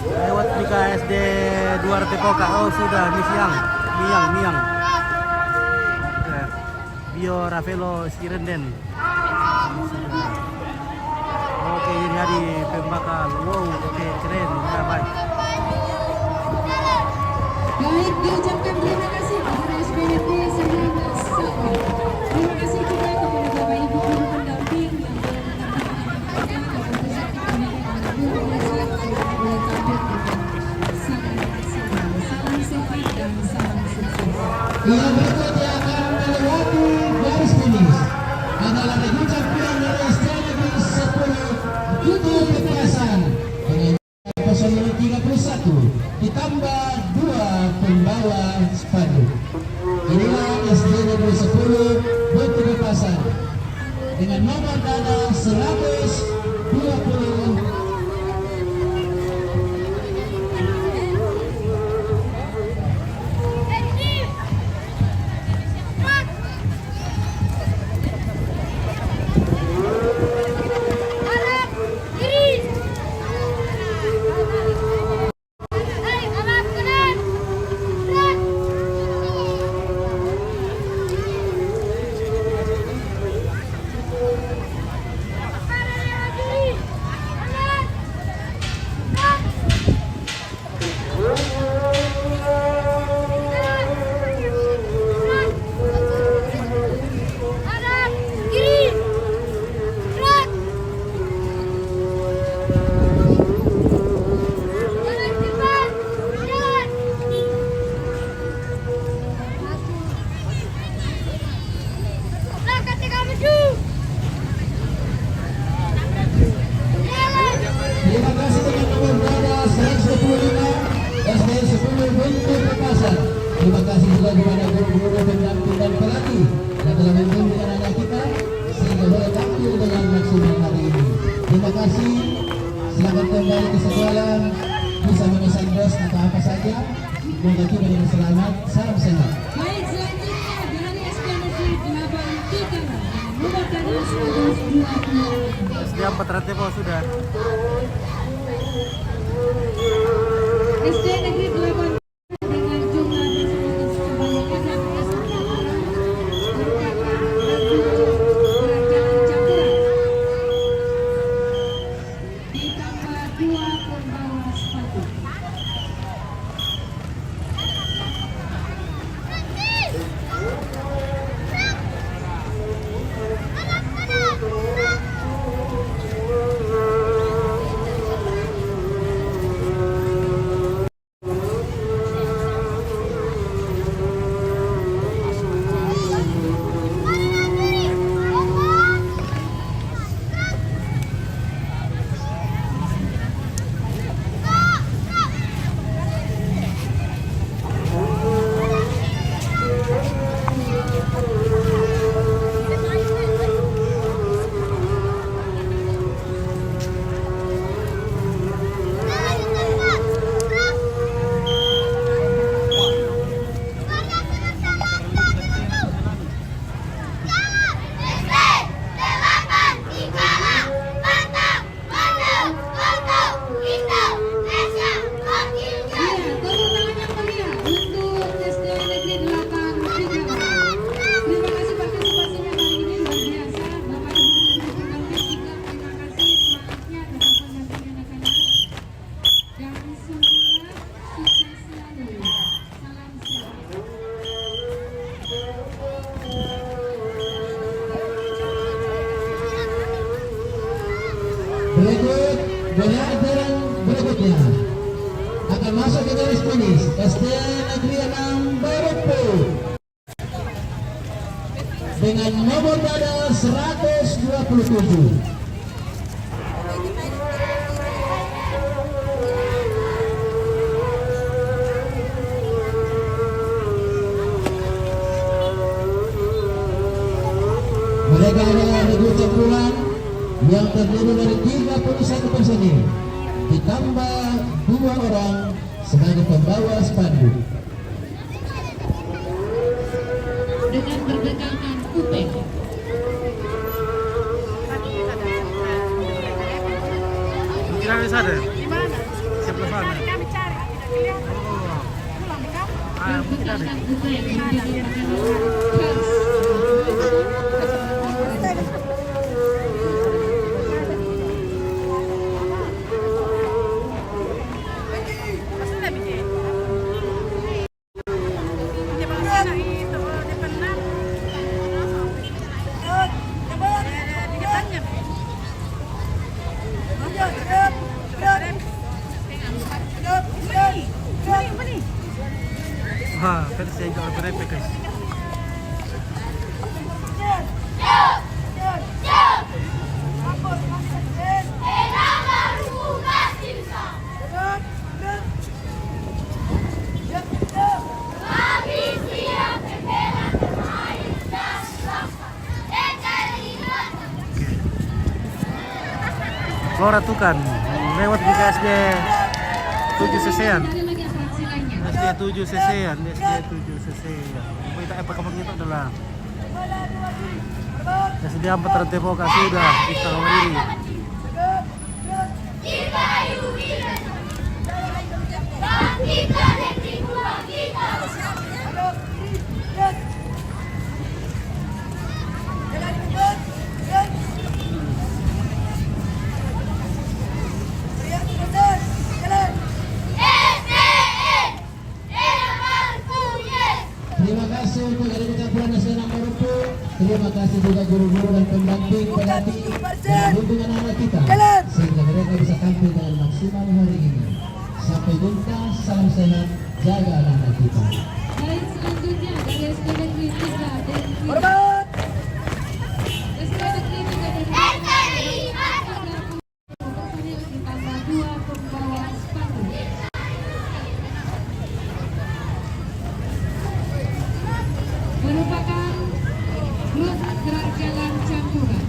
Lewat Mika SD Duarte Poka. Oh sudah, Miang. Oke. Bio Ravelo Skirenden. Oke, ini hari pembakal. Wow, oke, keren. Ya, baik. Baik, diucapkan terima kasih kepada SPDP 19 Sakden. Terima kasih juga kepada Bapak Ibu guru pendamping yang telah menyampaikan guru belajar agar boleh tampil dengan sangat maksimal. Salam sehat dan salam sukses. Yang berikutnya akan melewati garis finish adalah negeri campuran dari SD Negeri 10 Kutu Petasan dengan personil 31 ditambah 2 pembawa spanduk. Inilah SD Negeri 10 Kutu Petasan dengan nomor dada 120. Terima kasih dengan nomor dada 125 SD 10 Buntu Petasan. Terima kasih juga kepada guru-guru pendamping dan pelatih yang telah membimbing anak-anak kita sehingga boleh tampil dengan maksimal hari ini. Terima kasih. Selamat kembali ke sekolah. Bisa memesan bos atau apa saja. Semoga kita dengan selamat. Salam sehat. Baik, selanjutnya dari SD Negeri 83 nomor dada 120. SD 4 Rantepo sudah. SD Negeri 8 dengan jumlah peserta sebanyak 16 orang merupakan lagu gerakan campuran ditambah 2 pembawa sepatu. Berikut pelajaran berikutnya akan masuk ke garis finish SD Negeri 6 Barupu dengan nomor dada 127. Mereka adalah negeri campuran yang terdiri dari 31 personil ditambah 2 orang sebagai pembawa spanduk. mungkin ada. Putra yang berjudul Pers. Sudah bikin. Coba sana itu depan nak. Di depannya. Beli. Wah, versi yang jauh lebih repek guys. Flora tuh kan lewat di SD 7 cc-an. Ada lagi atraksi lainnya. SD 7 cc-an, SD 7 cc-an. Kita apa kamu itu adalah SD 4 terdepo kasih sudah kita diri. Terima kasih untuk dari Campuran Nasional Marupu. Terima kasih juga guru-guru dan pendamping pelatih yang mendukung anak kita sehingga mereka bisa tampil dengan maksimal hari ini. Sampai jumpa, salam sehat, jaga anak-anak kita. Baik, selanjutnya dari SD Negeri 3 dan SD Negeri 3 dan personil ditambah 2 pembawa spanduk. Merupakan grup gerak jalan campuran.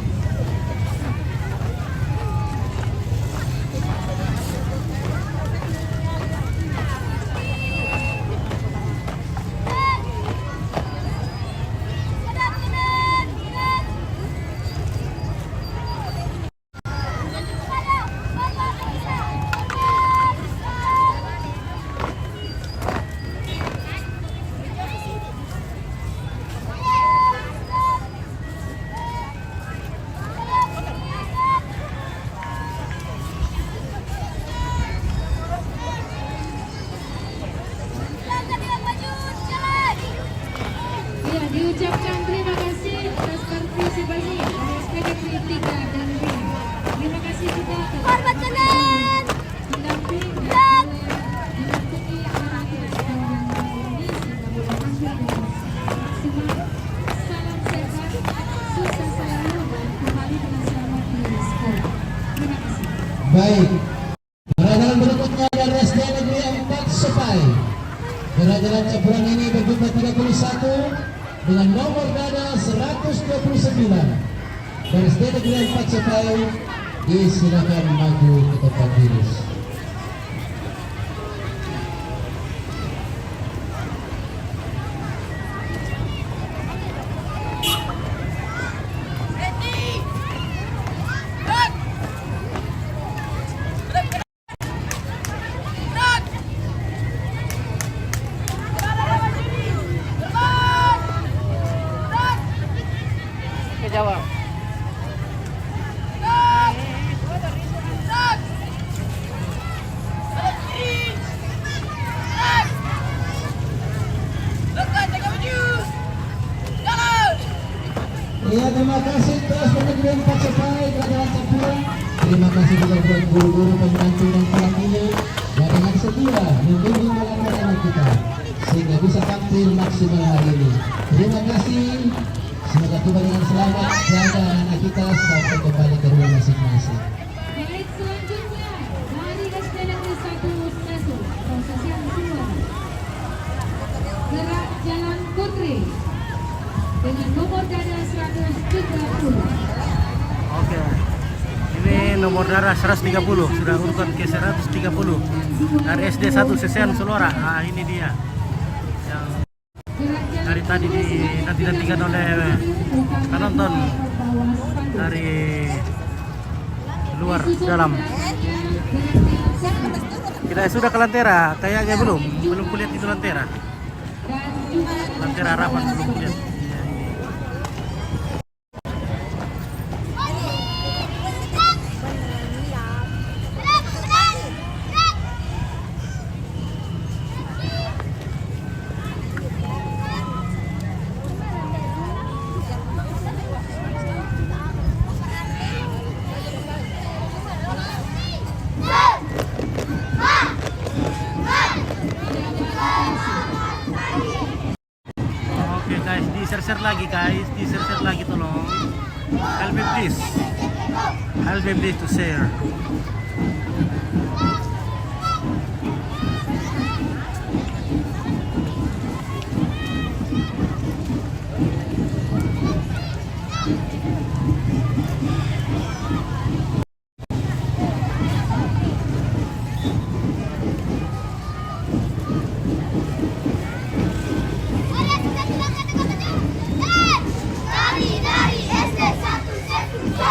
Ya, diucapkan terima kasih atas partisipasi dari SPD Negeri 3 dan Ria. Terima kasih juga kepada pendamping dan mendampingi anak-anak dan yang ini sehingga boleh tampil dengan maksimal. Salam sehat, sukses selalu dan kembali dengan selamat di sekolah. Terima kasih. Baik, gerakan berikutnya dari SD Negeri 4 Sepai. Gerakan campuran ini berjumlah 31 dengan nomor dada 129. Dari SD Negeri 4 Sepai, disilakan maju ke tempat finish. Jawab. Iya, terima kasih terus Negeri 4 Sepai Gerakan Campuran. Terima kasih juga buat guru-guru pendamping dan pelatihnya yang dengan setia membimbing anak-anak kita sehingga bisa tampil maksimal hari ini. Terima kasih. Semoga tiba dengan selamat, jaga anak kita sampai kembali ke rumah masing-masing. Baik, selanjutnya dari SD Negeri 1 Sesu, proses yang kedua. Gerak Jalan Putri dengan nomor dada 130. Oke. Ini nomor darah 130, sudah urutan ke 130 dari SD 1 Sesean Selora. Nah, ini dia yang dari tadi dinantikan oleh penonton dari luar dalam. Kita sudah ke Lantera, kayaknya belum kulihat itu Lantera. dan juga Langkah harapan belum lihat. Ya, ini. Oke guys, di-share lagi guys, di-share lagi tolong. Help me please. Help me please to share. Dari SD 1 Sektor.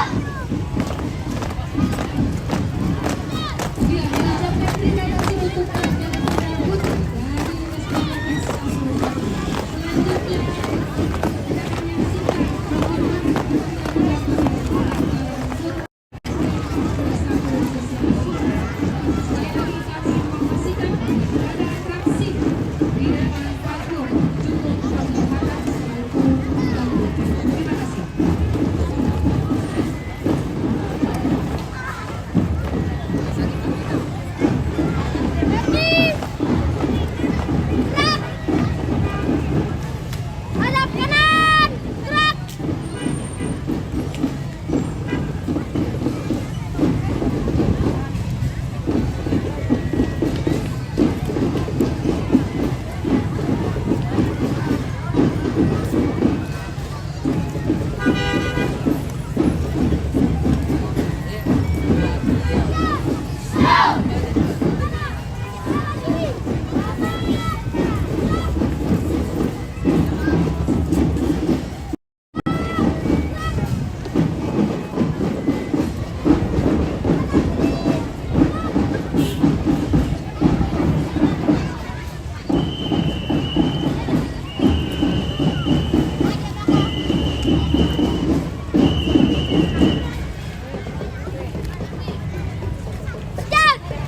dia mengucapkan terima kasih untuk pelajaran tersebut dari SDNS Asuhan. Selanjutnya, kita menyaksikan Hadap kanan.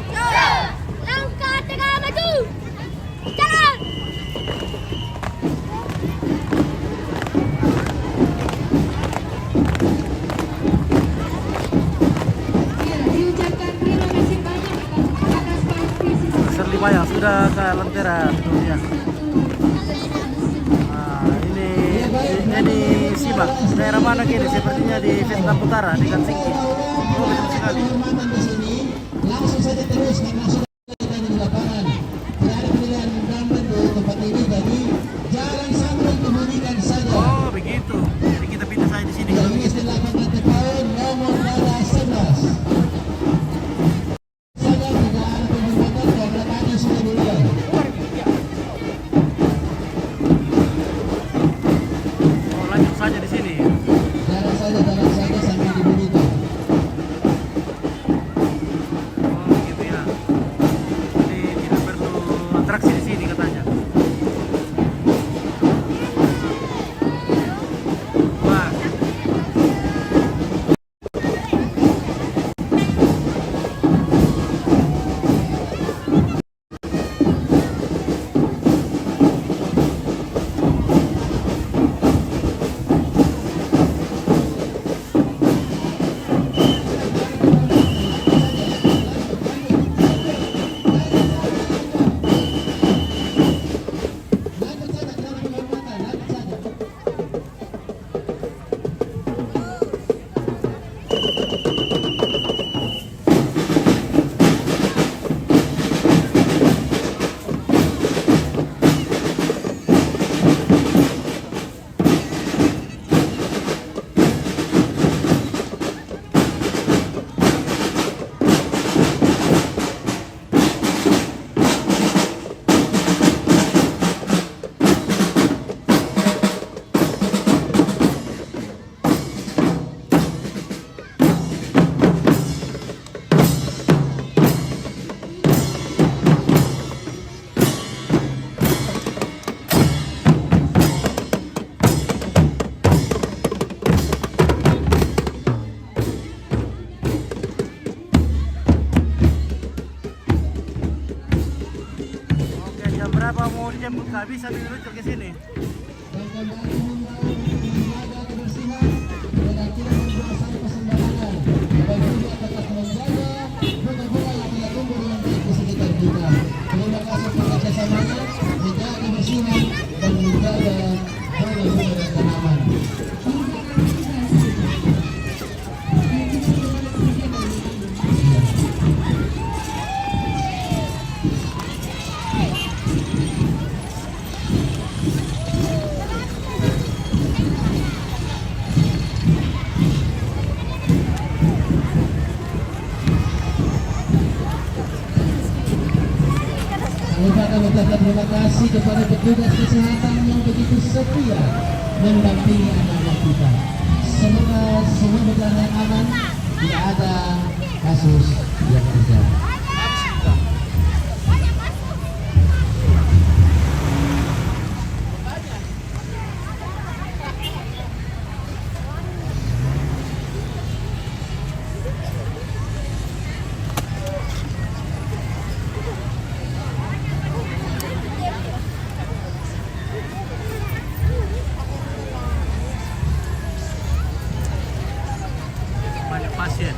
Gerak. Langkah tengah maju. Jalan. Ya, diucapkan terima kasih banyak atas partisipasi. Serli Bayang sudah ke Lentera tentunya. Nah, ini Simak. Daerah mana kini? Sepertinya di Vietnam Utara dengan Singki. Oh, betul sekali. Kehormatan di sini langsung saja terus karena sudah kita di lapangan. Tidak ada pilihan gambar di tempat ini, jadi jangan sampai kemudian saja. Oh, begitu. Jadi kita pindah saja di sini kalau Yang begitu. isi 18 tahun nomor darah 11. Saja tidak ada penghormatan karena tadi sudah duluan. Oh, lanjut saja di sini. Darah saja sampai dibunyikan. Oh, gitu ya. sambil meluncur ke sini. Dan kembali membawa menjaga kebersihan dan tidak membuang sampah sembarangan. Dan juga tetap menjaga bunga-bunga yang tidak tumbuh dengan baik di sekitar kita. Terima kasih atas kerjasamanya menjaga kebersihan dan menjaga bunga-bunga dan tanaman. Kami mengucapkan terima kasih kepada petugas kesehatan yang begitu setia mendampingi anak-anak kita. Semoga semua berjalan dengan aman, tidak ada kasus yang terjadi. Banyak pasien.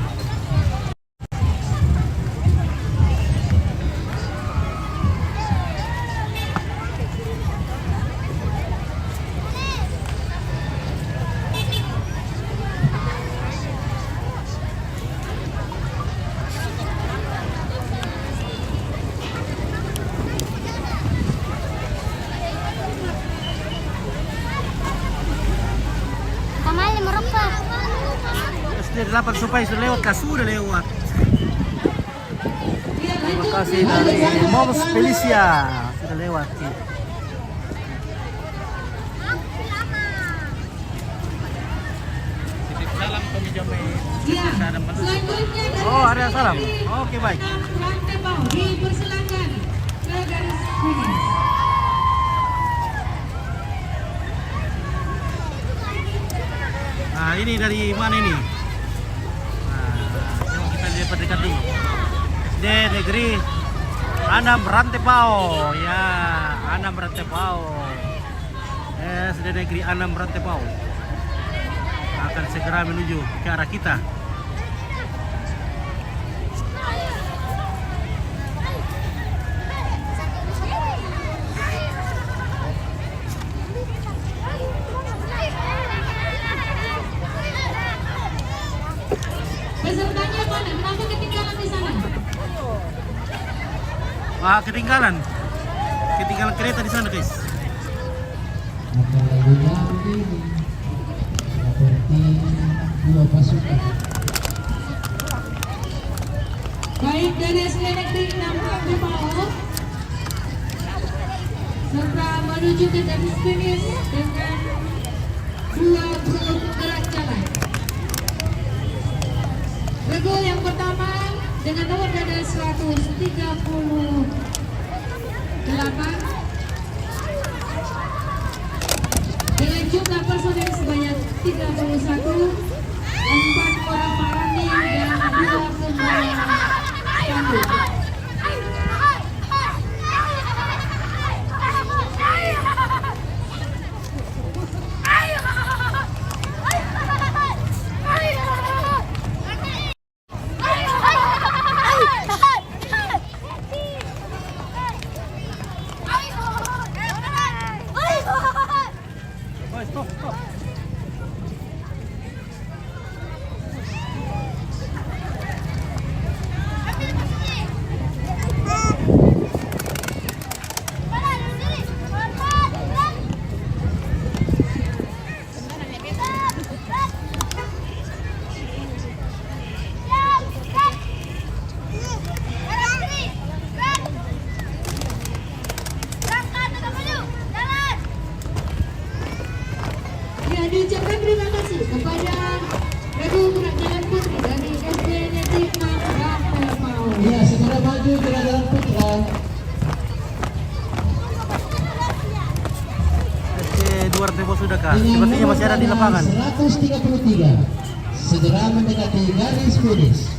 Kamali merempah. SD 8 supaya sudah lewat, sudah lewat. Terima kasih dari Moms Felicia sudah lewat. Titip salam ke Mijamai. Ya, selanjutnya dari Oh, ada salam. Oke, baik. rantai bawah dipersilakan ke garis finish. Nah, ini dari mana ini? Nah, coba kita lihat dekat dulu. SD Negeri Anam Rantepao. Ya, Anam Rantepao. SD Negeri Anam Rantepao. Akan segera menuju ke arah kita. Pesertanya mana? Kenapa ketinggalan di sana? Wah, ketinggalan. Ketinggalan kereta di sana, guys. Maka lagunya ini seperti dua pasukan. Baik dari SD Negeri 6 Rantepao serta menuju ke garis finish dengan 2 grup gerak jalan. Regu yang pertama dengan nomor dada 138 dengan jumlah personil sebanyak 31, 4 orang parani dan 2 pembawa pandu. Oh, stop, stop. Ya, diucapkan terima kasih kepada Regu Gerak Jalan Putri dari SD Negeri 6 Rantepao. Ya, segera maju ke jalan putra. SD 2 Rantepao sudah kah? Sepertinya masih ada di lapangan. 133 segera mendekati garis finish.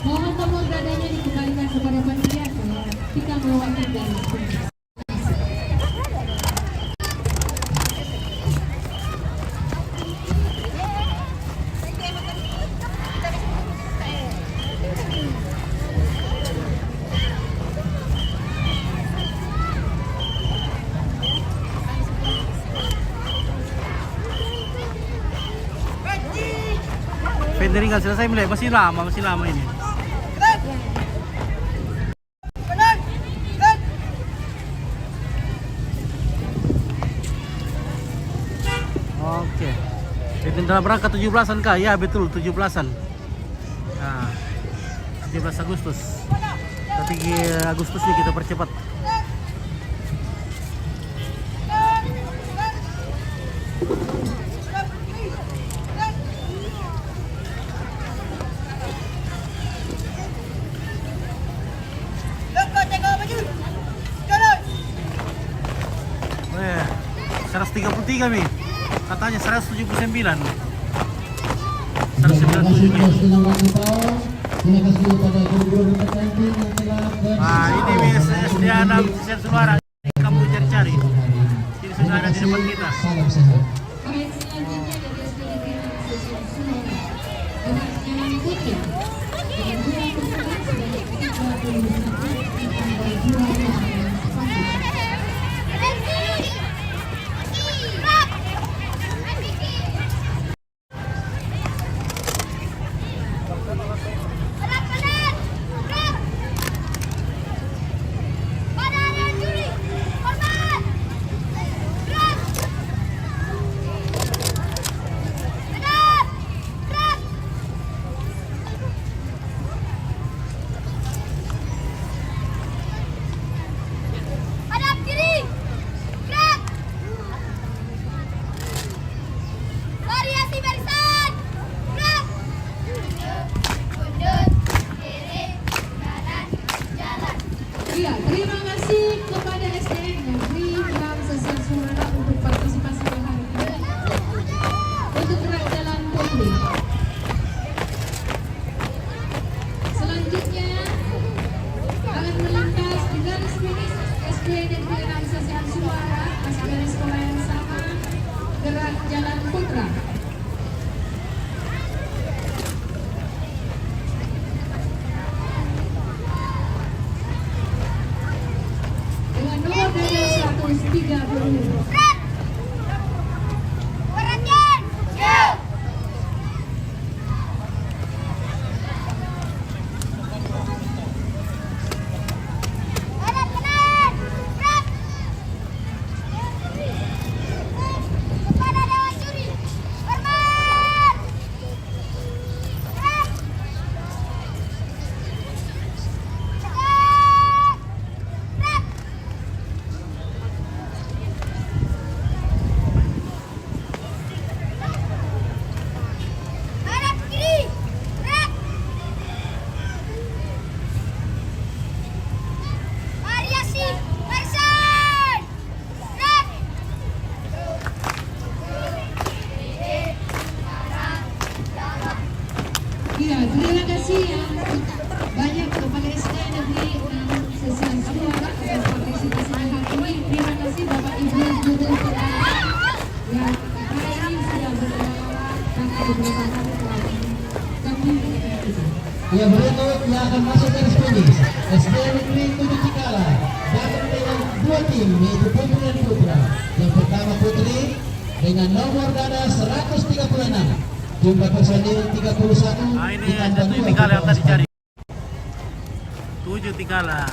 Mohon nomor dadanya dikembalikan kepada panitia. Tikam perwakilan. Pendering nggak selesai mulai, masih lama ini. Oke. Itu dalam rangka 17-an kah? Ya betul 17-an. Nah, 17 Agustus. Tapi Agustus ini kita percepat. Weh, 133 Mi. Katanya 179. Terima kasih kepada guru-guru bertanding yang telah Nah, ini Miss Esdiana Sisian Suara. Kamu cari-cari. Ini sudah ada di depan kita. Salam sehat. Baik, selanjutnya dari SD Negeri Sosial Suara. Gerak Jalan Putri. Dengan jumlah peserta sebanyak 31 ditambah 2 yang sepatu. Iya, terima kasih kepada SDN Negeri Jalan Sosial Suara untuk partisipasi hari ini untuk gerak jalan putri. Selanjutnya akan melintas di garis finish SDN Negeri Jalan Sosial Suara masih dari sekolah yang sama, gerak jalan putra. Dengan nomor dari 130. Iya, terima kasih yang banyak kepada SDN Negeri Sosial Suara atas partisipasi hari ini. Terima kasih Bapak Ibu guru pertanian yang hari ini sudah berlawak karena beberapa kali telah kami Ya, berikut yang akan masuk garis finish SDN Negeri 7 Cikala dapat dengan 2 tim yaitu putri dan putra. Yang pertama putri dengan nomor dada 136. Jumlah personil 31. Nah, ini ditambah ada 7 2 Tikala yang tadi kepala cari. 7 Tikala.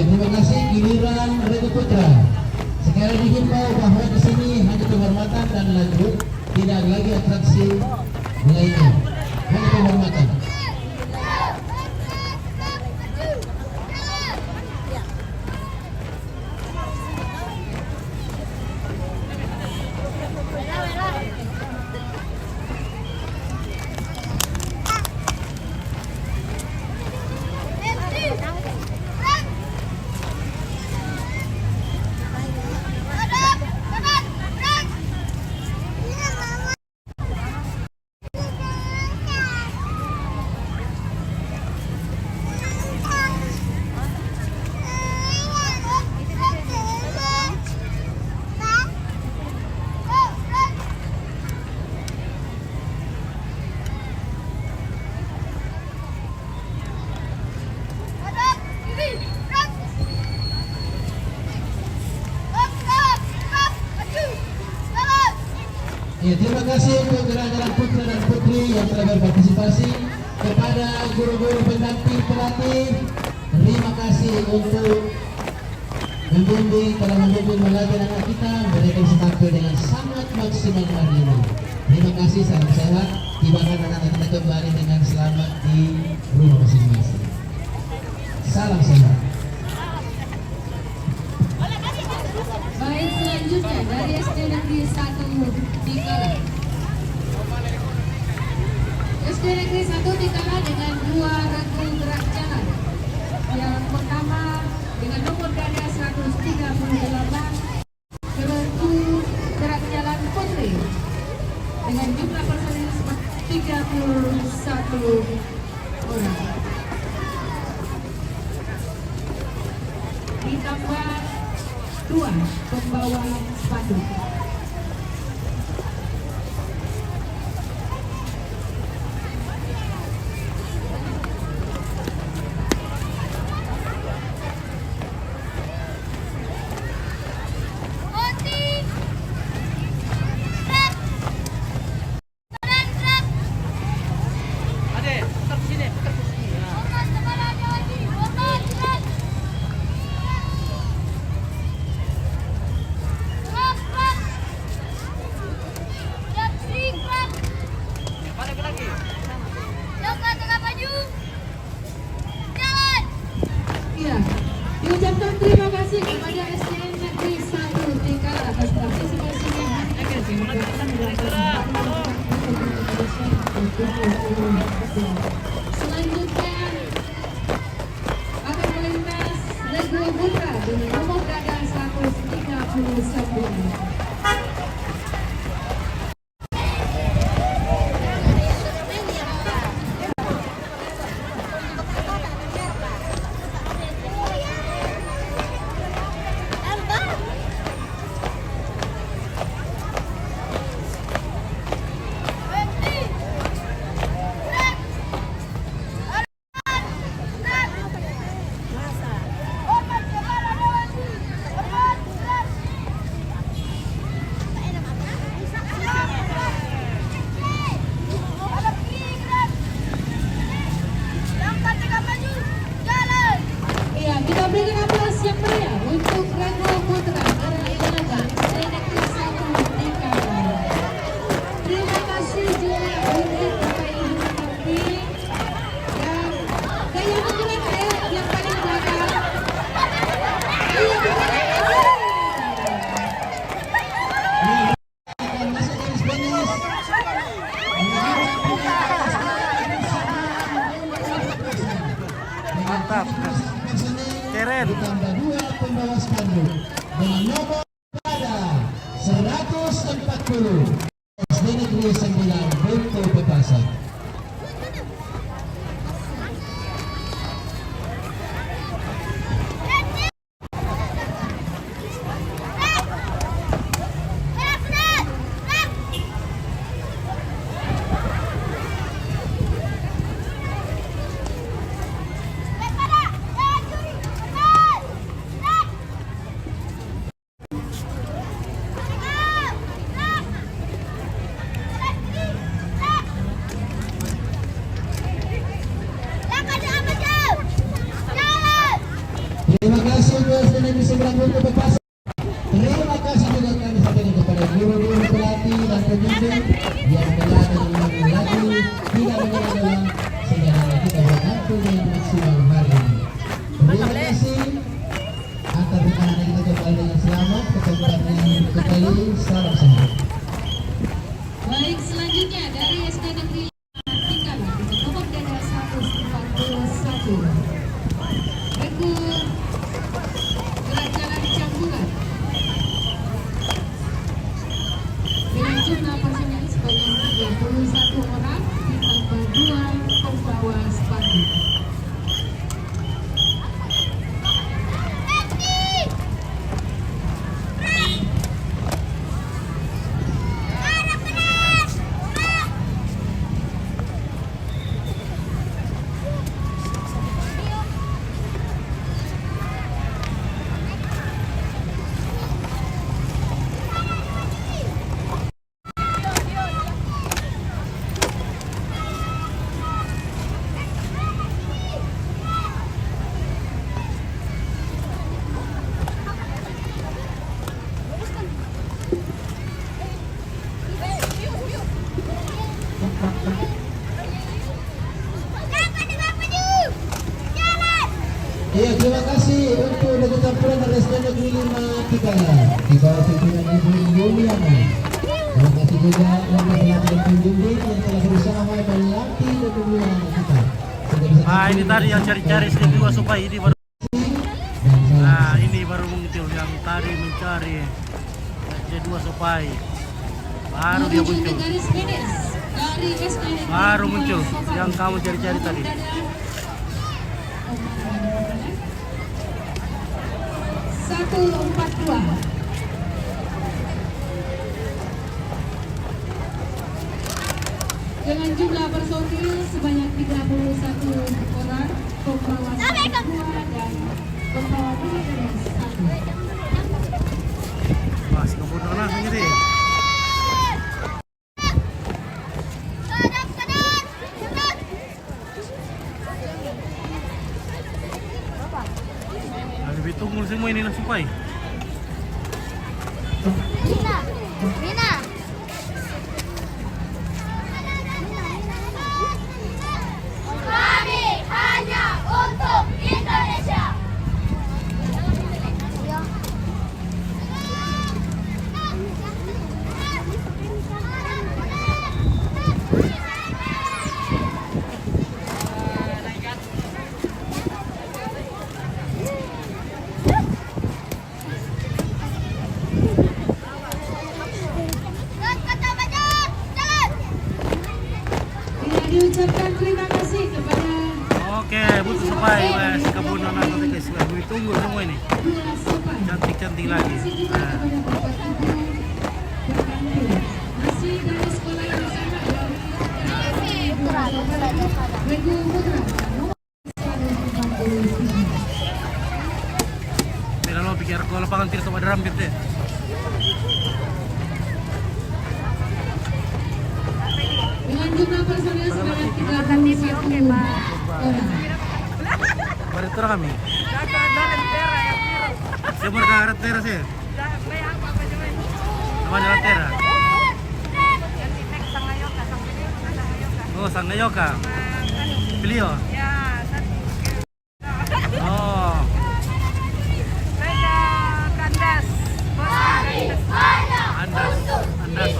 Oke, terima kasih. Giliran Rego Putra. Sekali dihimbau bahwa di sini hanya penghormatan dan lanjut, tidak ada lagi atraksi lainnya. Hanya penghormatan. Ya, terima kasih untuk jalan-jalan putra dan putri yang telah berpartisipasi. Kepada guru-guru pendamping pelatih, terima kasih untuk membimbing, telah membimbing melatih anak kita. Mereka bisa tampil dengan sangat maksimal hari ini. Terima kasih, salam sehat. Tibakan anak-anak kita kembali dengan selamat di rumah masing-masing. Salam sehat. Baik, selanjutnya dari SD Negeri 1 Tikala. SD Negeri 1 Tikala dengan 2 regu gerak jalan. Yang pertama dengan nomor dada 138, regu gerak jalan putri dengan jumlah personil 31 orang. Ditambah 2 pembawa spanduk. Ya, diucapkan terima kasih kepada SD Negeri 1 Tikala atas partisipasinya hari ini. Selanjutnya akan melintas regu putra dengan nomor dada 139. Kita berikan aplaus yang meriah untuk regu putra Arayanaga SD Negeri 1 Tikala. Terima kasih juga untuk Bapak Ibu pendamping dan gaya menjelang yang paling belakang. Mantap. Keren. Ditambah 2 pembawa spanduk dengan nomor dada 140 SD Negeri 9 Bento Pepasan. Baik, selanjutnya dari SD Negeri Tinggalan dengan nomor dada 141. Regu gerak jalan campuran dengan jumlah personil sebanyak 31 orang ditambah 2 pembawa sepatu. Iya, terima kasih untuk lagu campuran dari SD Negeri 5 Tinggalan di bawah pimpinan Ibu Yuliana. Terima kasih juga warga pelatih dan penjumpai yang telah bersama melatih dan memulai kita. Ah, ini tadi yang cari-cari SD2 supaya ini baru. Nah, ini baru muncul yang tadi mencari SD2 supaya baru dia muncul. Garis finish dari SD Negeri Baru 5 muncul Sopai. yang kamu cari-cari tadi. 142. Dengan jumlah personil sebanyak 31 orang, pembawa 2 dan pembawa 1. Wah, si kemudian lah sendiri. Lebih tunggul semua ini lah supaya. Rina, Rina. Kami hanya untuk Indonesia. Diucapkan terima kasih kepada Oke, butuh supaya si kemudian nanti guys, lebih tunggul semua ini. dua sopan. Cantik-cantik lagi. Terima kasih juga Nah. kepada Bapak Ibu dan Ibu. Masih dari sekolah yang sama dari Regu Putra nomor 143. Tidak lo pikir kalau lapangan tidak sama derampit deh. Dengan jumlah personil sebanyak 31 orang. Baru itu kami. Siapa mereka teras ya? Nama jalan teras. Oh, Sangayoka. Pilih oh. Oh. Andas. Andas.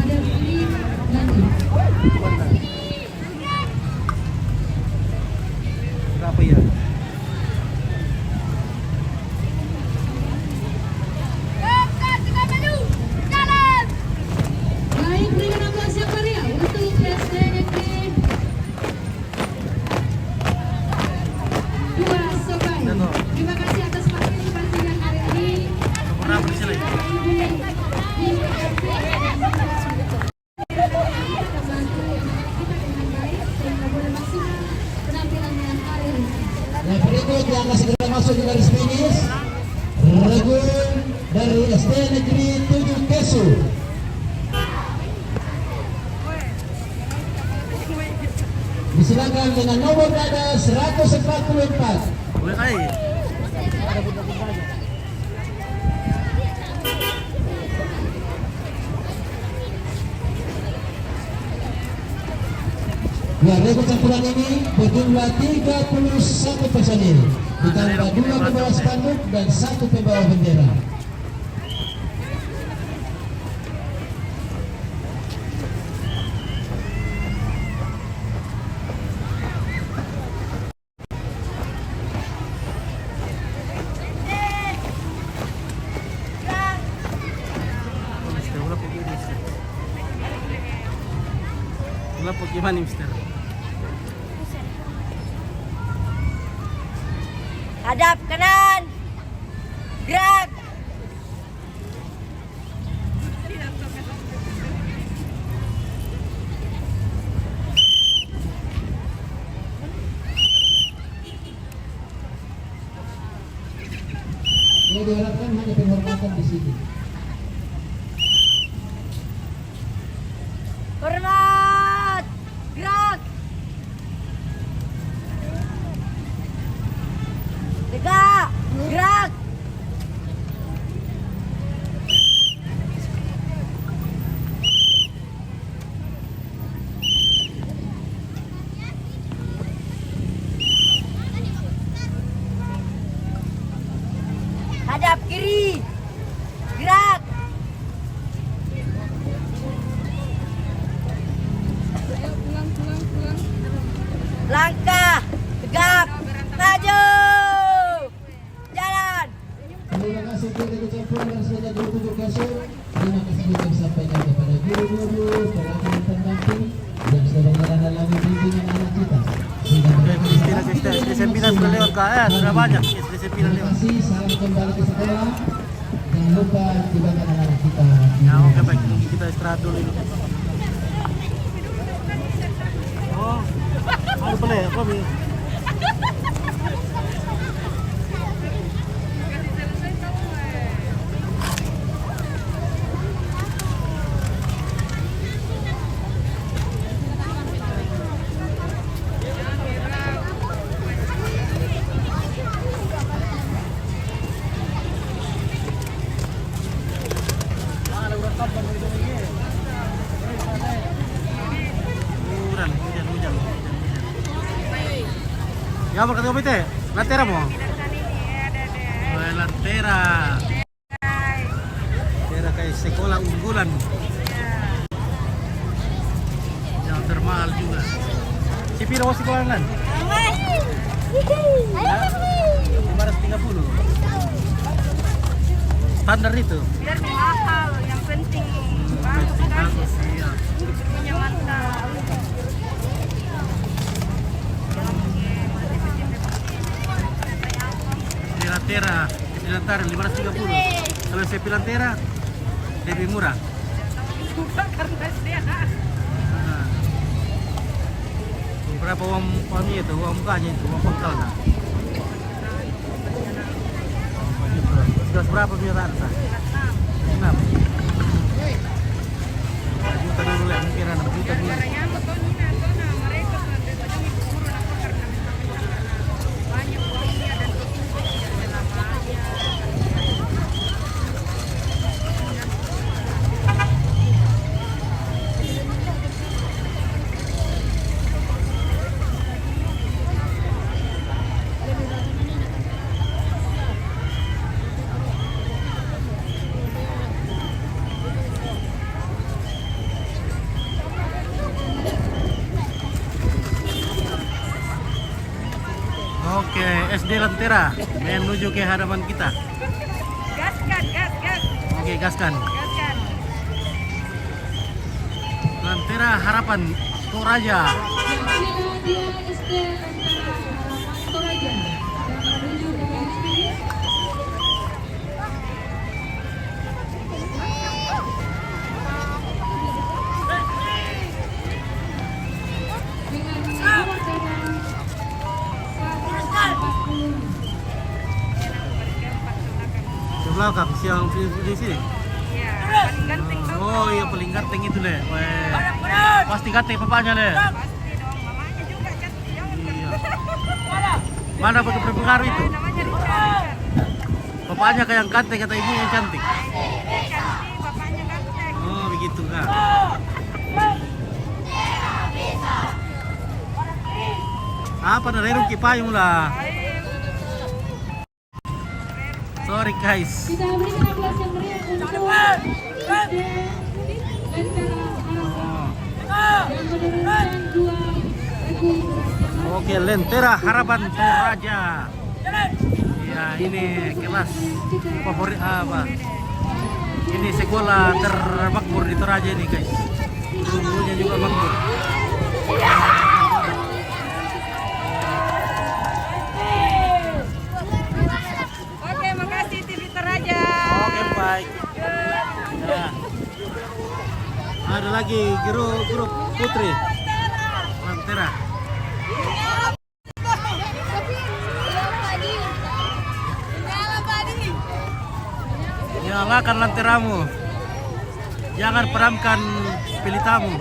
Ada Philip Landi. Berapa ya? Baik, berikan aplaus yang meriah untuk SD Negeri 2 Sobai. Terima kasih atas partisipasinya hari ini. Berapa di sini? Nah, berikut yang akan segera masuk di garis finish, regu dari SD Negeri 7 Kesu. Disilakan dengan nomor dada 144. Boleh kali. Sehingga rekor campuran ini berjumlah 31 personil, ditambah 2 pembawa spanduk dan 1 pembawa bendera. Wala po gimana Mister? Hadap kanan. Gerak. Yang diharapkan hanya penghormatan di sini. Hormat. Gerak. Tegak. Gerak. Hadap kiri. Gerak. Langkah. Tegak. Maju. Jalan. Terima kasih kepada rekor campuran yang sudah ditunjuk kasih. Terima kasih juga disampaikan kepada guru-guru, para pendamping yang sudah mendalangi bimbingan anak kita. Sehingga Istilah SD9 sudah lewat kak, sudah banyak SD9 terima lewat. kasih, selamat kembali ke sekolah. Jangan lupa dibanggakan anak kita. Ya oke baik, kita istirahat dulu ini. Oh, ayo boleh, apa nih? Hujan. Ya berkata kopi teh, lantera mo? Lantera. Lantera kayak sekolah unggulan. Yang termahal juga. Si piro sekolah lan? 530. Standar itu. Biar mahal, yang penting Bagus, iya. punya mantap. Pilantera 530. Kalau saya pilantera lebih murah. Karena dia Nah. Berapa uangnya itu? Uang mukanya itu, uang pangkalnya. Sudah berapa biasa? 6 juta dulu lah, mungkin 6 juta dulu. Oke, SD Lantera menuju ke hadapan kita. gaskan. Oke, gaskan. Lantera Harapan Toraja. Dia SD Toraja dan menuju ke garis finish. Dengan nomor jalan 140. Di belakang siang di sini. Iya, paling ganteng tuh. Oh iya paling ganteng itu deh. Pasti ganteng papanya deh. Pasti dong, mamanya juga cantik. Jangan Iya. Mana pakai berpengaruh itu? namanya Richard. Bapaknya kayak yang ganteng kata ibunya yang cantik. Cantik, bapaknya ganteng. Oh begitu kak. Apa na lerong kipayong lah. Sorry guys. Kita berikan aplaus yang meriah untuk SD Lentera Harapan yang menurunkan 2 ekor. Oke, Lentera Harapan Toraja. Ya, ini kelas favorit apa? Ini sekolah termakmur di Toraja ini guys. Dulunya juga makmur. Oke, makasih TV Toraja. Oke, baik. Ya. Ada lagi grup putri Lentera. Nyalakan lanteramu. Jangan peramkan pelitamu.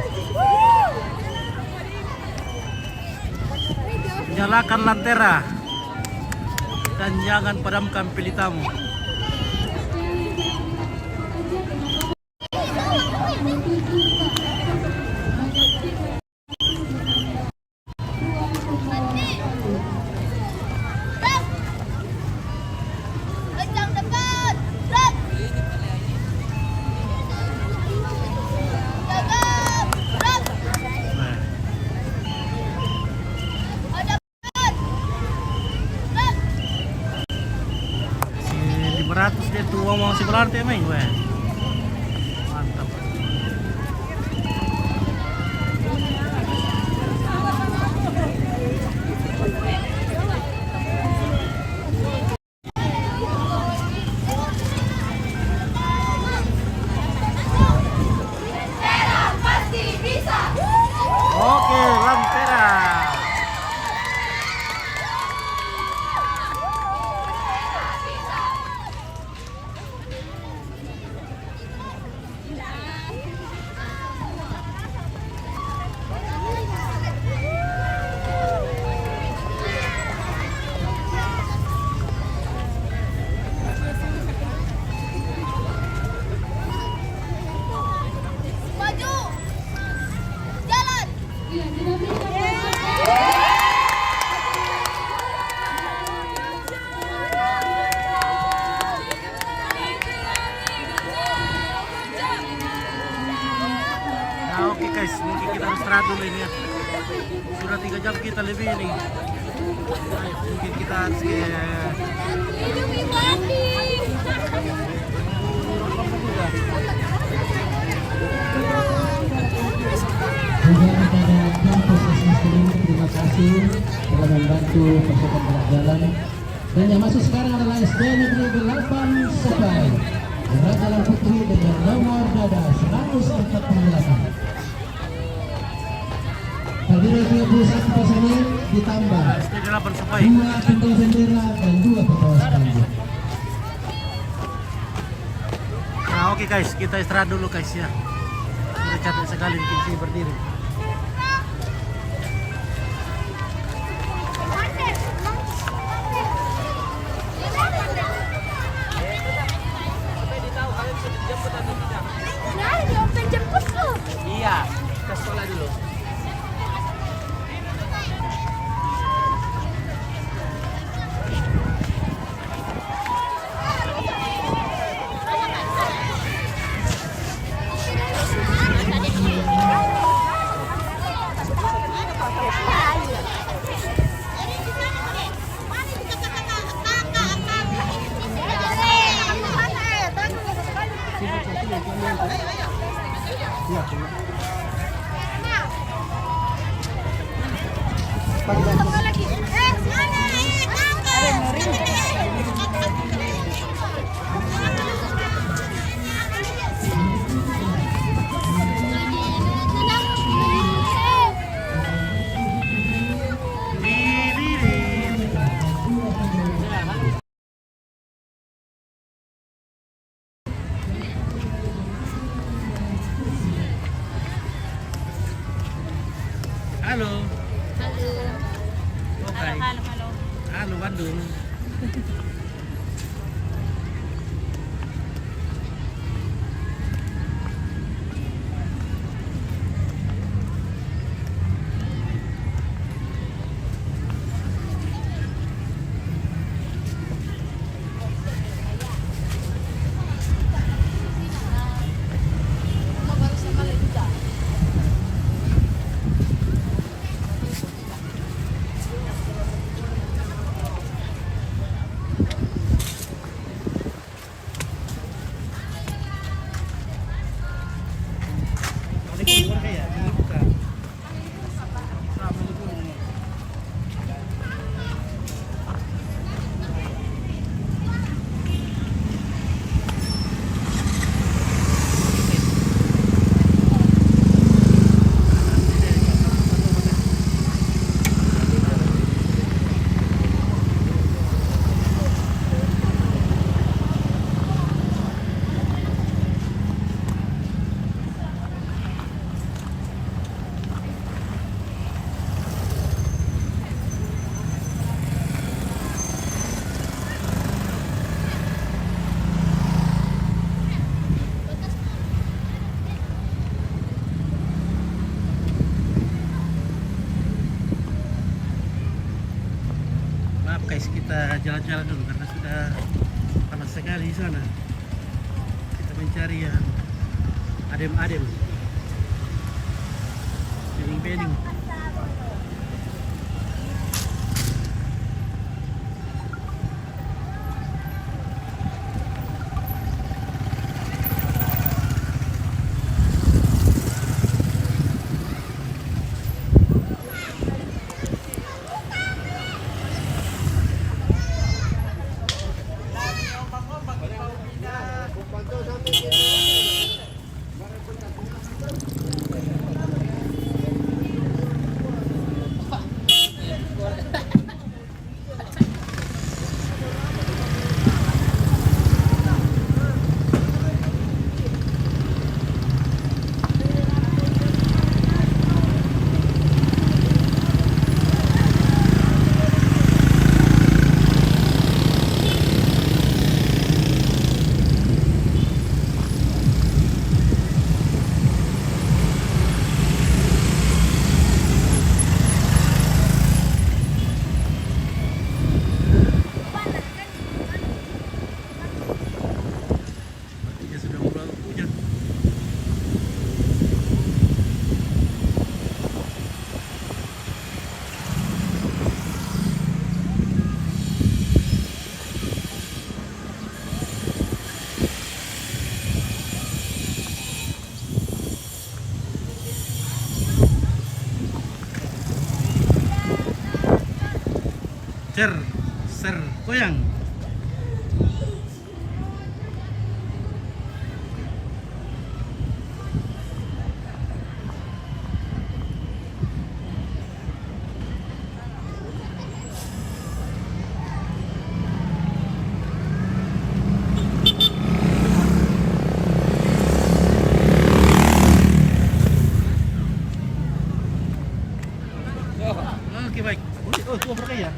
Nyalakan lantera dan jangan padamkan pelitamu. Kencang dekat. Gerak. Jaga. Gerak. Nah, Hadapkan. Gerak. si 500 dia tuh mau si berarti main gue. Mantap. Pasti bisa. Oke, Lentera. Maju. Jalan. Iya, kita berikan aplaus. Nah, oke guys, mungkin kita harus istirahat dulu ini ya. Sudah 3 jam kita lebih ini. Baik, mungkin kita harus ke Hidup Iwandi. Juga kepada kampus SMSTN terima kasih telah membantu persiapan gerak jalan. Dan yang masuk sekarang adalah SD Negeri 8 Sepai. Gerak jalan putri dengan nomor dada 148. Terdiri 21 personil ditambah SD 8 Sepai. 2 penggawa bendera dan 2 penggawa spanduk. Nah, oke guys, kita istirahat dulu guys ya. Sudah capek sekali bikin sini berdiri. Iya, ke sekolah dulu. Halo. Halo. Oke. Halo Bandung. Maaf guys, kita jalan-jalan dulu karena sudah panas sekali di sana. Kita mencari yang adem-adem, bening-bening. Ser, goyang. Oke baik. Oh, itu over ya.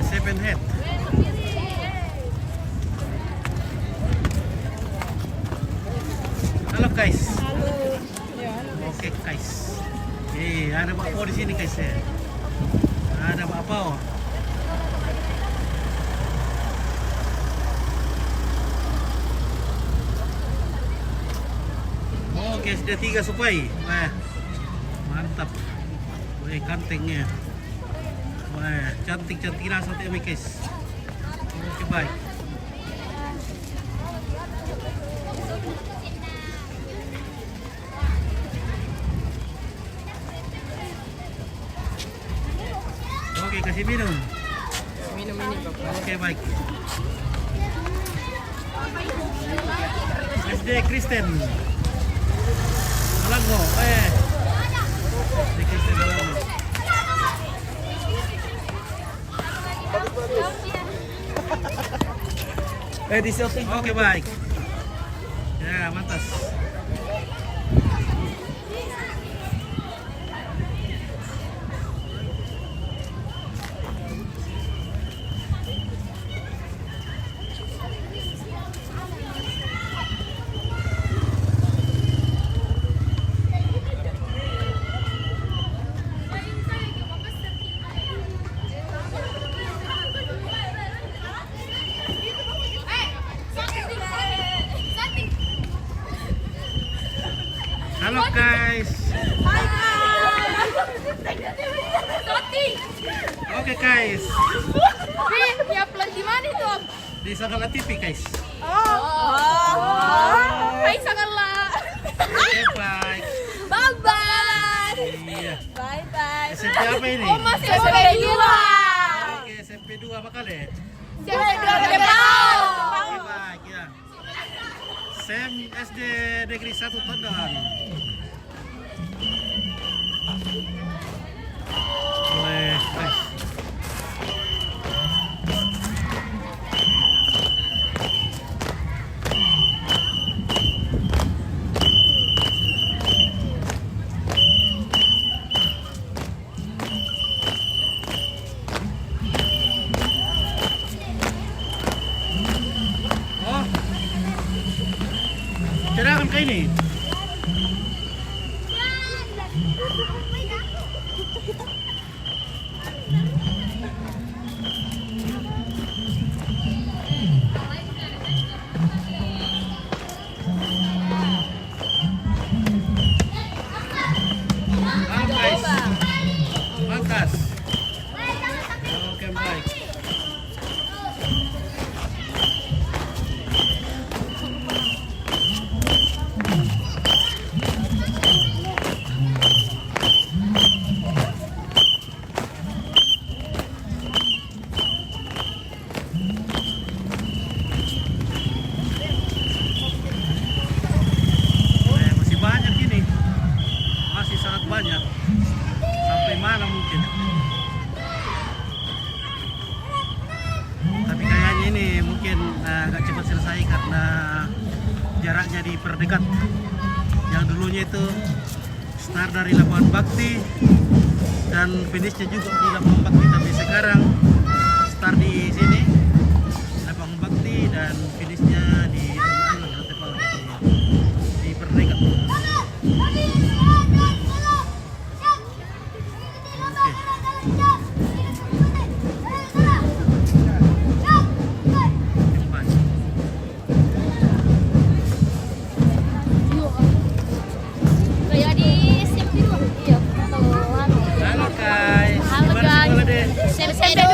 Seven head. Halo guys. Oke guys. Ada bakpao di sini guys ya. Ada bakpao. Oke, sudah 3 supai. Wah, mantap. Wah, kantengnya. Wah, cantik-cantik langsung tadi guys. Oke baik. Oke, kasih minum. Minum ini Bapak. Oke baik. SD Kristen. Malango. SD Kristen Malango. Di shooting. Oke baik. Ya, mantas. Halo guys. Oke guys. I-upload di mana itu? Di Sagala TV guys. Hai Sagala. Oke baik. Bye-bye. Iya. Bye-bye. SMP apa ini? Oh, masih SMP 2. Oke, SMP SMP 2 Bakale. Gede Pau. Oke, baik ya. Sem SD Negeri 1 Tondon. Boleh, guys. Oh, cadangan kayak ini. Guys, mantas. Oke, baik. Masih banyak ini, masih sangat banyak, sampai malam mungkin. Tapi kayaknya ini mungkin agak cepat selesai karena jaraknya diperdekat. Yang dulunya itu start dari lapangan Bakti dan finishnya juga di lapangan Bakti, tapi sekarang start di sini lapangan Bakti dan finishnya di diperdekat. Kayak di SMP 2. Iya, teman. Halo guys, Halo, gimana guys. sekolah deh? SMP 2.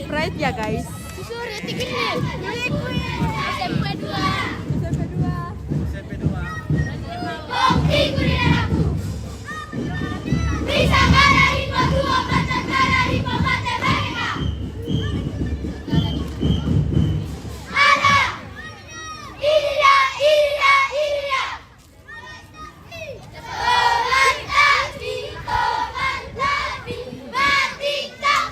Right ya guys. Suruh tiket nih. SMP 2. SMP 2. Bukti kuliah aku. Bisa kada hipot dua baca kada hipot matematika. Ada. Ini dia. Teman tapi, batik tak.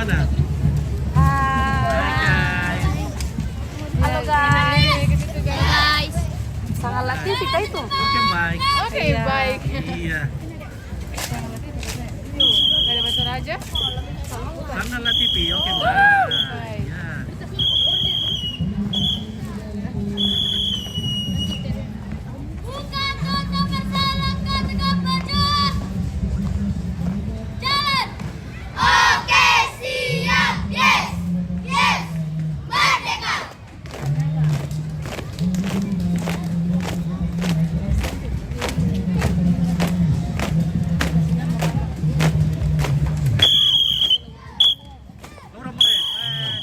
mana? Hai guys. Halo guys. Guys. Sangat latih kita itu. Oke baik. Oke, baik. Iya. Ada bahasa Raja? Sangat lah TV. Oke baik. Ya. Buka tutup bersalangkan tegak maju. Jalan. Oke, siap. Yes. Yes. Merdeka. Laura mulai.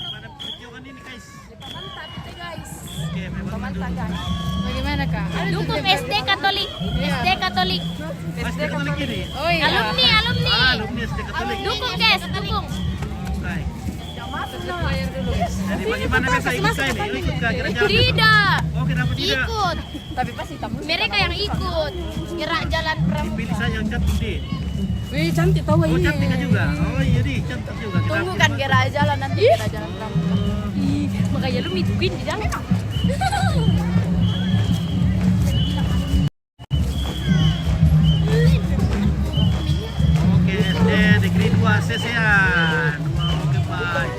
Di mana perjuangan ini guys? Oke, memang maju. Bagaimana Kak? Dukung SD Katolik. SD Katolik. SD Katolik ini. Oh iya. Alumni. Alumni SD Katolik. Dukung guys, dukung. Baik. Bayar dulu. Jadi bagaimana biasa ikut saya nih? Ikut ke kira jalan? Tidak. Oh, kenapa tidak? Ikut. Tapi pasti tamu. Mereka yang ikut. Gerak jalan pramuka. Pilih saya yang cantik deh. Wih, cantik tahu Oh, ini. cantik juga. Oh, iya nih, cantik juga. Kita Tunggu kan kira jalan nanti kira jalan pramuka. Makanya lu mituin di dalam. Oke, SD Negeri 2 Sesean. Oke, baik.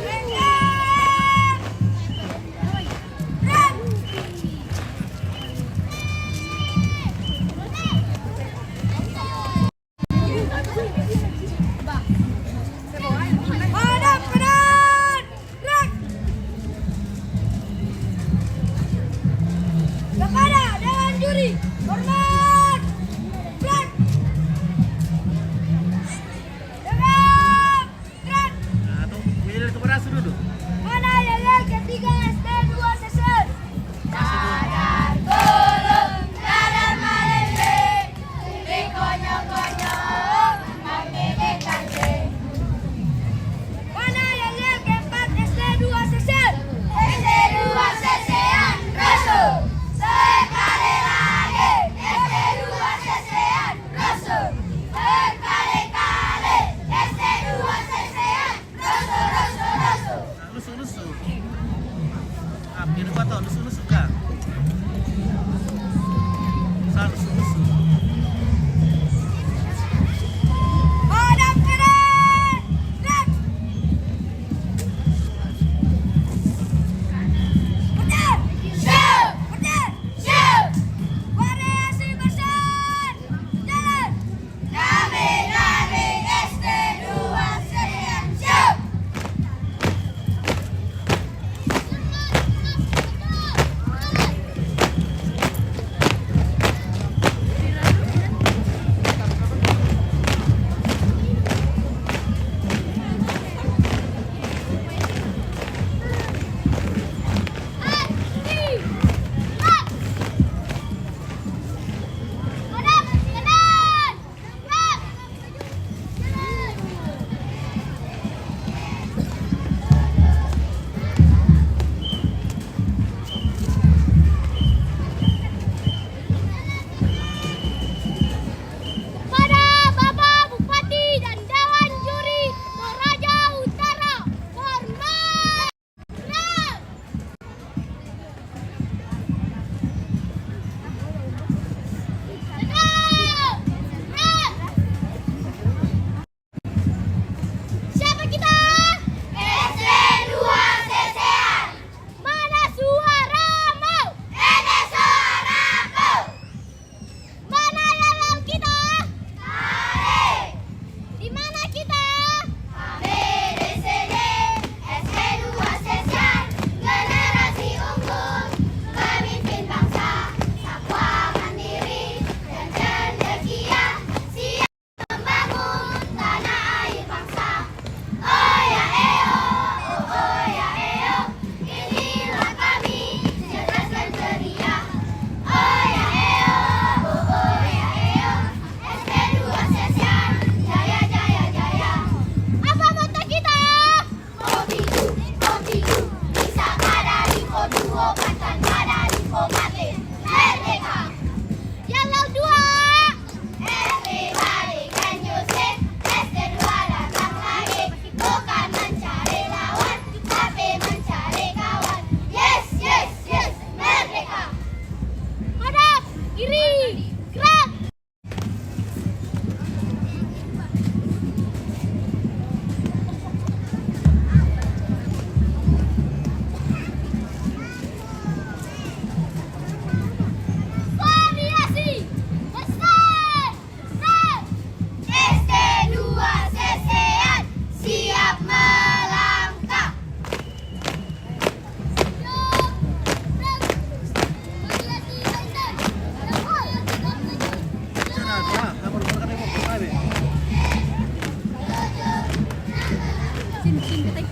Sin kita.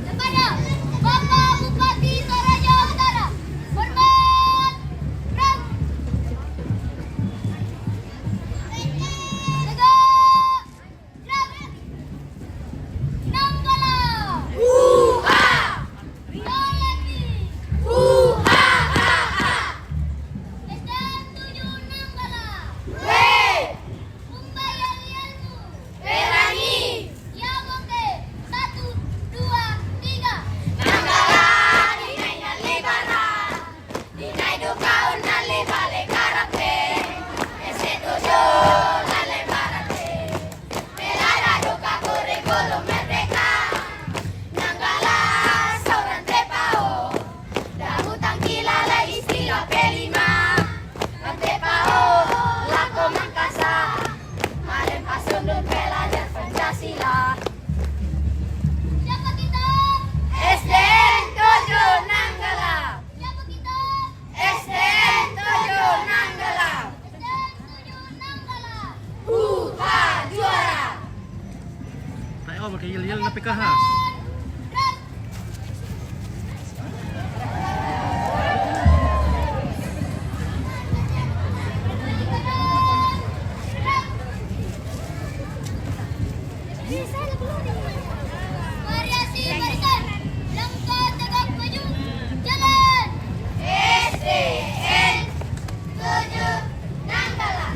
Kepada Bapak Bupati Toraja Utara, hormat, gerak. Tegak, gerak. Nanggala. Rioleti. SDN 7 Nanggala. Pembayar ilmu. Berani. Yamoke. 1, 2, 3. Nanggala, dinay na libara. Dinay dukaon na libale karate. Institusyon na libarate. Melara duka kurikulum merdeka. Nanggala, seorang TPAO. Dahutang kilala istilah P5. Ang TPAO, lako mangkasa. Malin pasundun pelajar Pancasila. Siapa kita? SDN 7 Nanggala. Siapa kita? SDN 7 Nanggala. SDN 7 Nanggala. Juara. Tayo makayil-yil na PKH. Gerak. Variasi barisan, langkah tegak maju, jalan. SDN 7 Nanggala.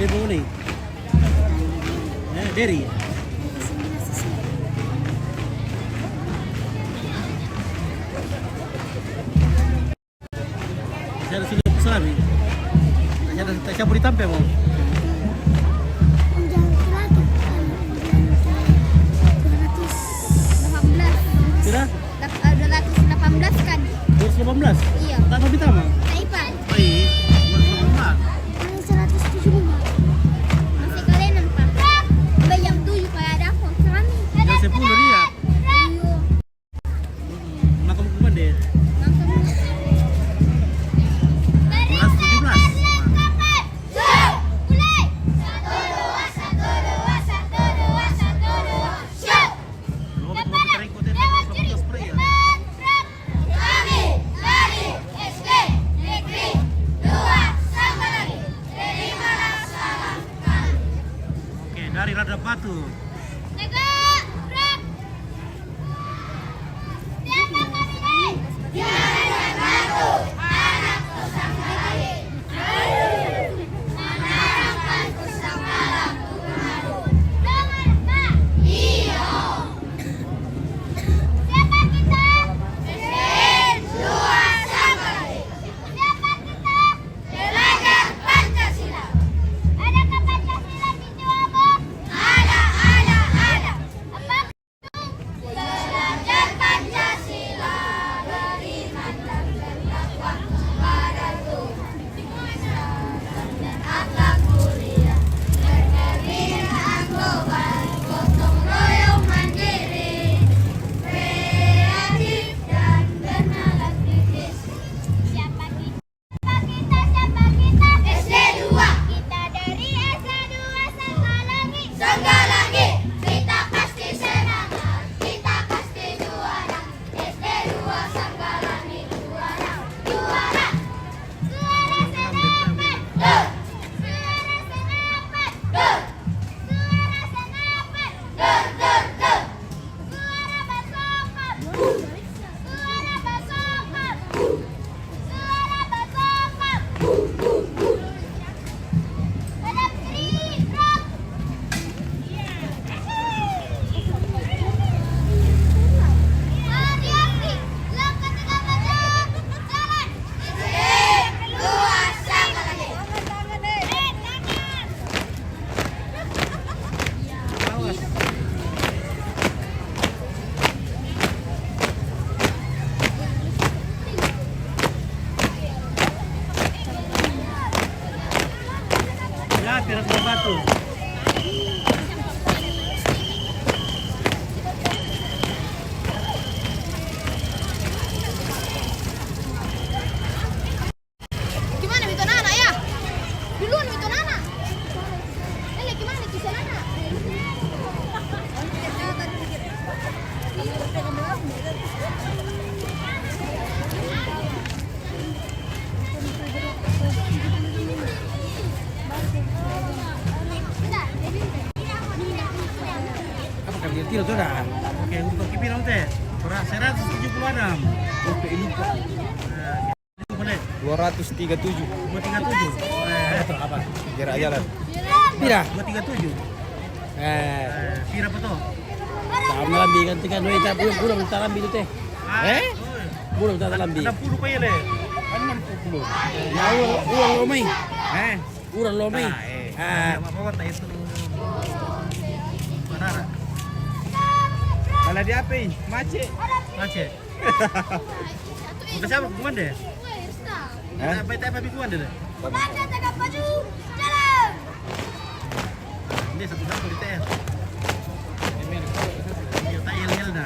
Dari mana nih? Dari. Saya sudah selami. Tak campur ditampe mau. Sudah? 218 kan? 218? Iya. Tak mau ditambah? Taipan. Baik. 218. 107 masih kalian nampak bayam 7 kayak ada aku kami Dah 10 dia. Makan kuman deh. 218. Dari Rada Batu. Rada Batu. Gimana Mito Nana ya? Duluan Mito Nana. Ele gimana kisah Nana? Apa kan dia tiro sudah? Oke, untuk kipirang teh. 176. Oke, ini kok. Itu boleh. 237. 237. Betul apa? Jarak jalan. Pira? 237. Pira apa tuh? Sama lambi kan tinggal noi tak pulang minta lambi tu teh. Pulang minta lambi. 60 pa yun eh. 60. Ya uang lomai. Urang lomai. Mapawat na ito. Panara. Kalau di apa? Macet. Macet. Magkasama kuman deh. Apa tayo pabikuan deh. Baca tegak maju, jalan. Hindi satu-satu di tayo. Iya tayo yel na.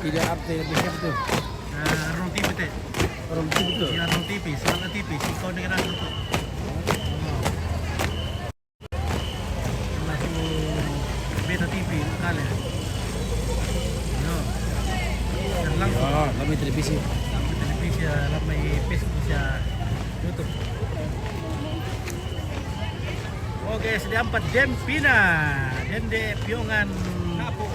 Tidak apa yang besar tu. Rong TV teh. Orang tu betul. Ya rong TV, semangat TV. Ikaw na ganang ito. Beta TV, kali. Yo. Lang Oh, lambi televisi. televisi, alam may Facebook sa YouTube. Oke, sedia 4 Dempina, Dende Piongan Napo.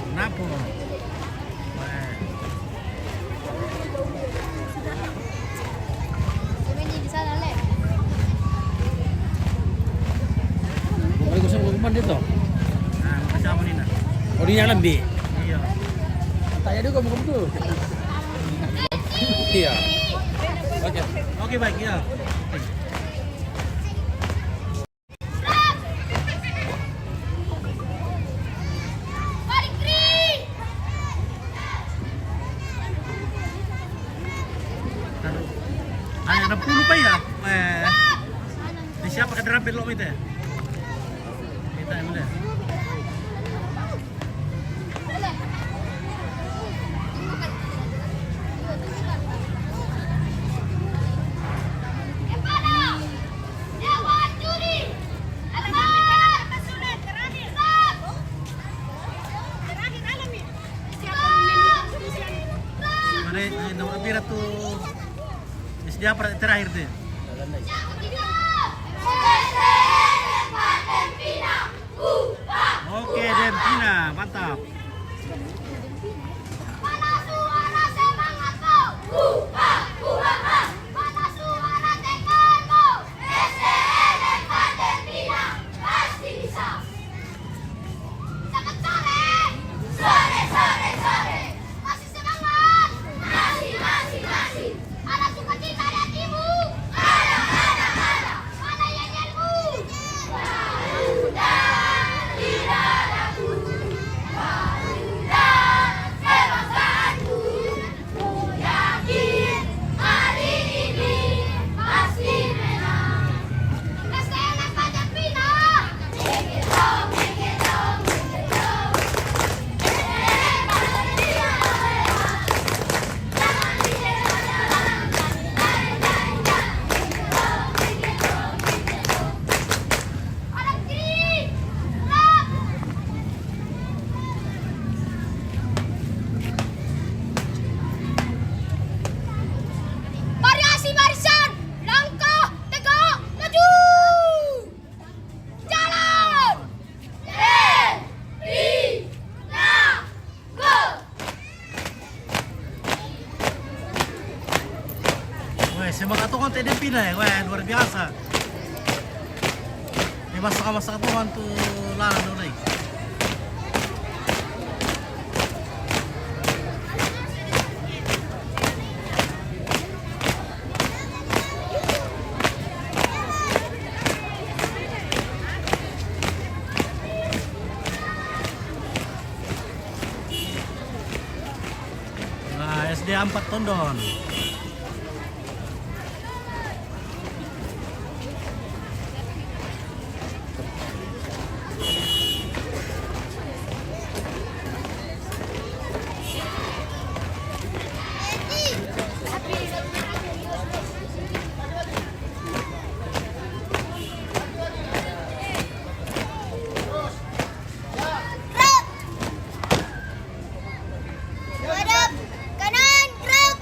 Sebenarnya di sana dito? Kasama nila. O di niya lambi? Iya. Tanya dulu kamu dulu. Iya. Oke. Oke, baik ya. Balik green. Ada 60 pa ya? Di siapa ka drampin lo ito? Kita mo deh. Nomor pira tuh sejarah terakhir tuh. Oke, Dempina, mantap. Mana suara semangatmu? Mana suara tekadmu? SDN Dempina pasti bisa. Selamat sore. Sore. Masih semangat? Masih. Ada sukacita di hatimu? Ada. Mana nyanyianmu? Variasi barisan, langkah tegak maju. Jalan. Go. Weh, semangat tuh konten Dempina ya, weh, luar biasa. Ini masak tuh tuh lalu nih. Nah, SD 4 Tondon. Hadap kanan, gerak.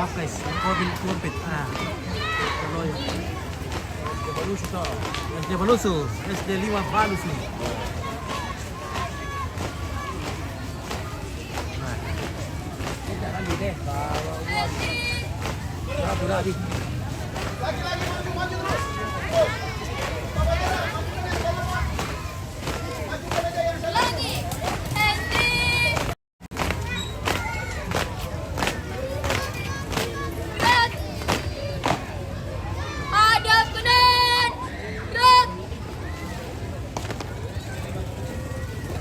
Hapres, mobil kumpit. Tuloy. Baluso to. SD Baluso. SD 5 Baluso. Hadap kanan, gerak.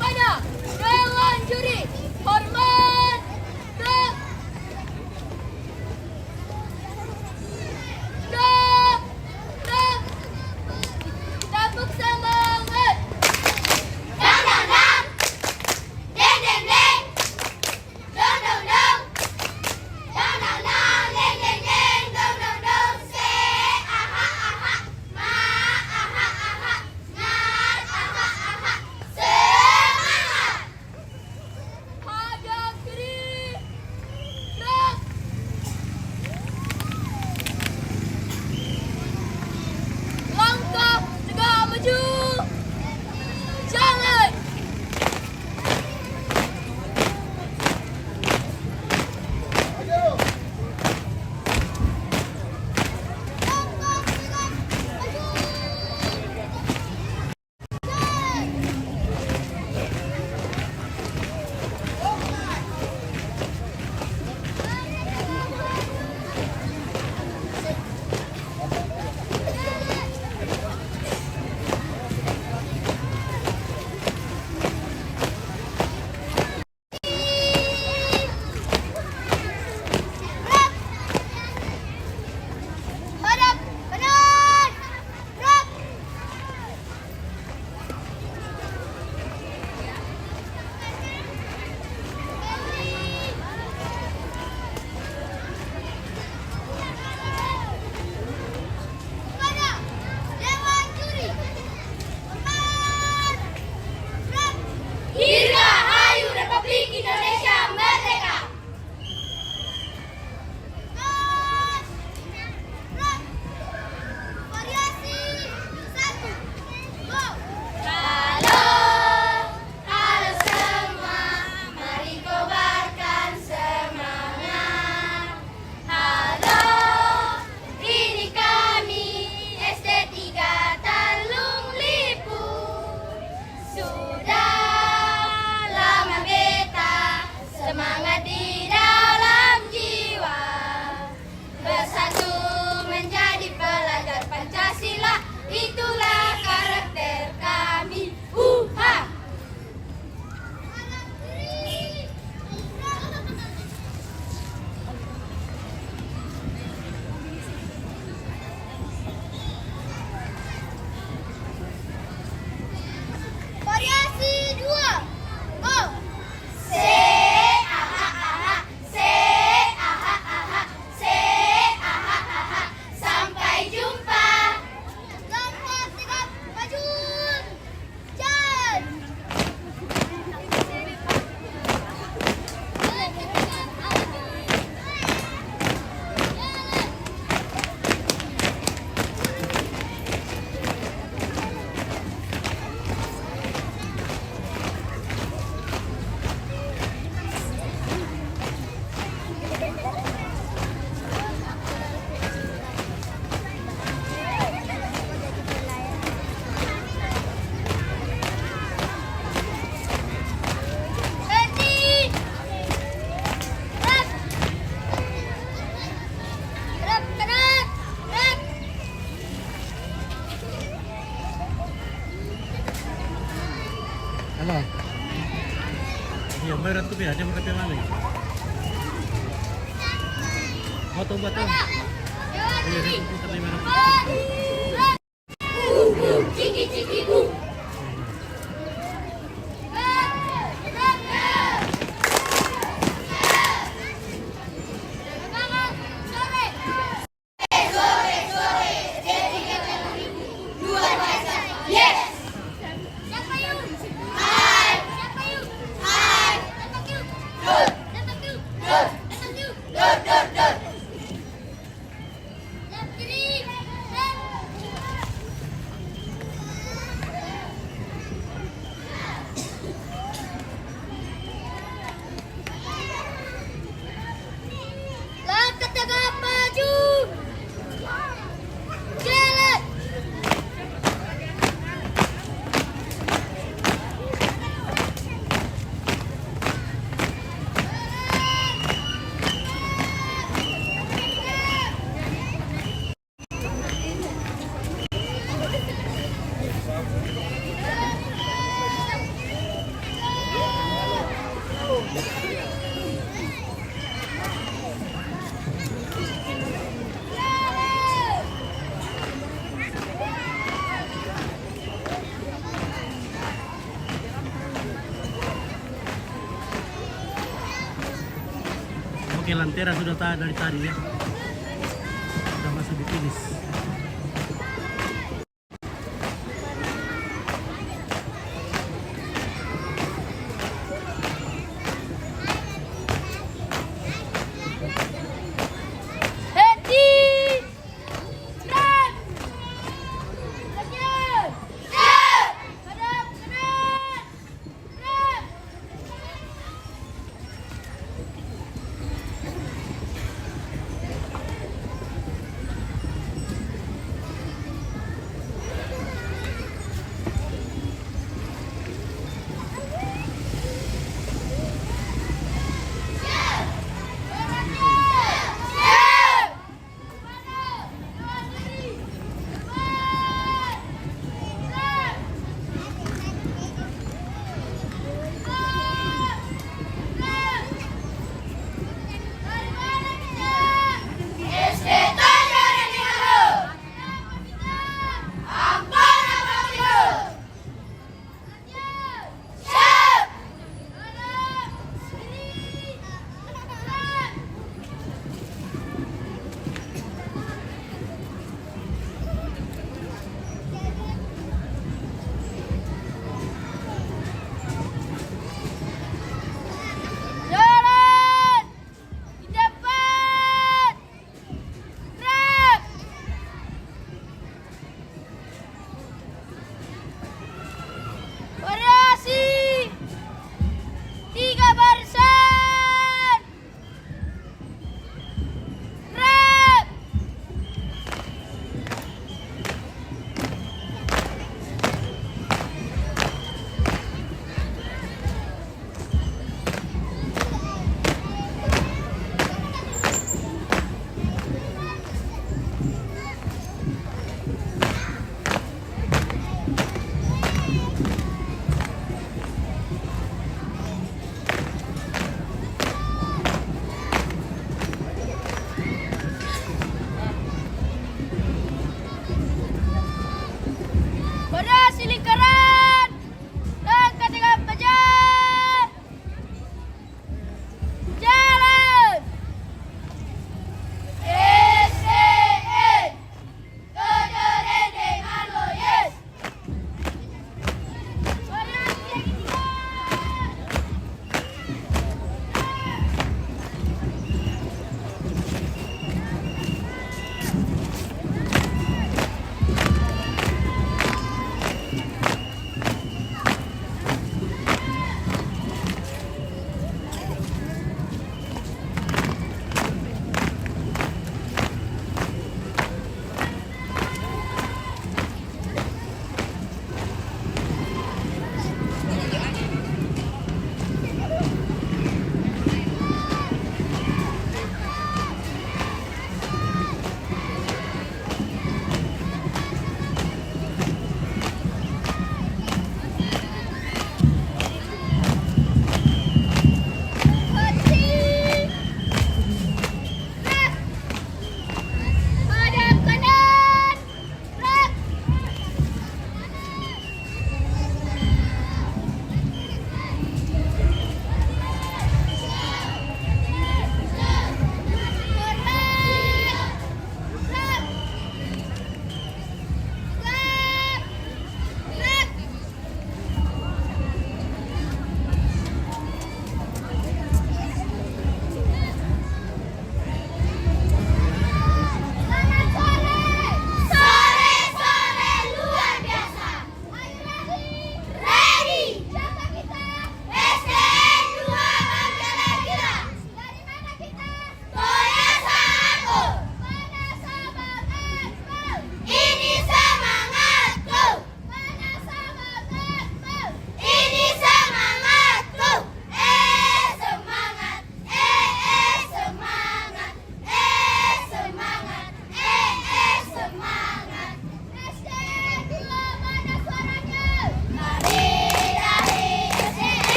Pada Dewan Juri, hormat, gerak. Gerak, gerak. Tepuk semangat. Dang dang dang, deng deng deng, dong dong dong, dang dang dang, deng deng deng, dong dong dong. Say aha aha, ma aha aha, nat aha aha. Semangat. Hadap kiri, gerak. Langkah tegak maju. Jangan. Langkah tegak maju. Gerak. Hadap kanan, gerak. Pada Dewan Juri, hormat, gerak. Dirgahayu Republik Indonesia Merdeka. Gerak. Variasi 1. Go. Halo semua, mari kobarkan semangat. Halo, ini kami SD 3 Talung Lipu. Sudah lama beta semangat di dalam jiwa. Bersatu menjadi pelajar Pancasila, itulah karakter kami. Variasi 2. Go. Se aha aha, se aha aha, se aha aha. Sampai jumpa. Langkah tegak maju. Jalan. Berhenti. Gerak. Gerak kanan, gerak. Halo. Iya, bayar tuh ya, jam berapa mana? Foto buat tuh. Dewan Iya, Juri, itu terima hormat, gerak. Ciki ciki bu. Gerak, gerak, gerak. Semangat, sore. Sore, sore. Jadi luar biasa. Yes. Siapa yuk? Hai. Siapa yuk? Hai. Datang yuk. Dor. Datang yuk. Dor. Datang yuk. Dor, dor, dor. Oke, Lantera sudah dari tadi ya. Sudah masuk di finish. Hedi! Strap! Lanjut! Hadap kanan! Strap!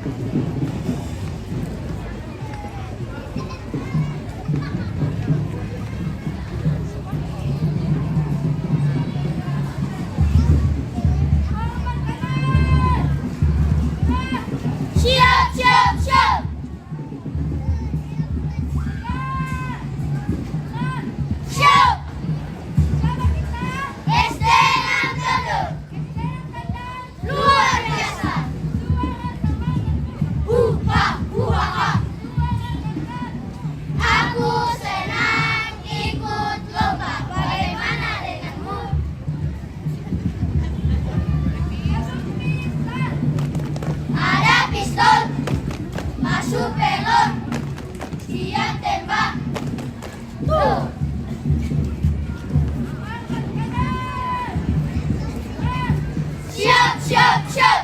Siap, siap, siap. Siap. SD 6 luar biasa. Aku senang ikut lomba. Bagaimana denganmu? Ada pistol, masuk pelor, siap tembak. Tuh. Siap, siap, siap.